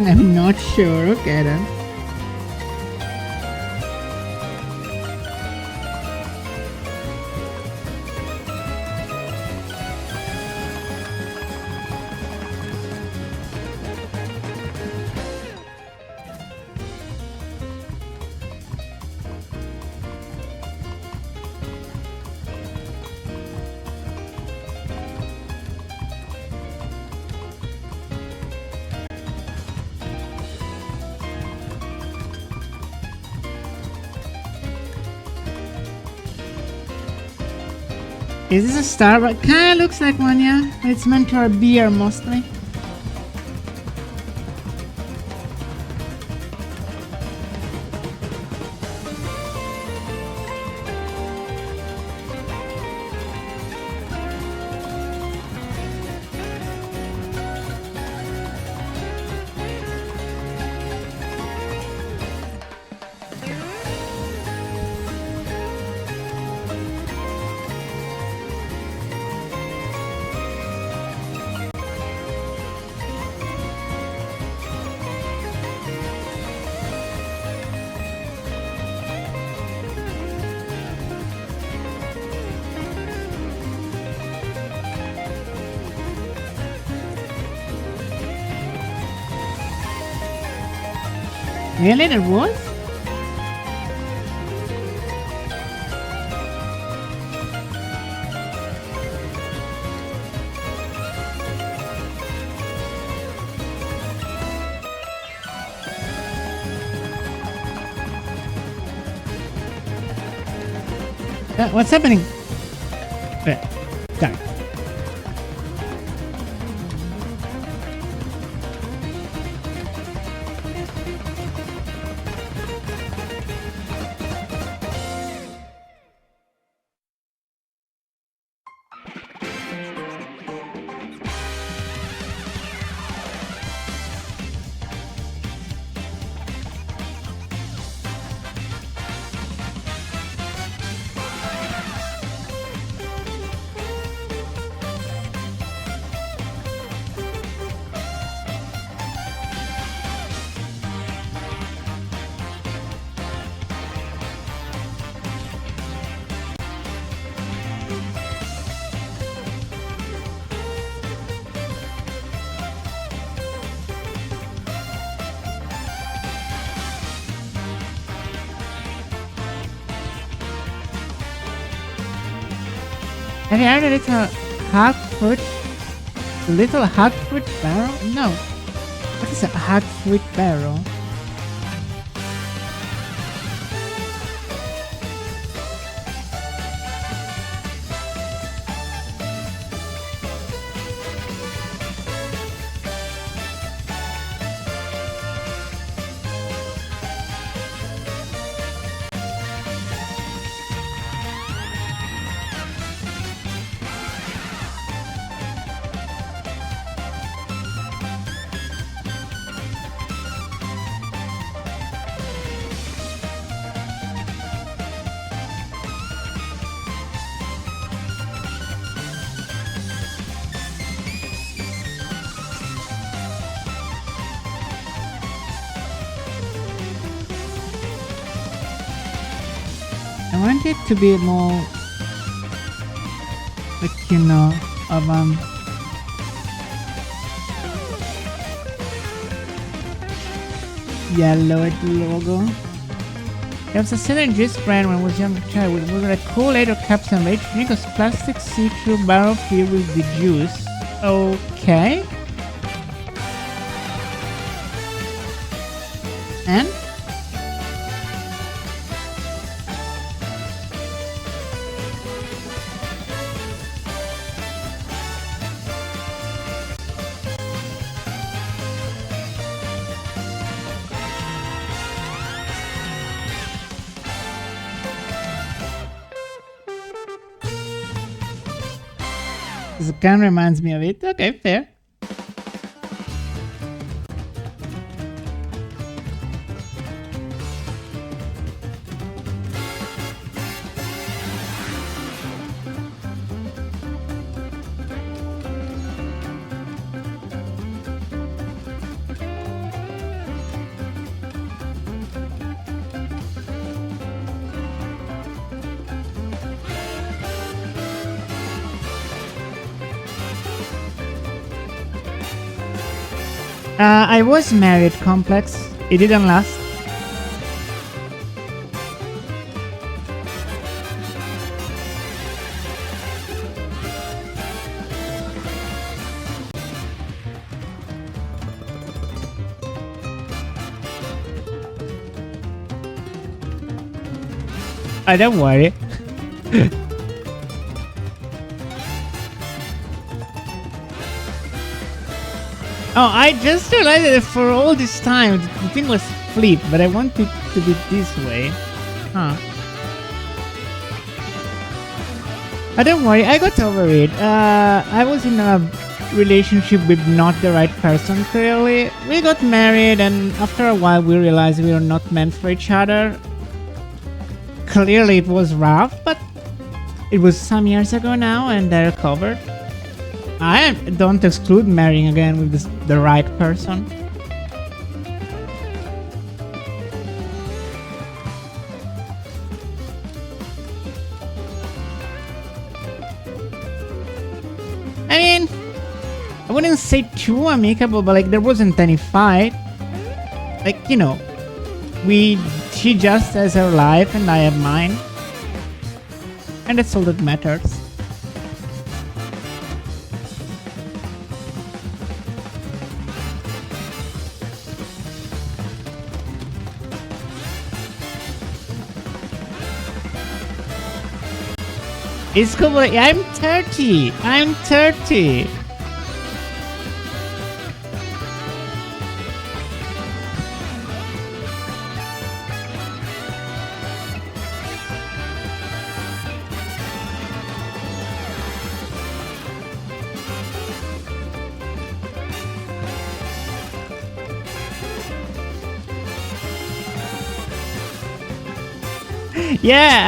I'm not sure. Okay then. Is this a Starbucks? Kinda looks like one, yeah. It's meant for a beer mostly. Really? There was? What's happening? There. Got it. Have you heard a little hot fruit barrel? No. What is a hot fruit barrel? I want it to be more like, you know, of yellow at the logo. There was a selling juice brand when I was a young child. We were at Kool-Aid or Captain Rage. Drink a plastic see-through barrel filled with the juice. Okay. And? This kind of reminds me of it. Okay, fair. I was married, Complex. It didn't last. Don't worry. Oh, I just realized that for all this time the thing was flip, but I want it to be this way. Huh. Don't worry, I got over it. I was in a relationship with not the right person, clearly. We got married and after a while we realized we were not meant for each other. Clearly it was rough, but it was some years ago now and I recovered. I don't exclude marrying again with the right person. I mean, I wouldn't say too amicable, but like there wasn't any fight. Like, you know, she just has her life and I have mine. And that's all that matters. It's cool, but I'm 30. I'm 30. Yeah,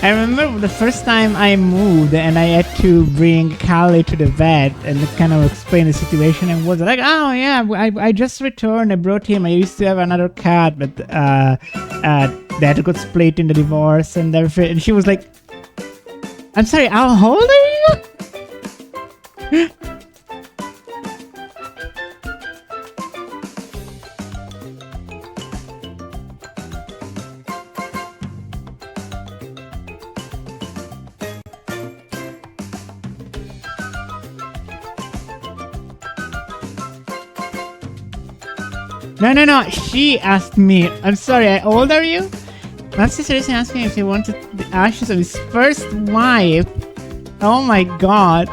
I remember the first time I moved and I had to bring Callie to the vet and kind of explain the situation and was like, oh yeah, I just returned. I brought him. I used to have another cat, but that got split in the divorce and everything. And she was like, I'm sorry, how old are you? No. She asked me. I'm sorry. How old are you? My sister recently asked me if he wanted the ashes of his first wife. Oh my god.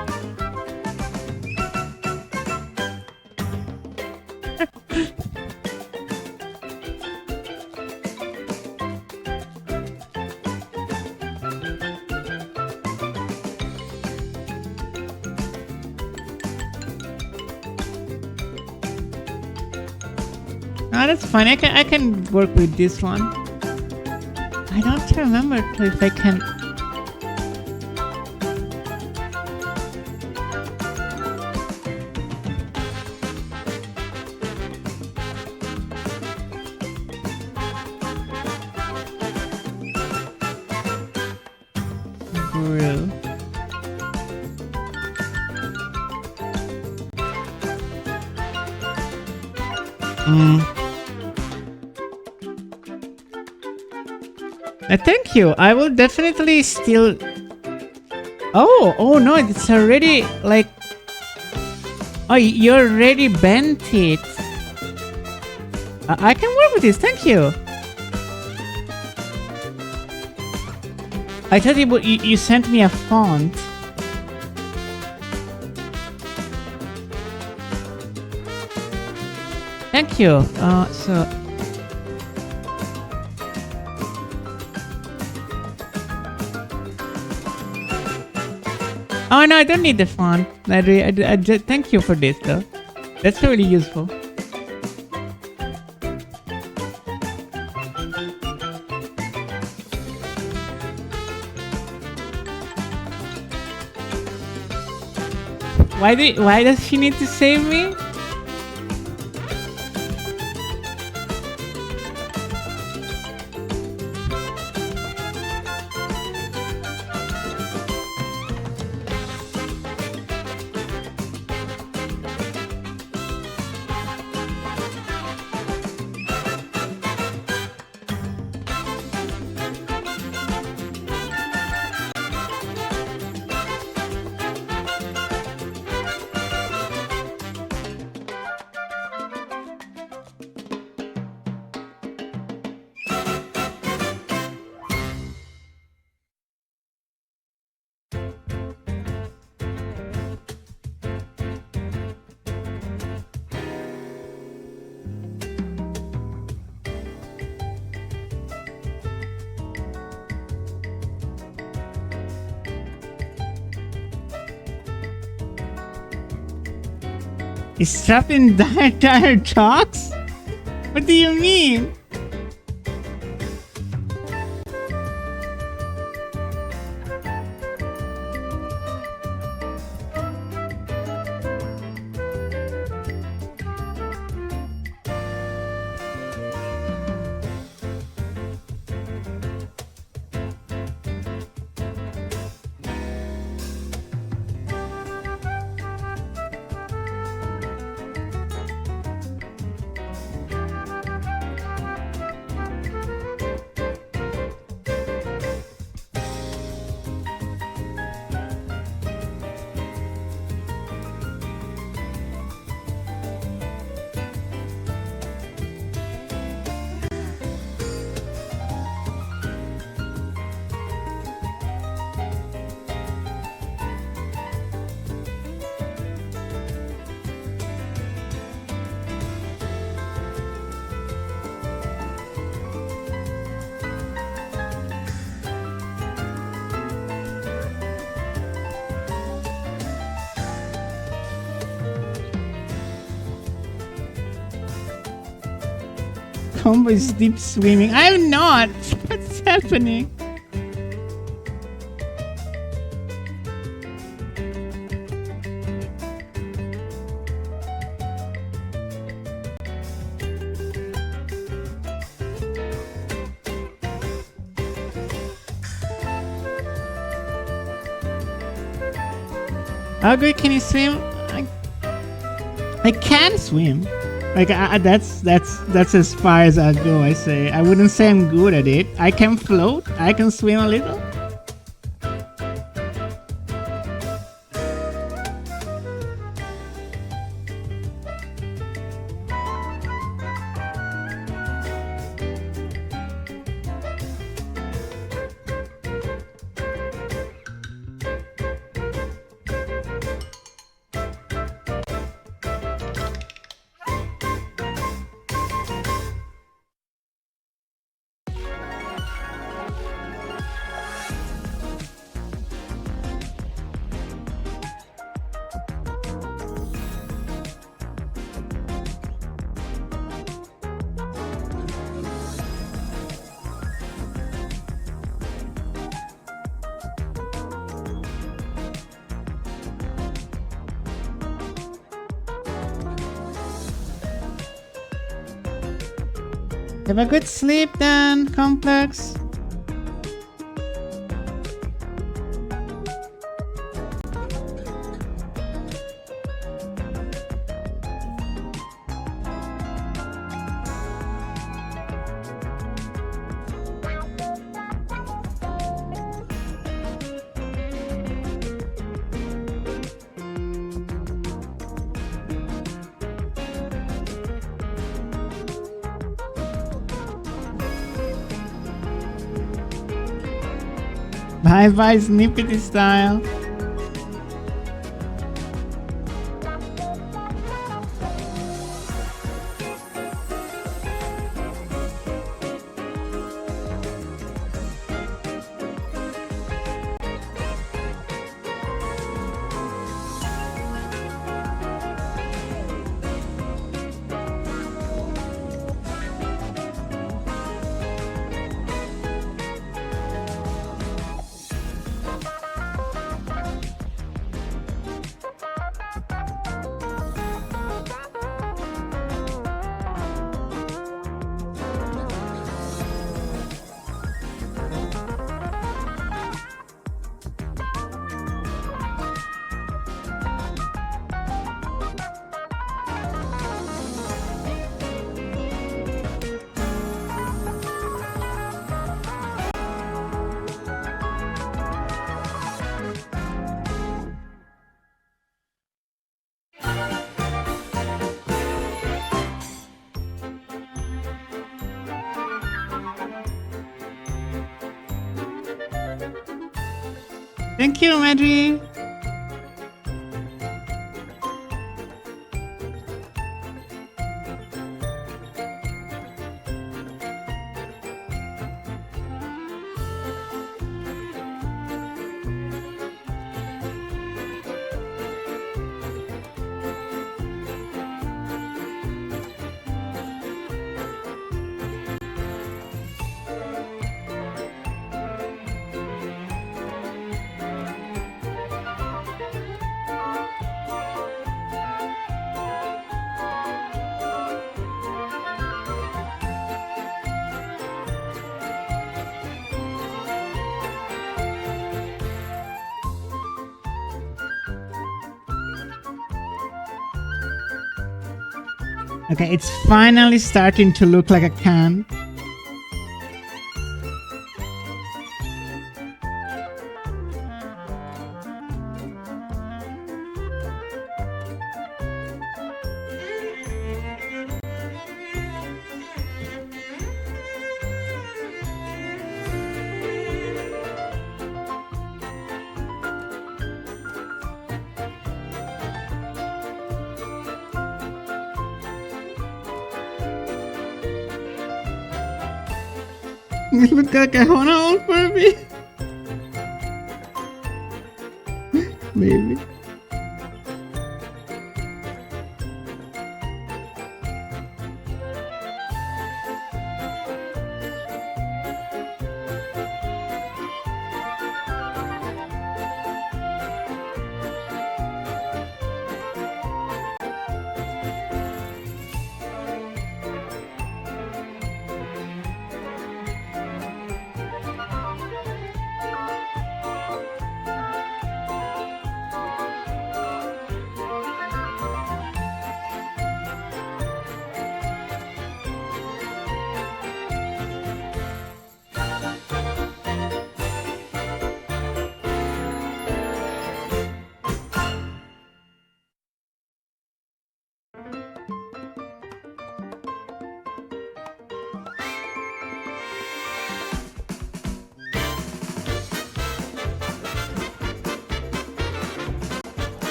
Oh, that's fine. I can work with this one. I don't remember if I can. Brew. Thank you. I will definitely still. Oh no! It's already like. Oh, you already bent it. I can work with this. Thank you. I thought you sent me a font. Thank you. So. Oh no, I don't need the font. I just, thank you for this though. That's really useful. Why does she need to save me? Is trapped in dire talks? What do you mean? combo is deep swimming. I'm not. What's happening? How good can you swim? I can swim. Like that's as far as I go. I say I wouldn't say I'm good at it. I can float. I can swim a little. Have a good sleep then, Complex. Bye bye, Snippety style. Thank you, Madri. Okay, it's finally starting to look like a can. Look like a Hona old Furby. Maybe.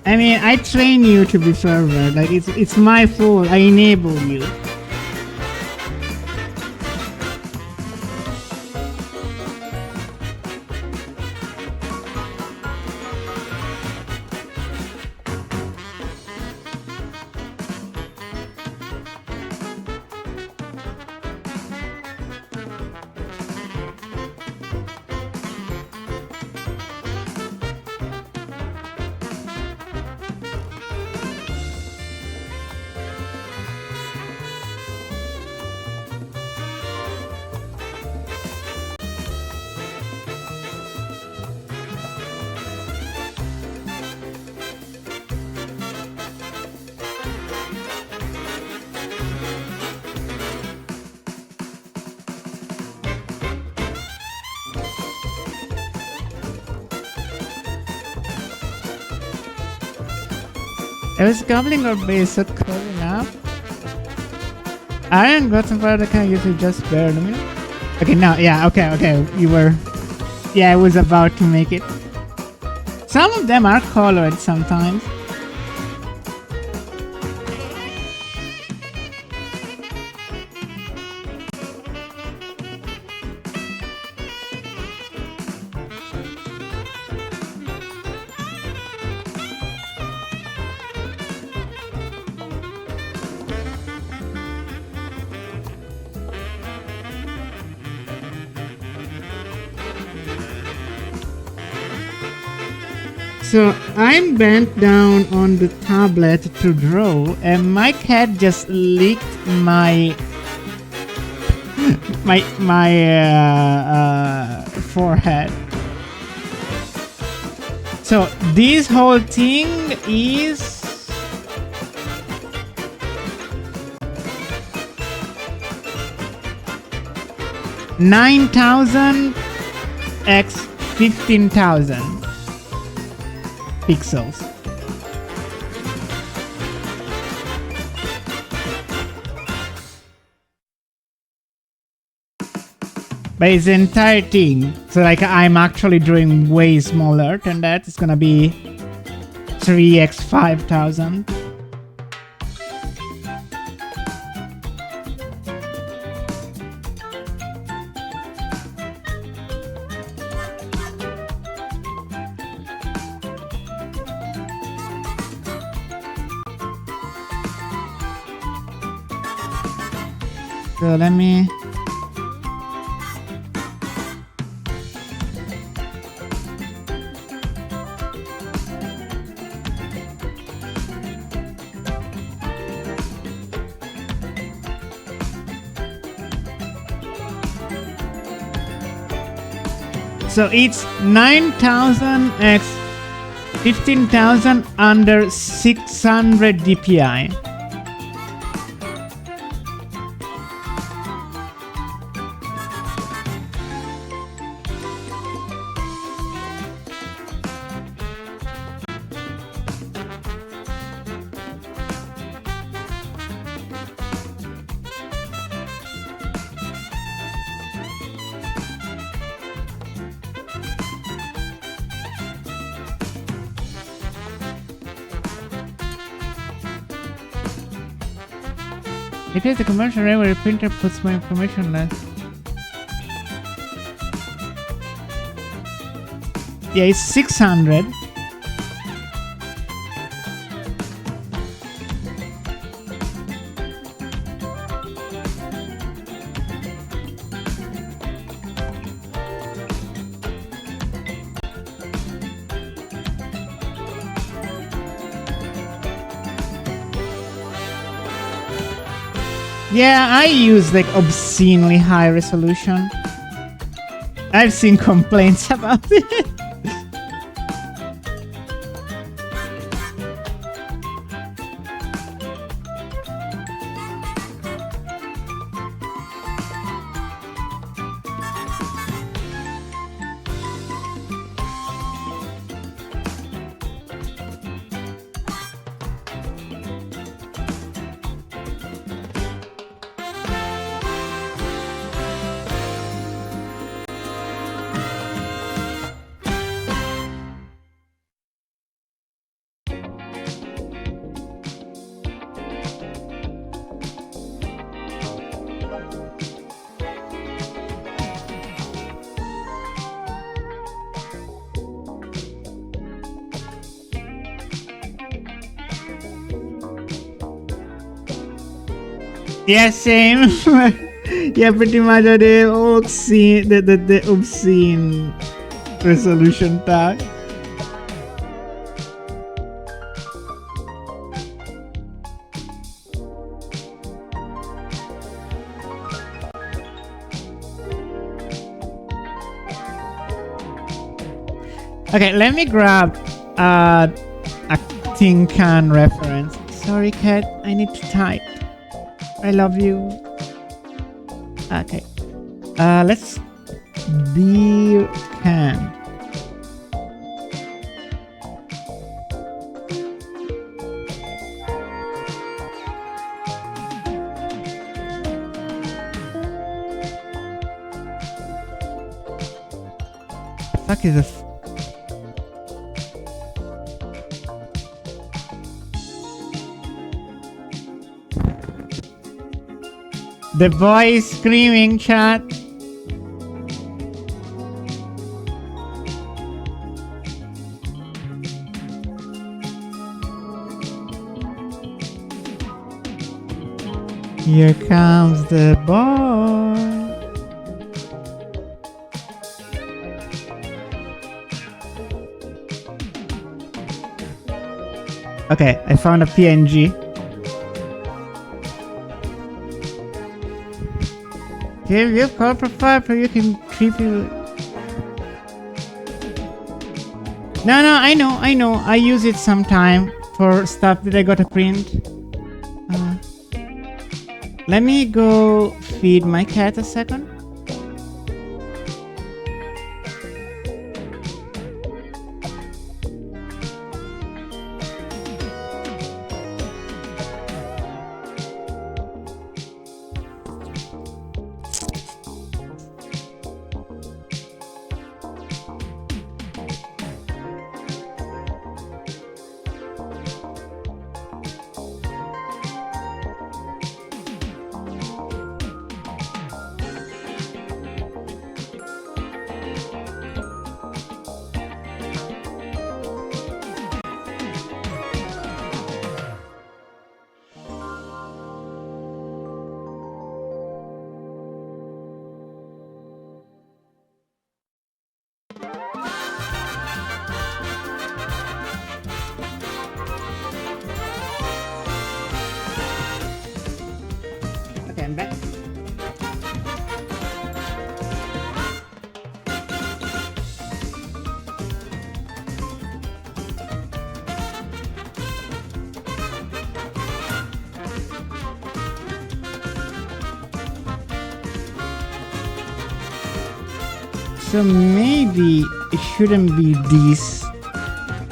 I mean, I train you to be pervert. Like it's my fault. I enable you. I was gobbling our base at calling up. Iron got some part I can usually just bear me. Okay, now, yeah, okay, you were. Yeah, I was about to make it. Some of them are colored sometimes. So I'm bent down on the tablet to draw, and my cat just licked my forehead. So this whole thing is 9,000 x 15,000 pixels. But it's the entire thing. So like I'm actually drawing way smaller than that. It's gonna be 3x 5,000. So let me. So it's 9,000 x 15,000 under 600 dpi. It is the conventional way where a printer puts my information less. Yeah, it's 600. Yeah, I use like obscenely high resolution. I've seen complaints about it. Yeah, same. Yeah, pretty much the obscene, the obscene resolution tag. Okay, let me grab a tin can reference. Sorry, cat, I need to type. I love you. Okay. Let's beer can. Fuck is this? The boy is screaming, chat. Here comes the boy. Okay, I found a PNG. Okay, you have color profile, but you can keep you. No, I know. I use it sometime for stuff that I gotta print. Let me go feed my cat a second. Okay, I'm back. So maybe it shouldn't be this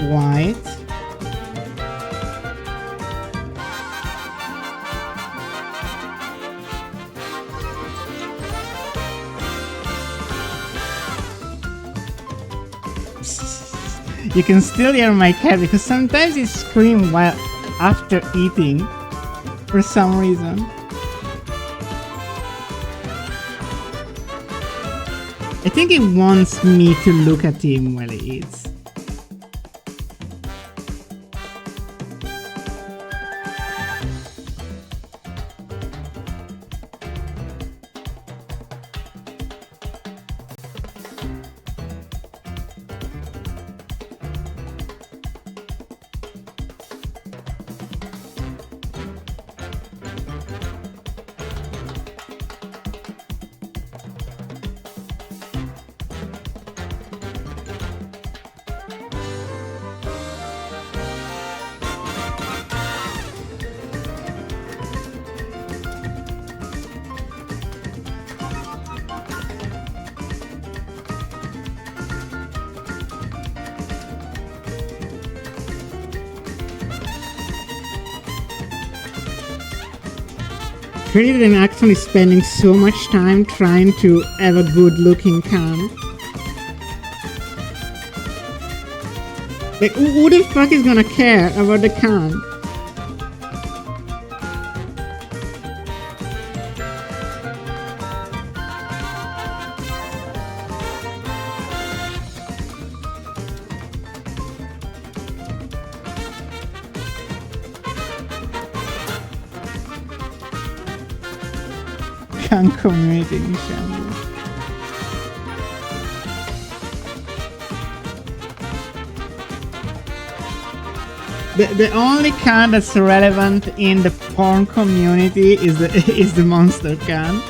white. You can still hear my cat because sometimes it screams while after eating for some reason. I think it wants me to look at him while he eats. Rather than actually spending so much time trying to have a good looking can. Like, who the fuck is gonna care about the can? Khan community in shambles. The only Khan that's relevant in the porn community is the Monster Khan.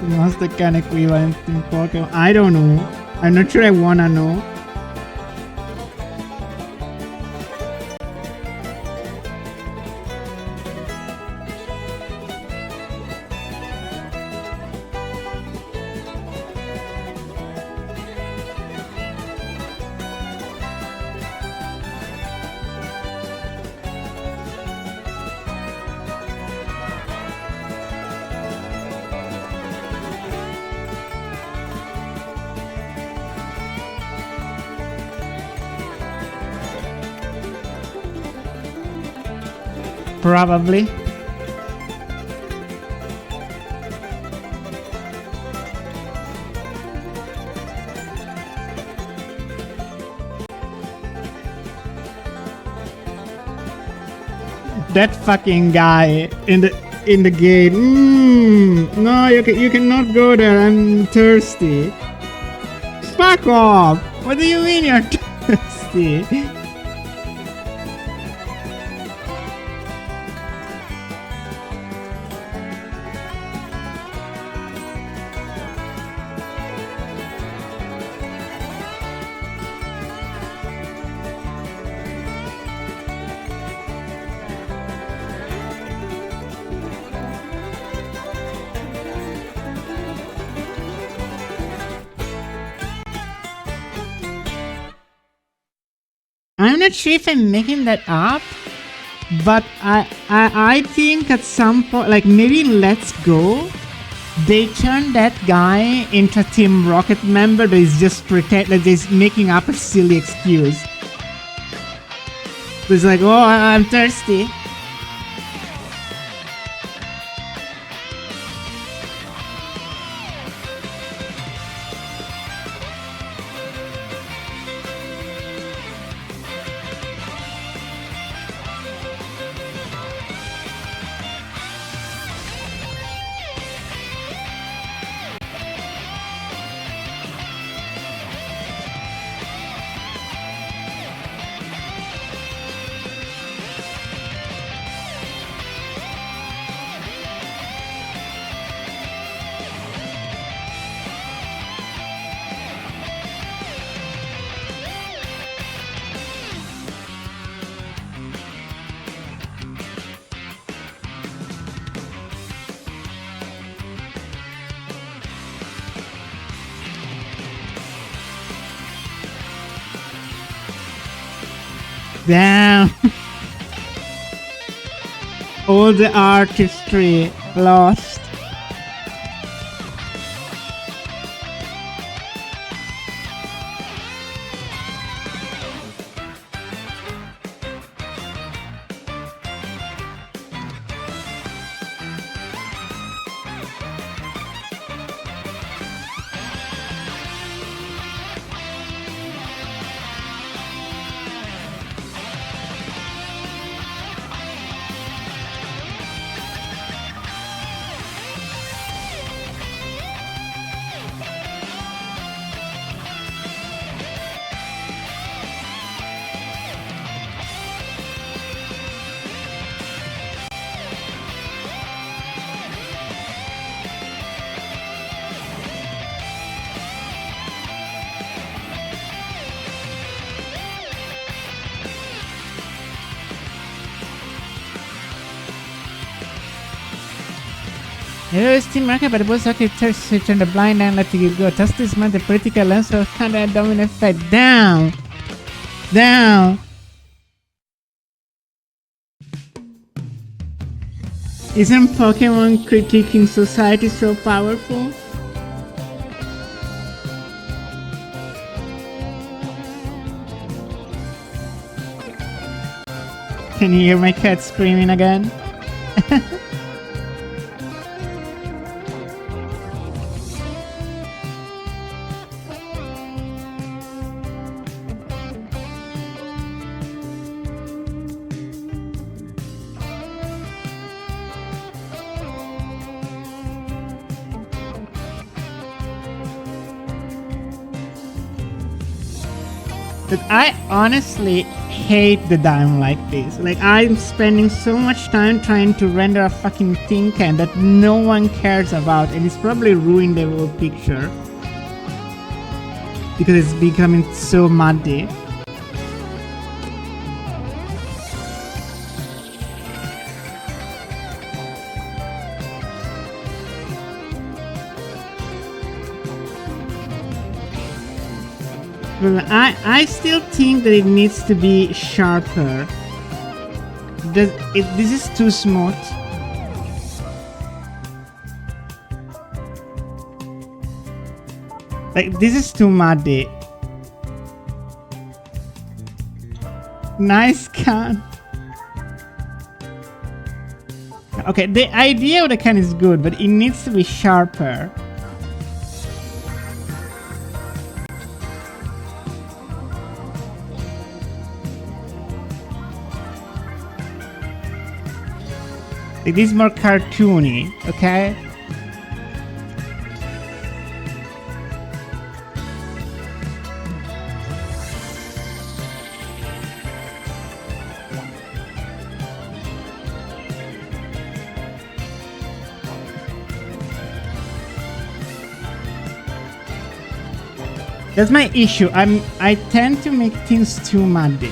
Monster Khan equivalent in Pokemon. I don't know. I'm not sure I wanna know. Probably. That fucking guy in the gate. No, you cannot go there. I'm thirsty. Fuck off! What do you mean you're thirsty? I'm not sure if I'm making that up, but I think at some point, like maybe Let's Go, they turned that guy into a Team Rocket member that is just that is making up a silly excuse. It's like, oh, I'm thirsty. Damn. All the artistry lost. Hello, Steam Market, but both circuit switch on the blind and let you go. Test this man, the political lens of kind of dominant fight. Down! Down! Isn't Pokemon critiquing society so powerful? Can you hear my cat screaming again? But I honestly hate the dime like this. Like, I'm spending so much time trying to render a fucking tin can that no one cares about, and it's probably ruined the whole picture because it's becoming so muddy. Well, I still think that it needs to be sharper. This is too smooth. Like, this is too muddy. Nice can. Okay, the idea of the can is good, but it needs to be sharper. It is more cartoony, okay? That's my issue. I tend to make things too muddy.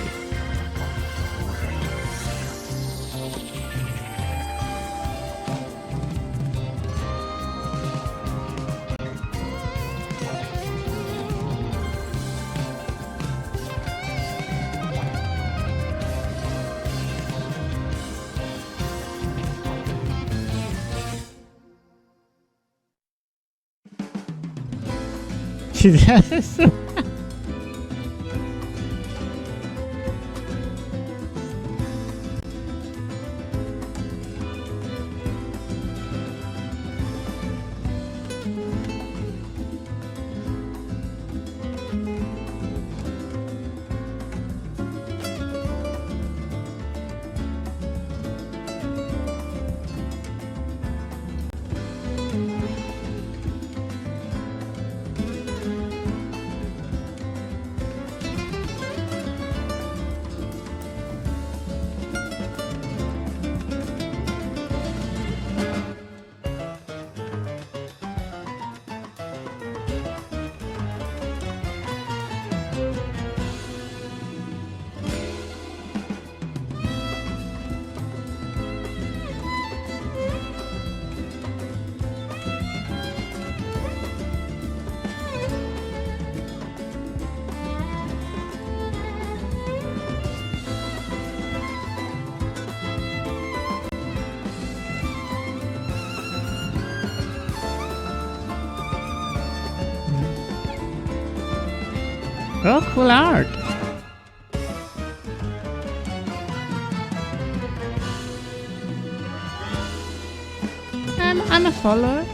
She does. Oh, cool art. I'm a follower.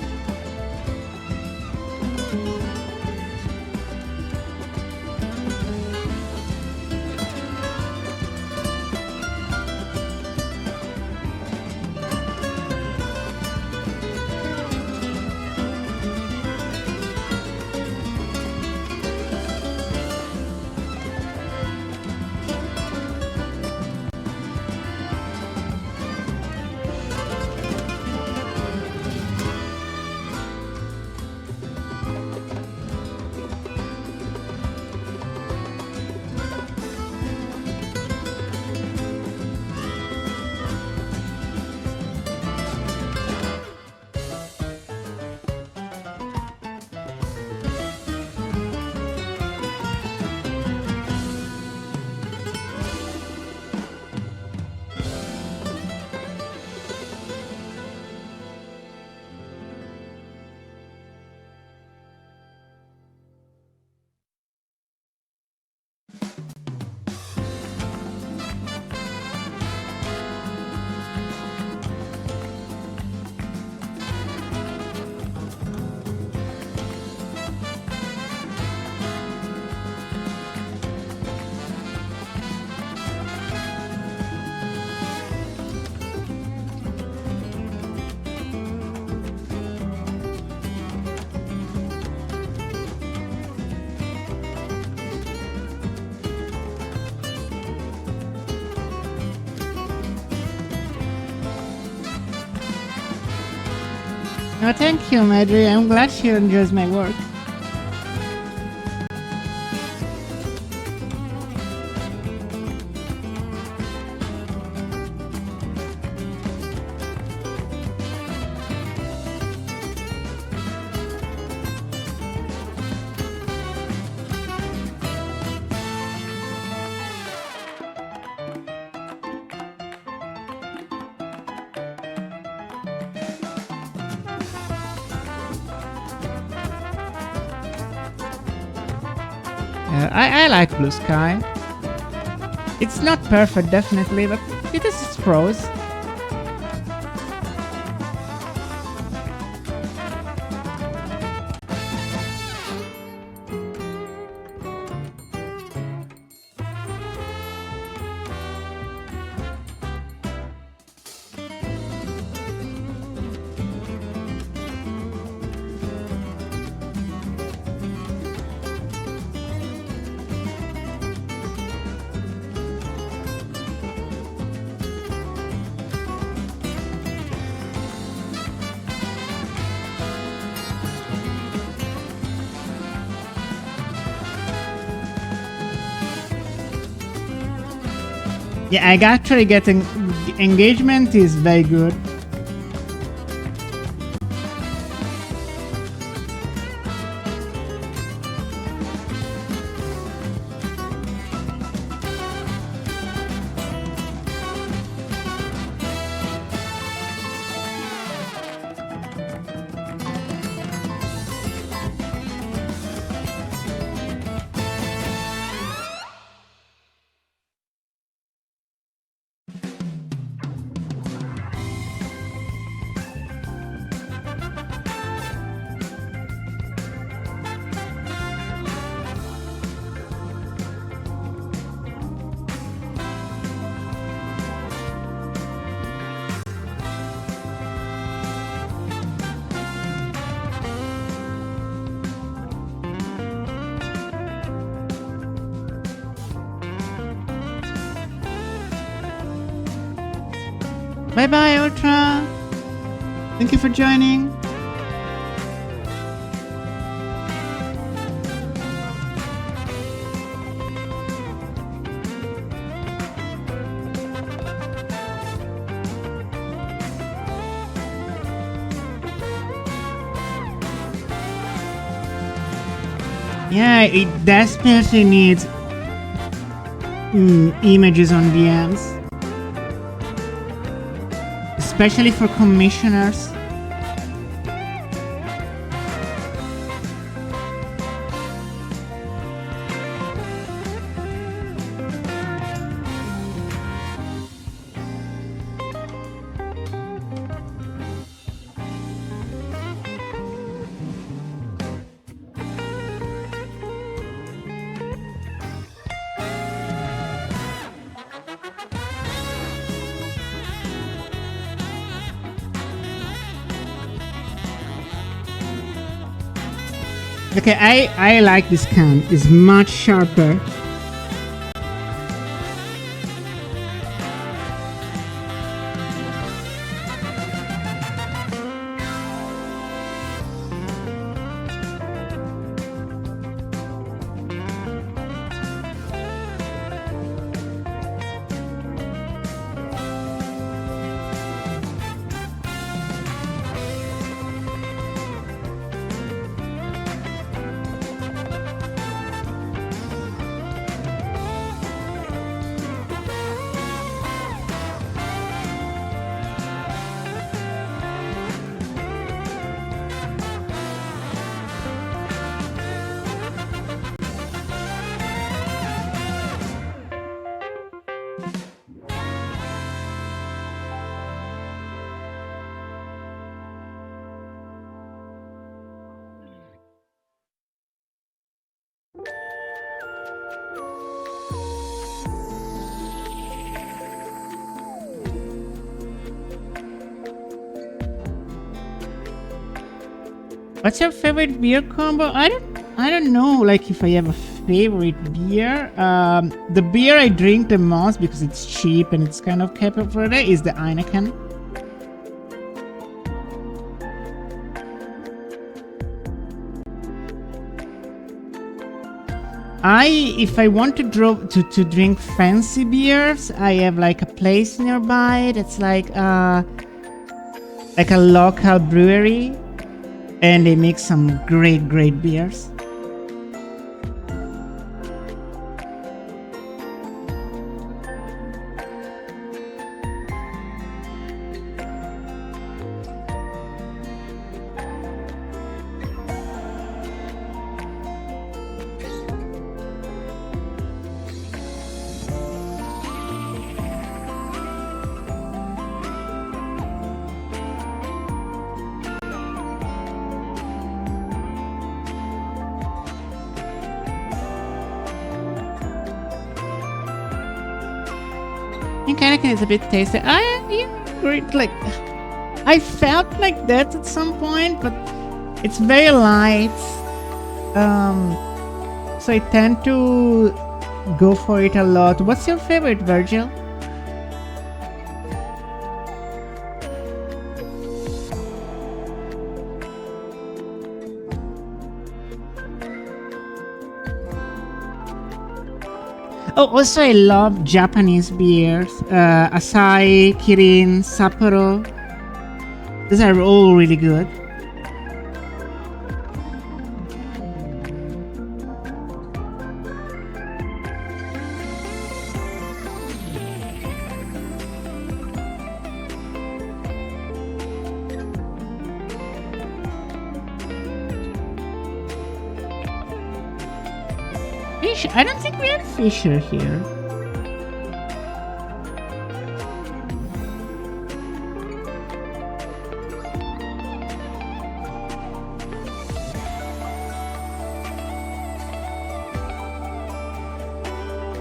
Oh, thank you, Madry. I'm glad she enjoys my work. I like Blue Sky. It's not perfect, definitely, but it has its pros. Yeah, I actually getting engagement is very good. Bye bye, Ultra. Thank you for joining. Yeah, it desperately needs images on DMs. Especially for commissioners. Okay, I like this can. It's much sharper. What's your favorite beer combo? I don't know, like, if I have a favorite beer. The beer I drink the most because it's cheap and it's kind of kept up for the day is the Heineken. If I want to drink fancy beers, I have like a place nearby that's like a local brewery, and they make some great beers. Mechanic is a bit tasty. I felt like that at some point, but it's very light. So I tend to go for it a lot. What's your favorite, Virgil? Oh, also I love Japanese beers. Asahi, Kirin, Sapporo. These are all really good. Fish? I don't think we have Fisher here.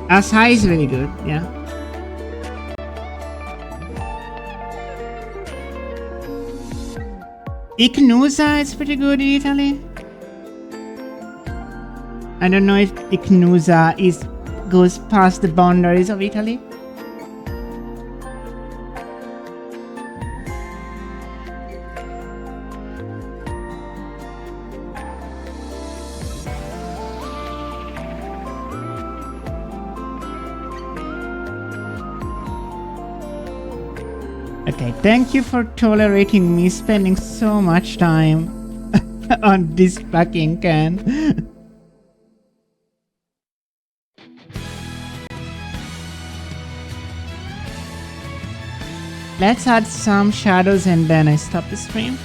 Asahi is really good, yeah. Icnusa is pretty good in Italy. I don't know if Icnusa goes past the boundaries of Italy. Okay, thank you for tolerating me spending so much time on this fucking can. Let's add some shadows and then I stop the stream.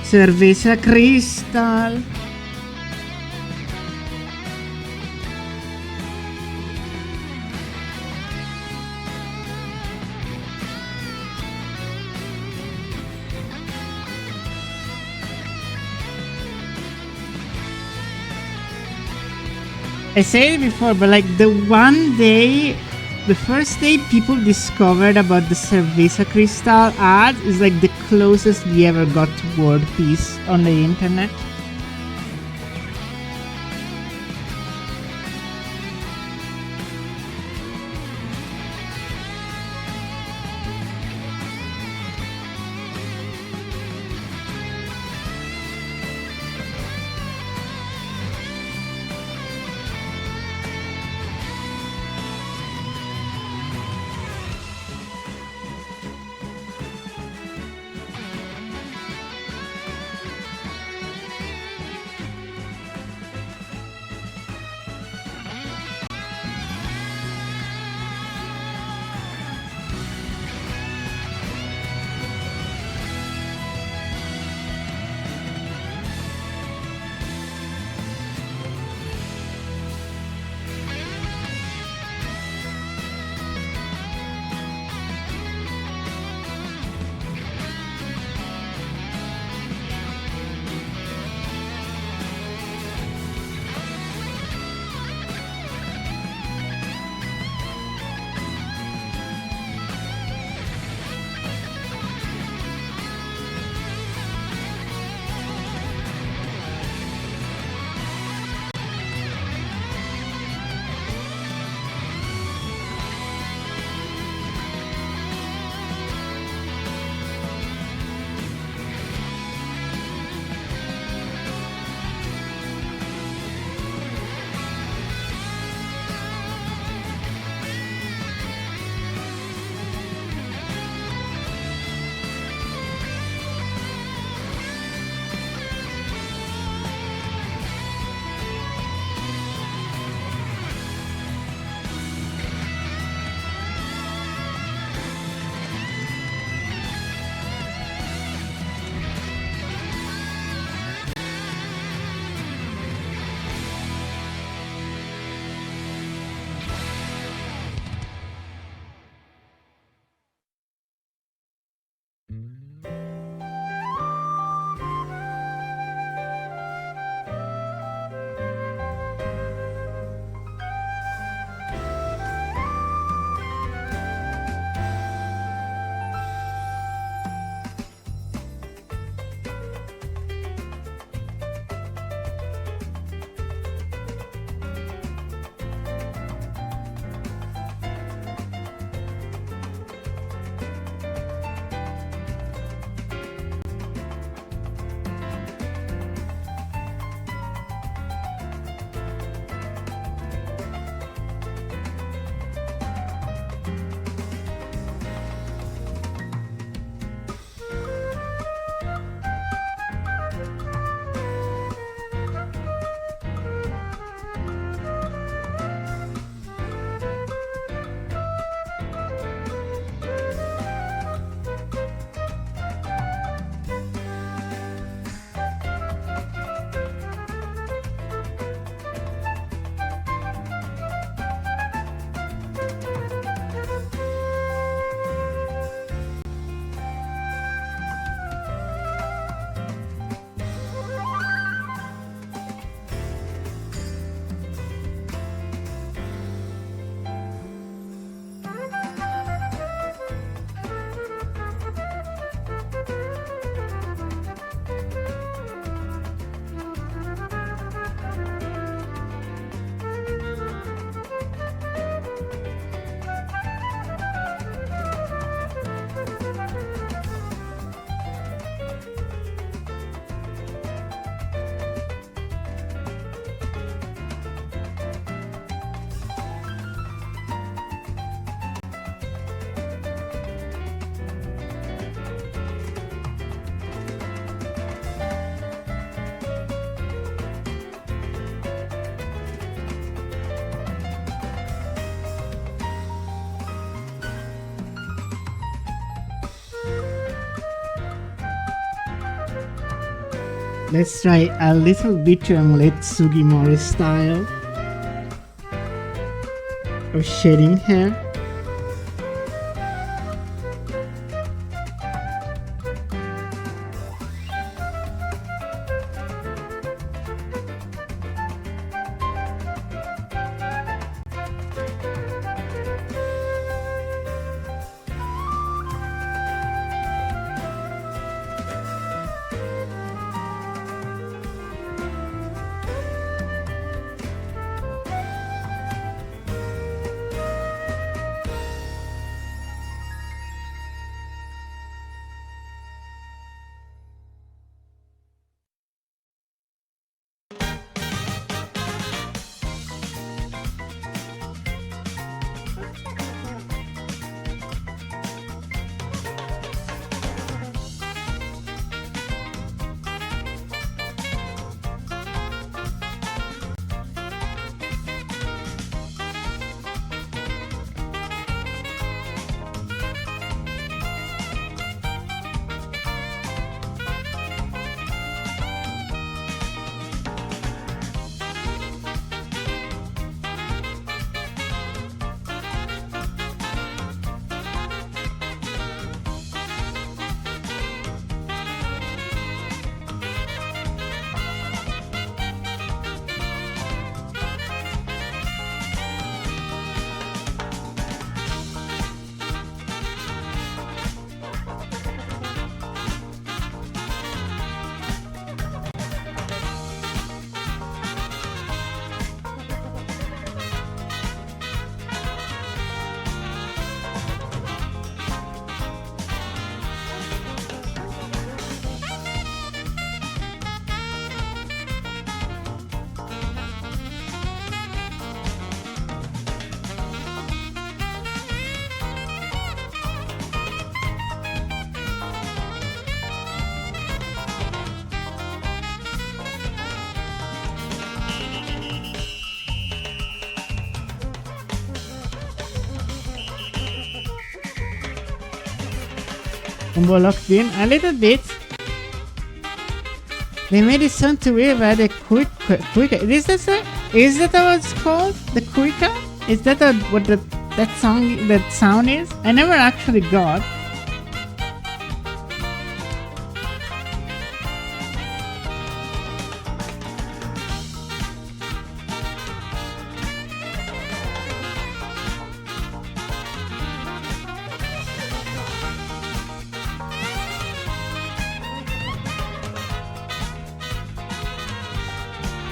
Cerveza Cristal. I said it before, but like the first day people discovered about the Cerveza Cristal ad is like the closest we ever got to world peace on the internet. Let's try a little bit to emulate Sugimori style of shading hair. Blocked in a little bit. They made it sound too weird by the quicker. Is that what it's called? The quicker? Is that what that sound is? I never actually got.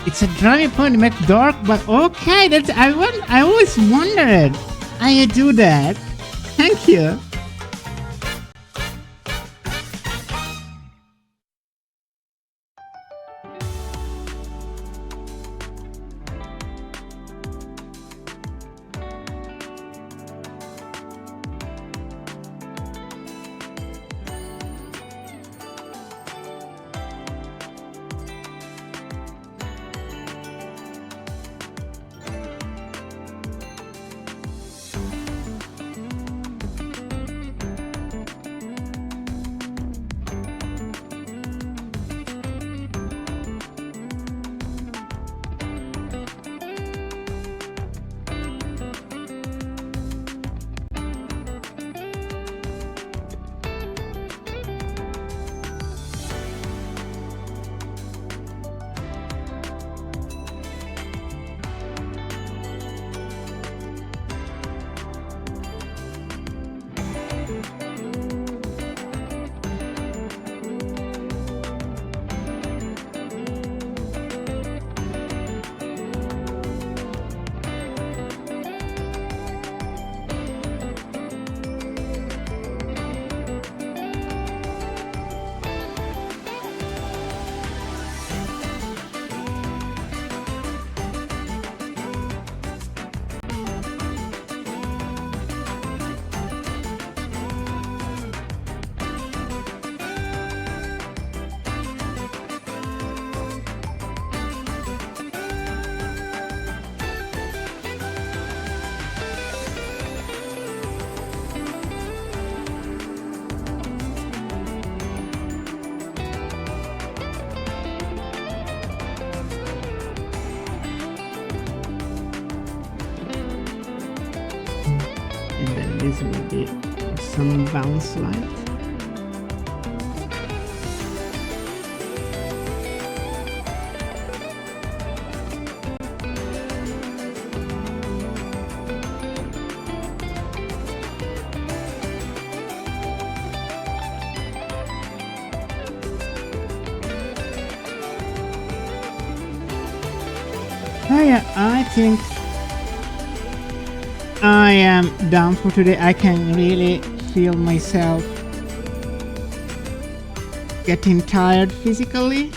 It's a driving point to make dark, but okay. I always wondered how you do that. Thank you. And then this will be some bounce light. Oh yeah, I think I am done for today. I can really feel myself getting tired physically.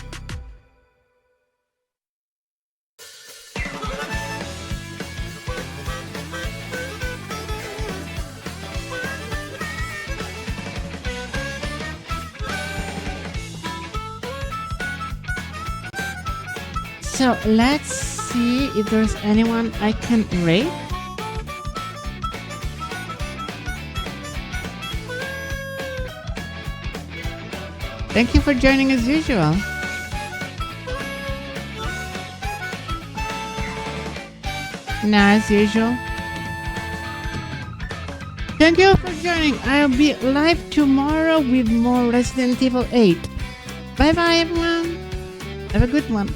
So let's see if there's anyone I can rate. Thank you for joining as usual. Now as usual. Thank you for joining. I'll be live tomorrow with more Resident Evil 8. Bye bye everyone. Have a good one.